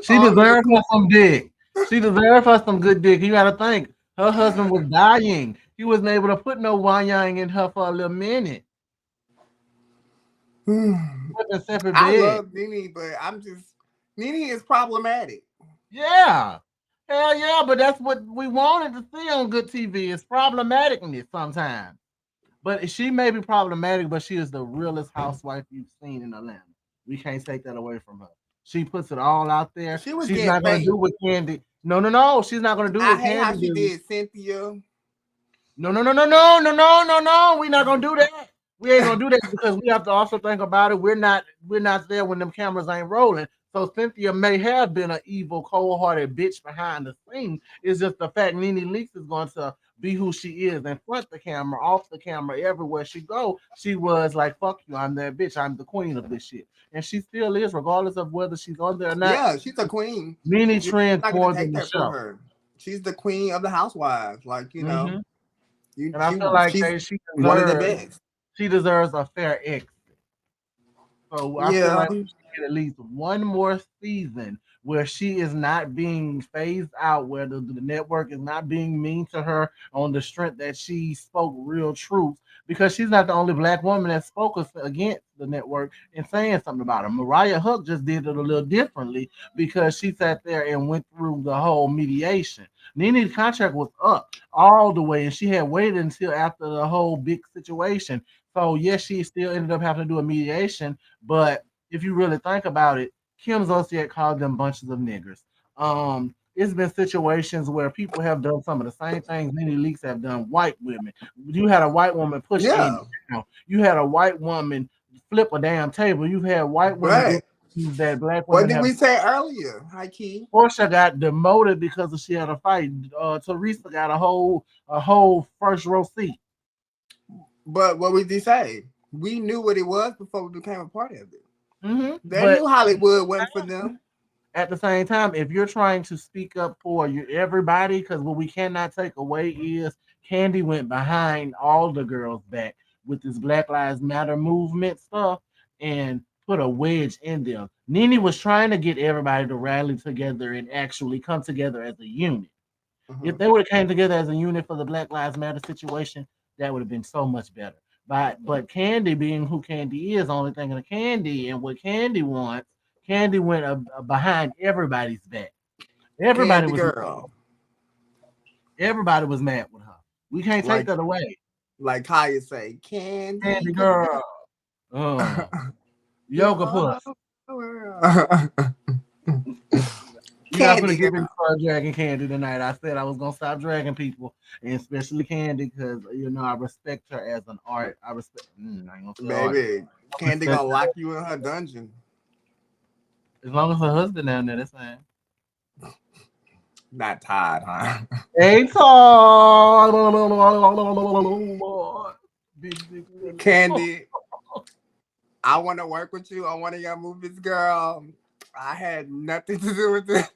She All little deserved cool. her some dick. She deserved her some good dick. You gotta think. Her husband was dying. He wasn't able to put no wine in her for a little minute. Slept in separate I bed. love Nene, but Nene is problematic. Yeah. Hell yeah, but that's what we wanted to see on good TV. It's problematicness sometimes. But she may be problematic, but she is the realest housewife you've seen in Atlanta. We can't take that away from her. She puts it all out there. She was She's getting not gonna fake. do what Candy. No, no, no. She's not gonna do I what hate how Candy she do. did Cynthia. No, no, no, no, no, no, no, no, no. We're not gonna do that. We ain't gonna do that because we have to also think about it. We're not there when them cameras ain't rolling. So Cynthia may have been an evil, cold-hearted bitch behind the scene. It's just the fact Nene Leakes is going to be who she is in front the camera, off the camera, everywhere she go. She was like, "Fuck you, I'm that bitch. I'm the queen of this shit," and she still is, regardless of whether she's on there or not. Yeah, she's a queen. Nene You're trends not gonna more take than the that from show. her. She's the queen of the housewives. Like, Hmm. you And I feel like she's that she one of the deserves best. she deserves a fair exit. So I feel Yeah. like we should get at least one more season where she is not being phased out, where the network is not being mean to her on the strength that she spoke real truth, because she's not the only black woman that spoke against the network and saying something about her. Mariah Huck just did it a little differently because she sat there and went through the whole mediation. Nene's contract was up all the way, and she had waited until after the whole big situation So yes, she still ended up having to do a mediation. But if you really think about it, Kim Zolciak called them bunches of niggers. It's been situations where people have done some of the same things many leaks have done. White women. You had a white woman push Yeah, Andy down. You had a white woman flip a damn table. You've had white women do but things that black what women did have. we say earlier, Hy'ki? Portia got demoted because she had a fight. Teresa got a whole first row seat. But what we did say? We knew what it was before we became a part of it. They But knew Hollywood wasn't for them. at the same time, if you're trying to speak up for everybody, because what we cannot take away is Candy went behind all the girls back with this Black Lives Matter movement stuff and put a wedge in them. Nene was trying to get everybody to rally together and actually come together as a unit. If Mhm. they would have came together as a unit for the Black Lives Matter situation, that would have been so much better. But Candy, being who Candy is, only thinking of Candy and what Candy wants, Candy went behind everybody's back. Everybody Candy was girl, everybody was mad with her. We can't take like that away. Kaya say, Candy Candy girl. girl, uh, You're yoga all puss. the world. You're not gonna Candy get me to girl. start dragging Candy tonight. I said I was gonna stop dragging people, and especially Candy, because I respect her as an art. I respect. I ain't gonna say artist. Baby, I Candy respect gonna her lock you in her dungeon. as long as her husband down there. That's fine. Not Todd, huh? Hey, Todd. Big dick energy. Candy, I want to work with you on one of your movies, girl. I had nothing to do with this.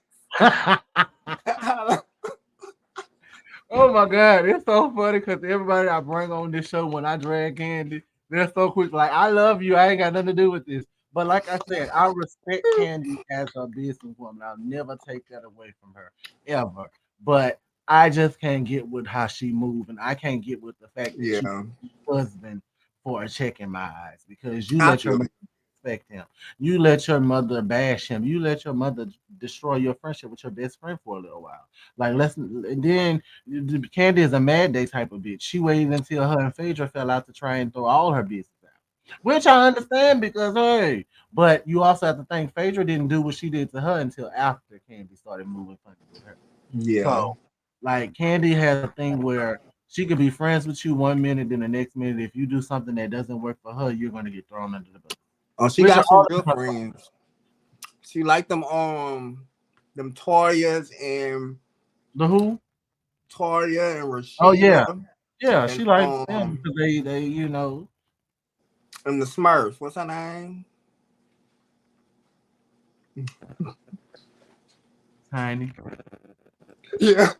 Oh my god, it's so funny because everybody I bring on this show when I drag Candy, they're so quick. Like, I love you. I ain't got nothing to do with this. But like I said, I respect Candy as a businesswoman. I'll never take that away from her ever. But I just can't get with how she move, and I can't get with the fact that you Yeah, husband for a check in my eyes because you I let your feel mother it. respect him. You let your mother bash him. You let your mother destroy your friendship with your best friend for a little while. Like, let's and then Candy is a mad day type of bitch. She waited until her and Phaedra fell out to try and throw all her business out. Which I understand because hey, but you also have to think Phaedra didn't do what she did to her until after Candy started moving funny with her. Yeah. So like Candy has a thing where she could be friends with you one minute, then the next minute, if you do something that doesn't work for her, you're gonna get thrown under the bus. Oh, she Which are got all some real of friends. She like them Toyas and the who? Toya and Oh Rashida yeah, yeah. and She likes them because they and the Smurfs. What's her name? tiny. Yeah.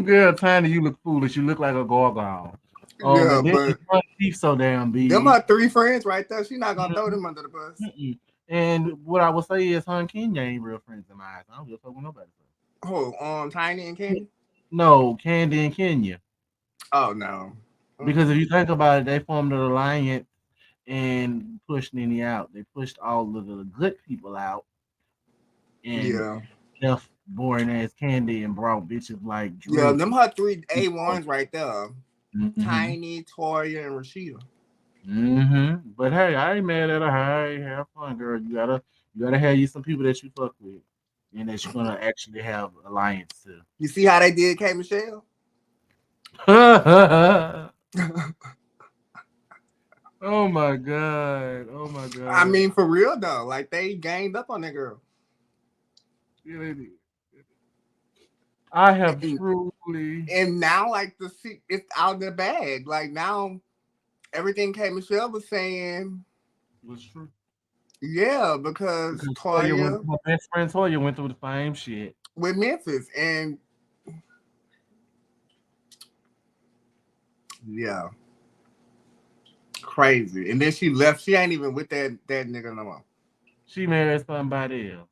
Girl, tiny. You look foolish. You look like a gargoyle. Yeah, And then your but front teeth so damn them big. are three friends right there. She not gonna throw Mhm, them under the bus. mm-mm. And what I would say is, her and Kenya ain't real friends in my eyes. I don't give a fuck what nobody Oh, Tiny and says. Candy. No, Candy and Kenya. Oh no. Because Mm-mm. if you think about it, they formed an alliance and pushed Nene out. They pushed all of the good people out and Yeah. left boring ass Candy and brought bitches like Yeah, Drew. them her three A1s right there. Mm-hmm. Tiny, Toya, and Rashida. Mm-hmm. But hey, I ain't mad at her. Hey, have fun, girl. You gotta have you some people that you fuck with and that you're gonna actually have alliance You see how they did K Michelle? to. Oh my god. Oh my I god. mean, for real though, like they ganged up on that girl. Yeah, they did. I have And, truly and now, like it's out of the bag. Like now, everything K Michelle was saying, was true. yeah, because Because Toya my best friend Toya went through the same shit. with Memphis, and yeah, crazy. And then she left. She ain't even with that nigga no more. She married somebody else.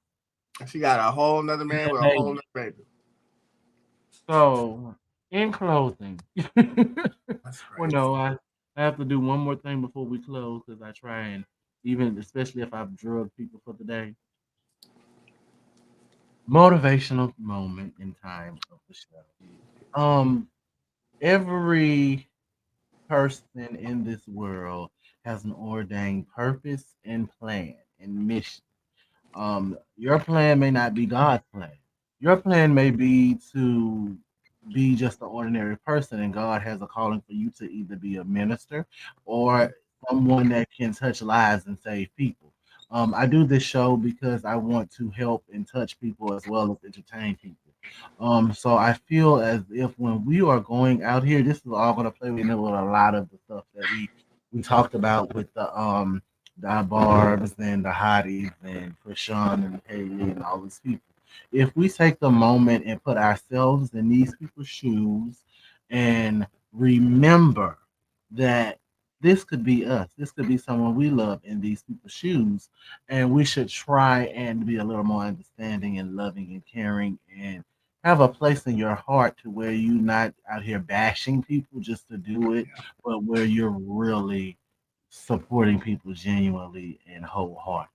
She got a whole nother And man that with a whole baby. nother baby. So, in closing, That's well, crazy. no, I have to do one more thing before we close because I try and even, especially if I've drugged people for the day, Motivational moment in time of the show. Um, every person in this world has an ordained purpose and plan and mission. Your plan may not be God's plan. Your plan may be to be just an ordinary person, and God has a calling for you to either be a minister or someone that can touch lives and save people. I do this show because I want to help and touch people as well as entertain people. So I feel as if when we are going out here, this is all going to play with a lot of the stuff that we talked about with the Barb's and the Hotties and Krishan and Haley and all these people. If we take the moment and put ourselves in these people's shoes and remember that this could be us, this could be someone we love in these people's shoes, and we should try and be a little more understanding and loving and caring and have a place in your heart to where you're not out here bashing people just to do it, but where you're really supporting people genuinely and wholeheartedly.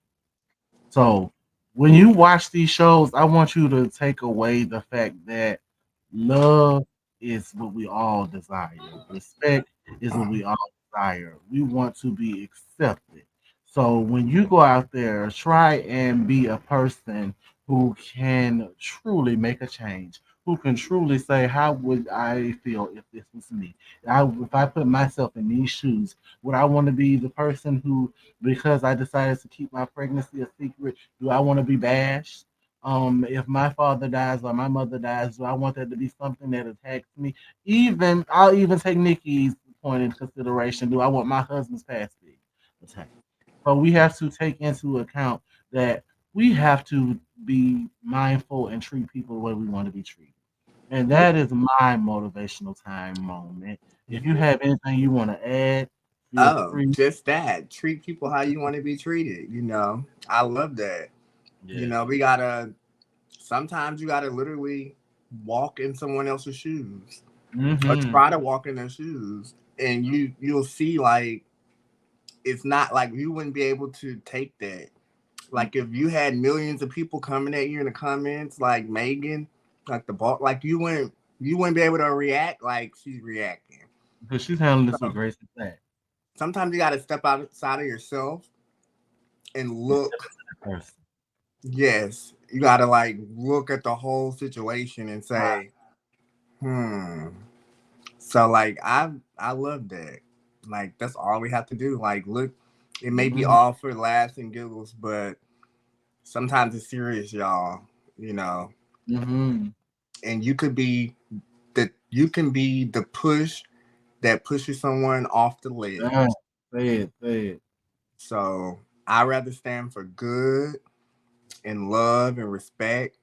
So when you watch these shows, I want you to take away the fact that love is what we all desire. Respect is what we all desire. We want to be accepted. So when you go out there, try and be a person who can truly make a change, who can truly say, how would I feel if this was me? If I put myself in these shoes, would I want to be the person who, because I decided to keep my pregnancy a secret, do I want to be bashed? If my father dies or my mother dies, do I want that to be something that attacks me? Even I'll even take Nikki's point into consideration. Do I want my husband's past to be attacked? So we have to take into account that we have to be mindful and treat people the way we want to be treated. And that is my motivational time moment. If you have anything you want to add, feel Oh, free. just that. Treat people how you want to be treated. I love that. Yeah. We gotta, sometimes you gotta literally walk in someone else's shoes or Mm-hmm. try to walk in their shoes. And you'll see, like, it's not like you wouldn't be able to take that. Like, if you had millions of people coming at you in the comments, like Megan, like the ball, like you wouldn't be able to react like she's reacting. Because she's handling this with So grace and tact. sometimes you got to step outside of yourself and And step look. into that person. Yes, you got to like look at the whole situation and Right. say, hmm. So like I love that. Like that's all we have to do. Like look, it may be Mm-hmm. all for laughs and giggles, but sometimes it's serious, y'all. You know, Mm-hmm. and you can be the push that pushes someone off the Yeah. ledge. Say it. Say it. So I rather stand for good and love and respect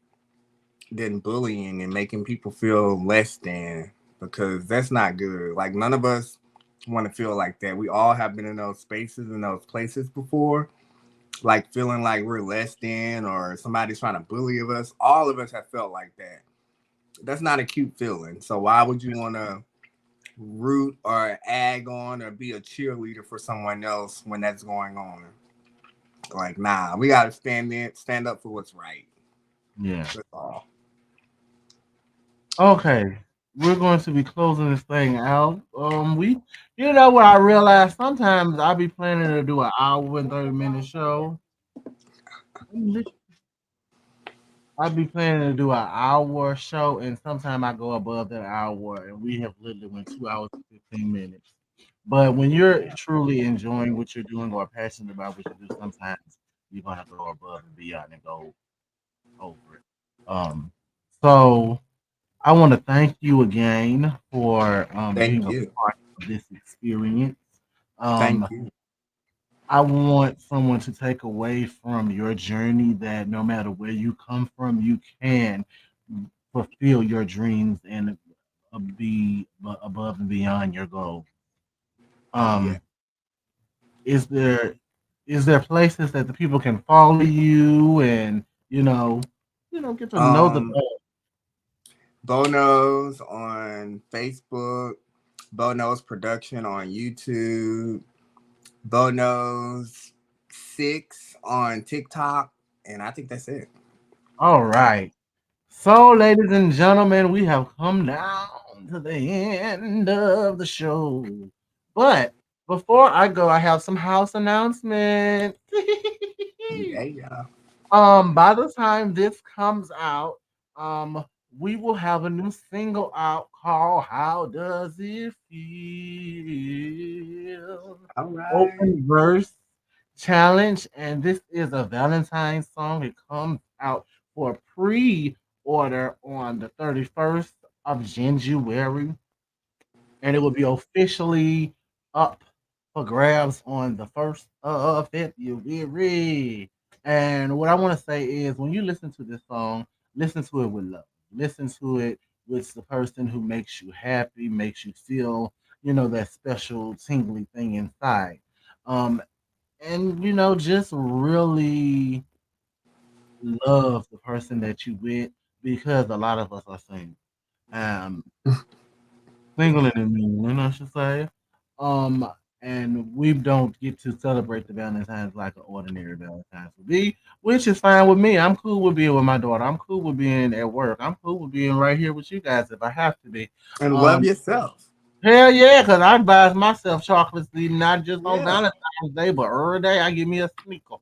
than bullying and making people feel less than, because that's not good. Like none of us want to feel like that. We all have been in those spaces and those places before, like feeling like we're less than or somebody's trying to bully of us. All of us have felt like that. That's not a cute feeling. So why would you want to root or ag on or be a cheerleader for someone else when that's going on? Like, nah, we gotta stand up for what's right. Yeah. That's all. Okay. We're going to be closing this thing out. You know what I realized? Sometimes I be planning to do an hour and 30-minute show. I be planning to do an hour show, and sometimes I go above that hour, and we have literally went 2 hours and 15 minutes. But when you're truly enjoying what you're doing or passionate about what you do, sometimes you're gonna go above and beyond and go over it. So I want to thank you again for being Thank a you. part of this experience. Thank Um, you. I want someone to take away from your journey that no matter where you come from, you can fulfill your dreams and be above and beyond your goal. Yeah. Um, is there places that the people can follow you and get to know the Um, Bono's on Facebook, Bono's Production on YouTube, Bono's 6 on TikTok, and I think that's it. all right. So, ladies and gentlemen, we have come down to the end of the show. But before I go, I have some house announcements. Yeah, yeah. By the time this comes out, um, we will have a new single out called "How Does It Feel?" All right. Open verse challenge, and this is a Valentine's song. It comes out for pre-order on the 31st of January, and it will be officially up for grabs on the 1st of February. And what I want to say is when you listen to this song, listen to it with love. Listen to it with the person who makes you happy, makes you feel, that special tingly thing inside. Um, and just really love the person that you with because a lot of us are single. Um, Single and immune, I should say. Um, and we don't get to celebrate the Valentine's like an ordinary Valentine's would be, which is fine with me. I'm cool with being with my daughter. I'm cool with being at work. I'm cool with being right here with you guys if I have to be. And love Um, yourself. Hell yeah, because I buy myself chocolates, not just on Yeah. Valentine's Day, but every day I give me a sneaker.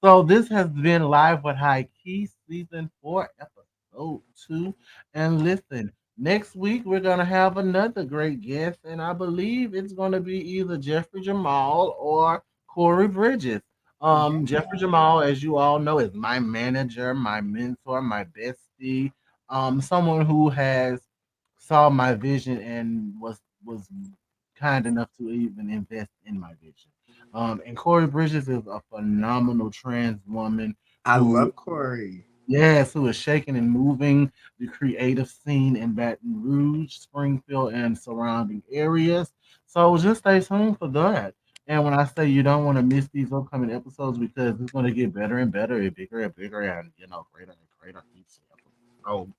So this has been Live with High Key Season 4, Episode 2. And listen, next week we're gonna have another great guest, and I believe it's gonna be either Jeffrey Jamal or Corey Bridges. Jeffrey Yeah. Jamal, as you all know, is my manager, my mentor, my bestie, someone who has saw my vision and was kind enough to even invest in my vision. And Corey Bridges is a phenomenal trans woman I who, love Corey. yes, who is shaking and moving the creative scene in Baton Rouge, Springfield, and surrounding areas. So just stay tuned for that. And when I say you don't want to miss these upcoming episodes because it's going to get better and better and bigger and greater and greater each episode.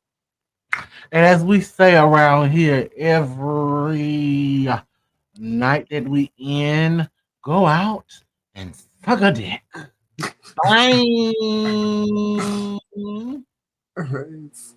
And as we say around here, every night that we in, go out and suck a dick. Bye. All right.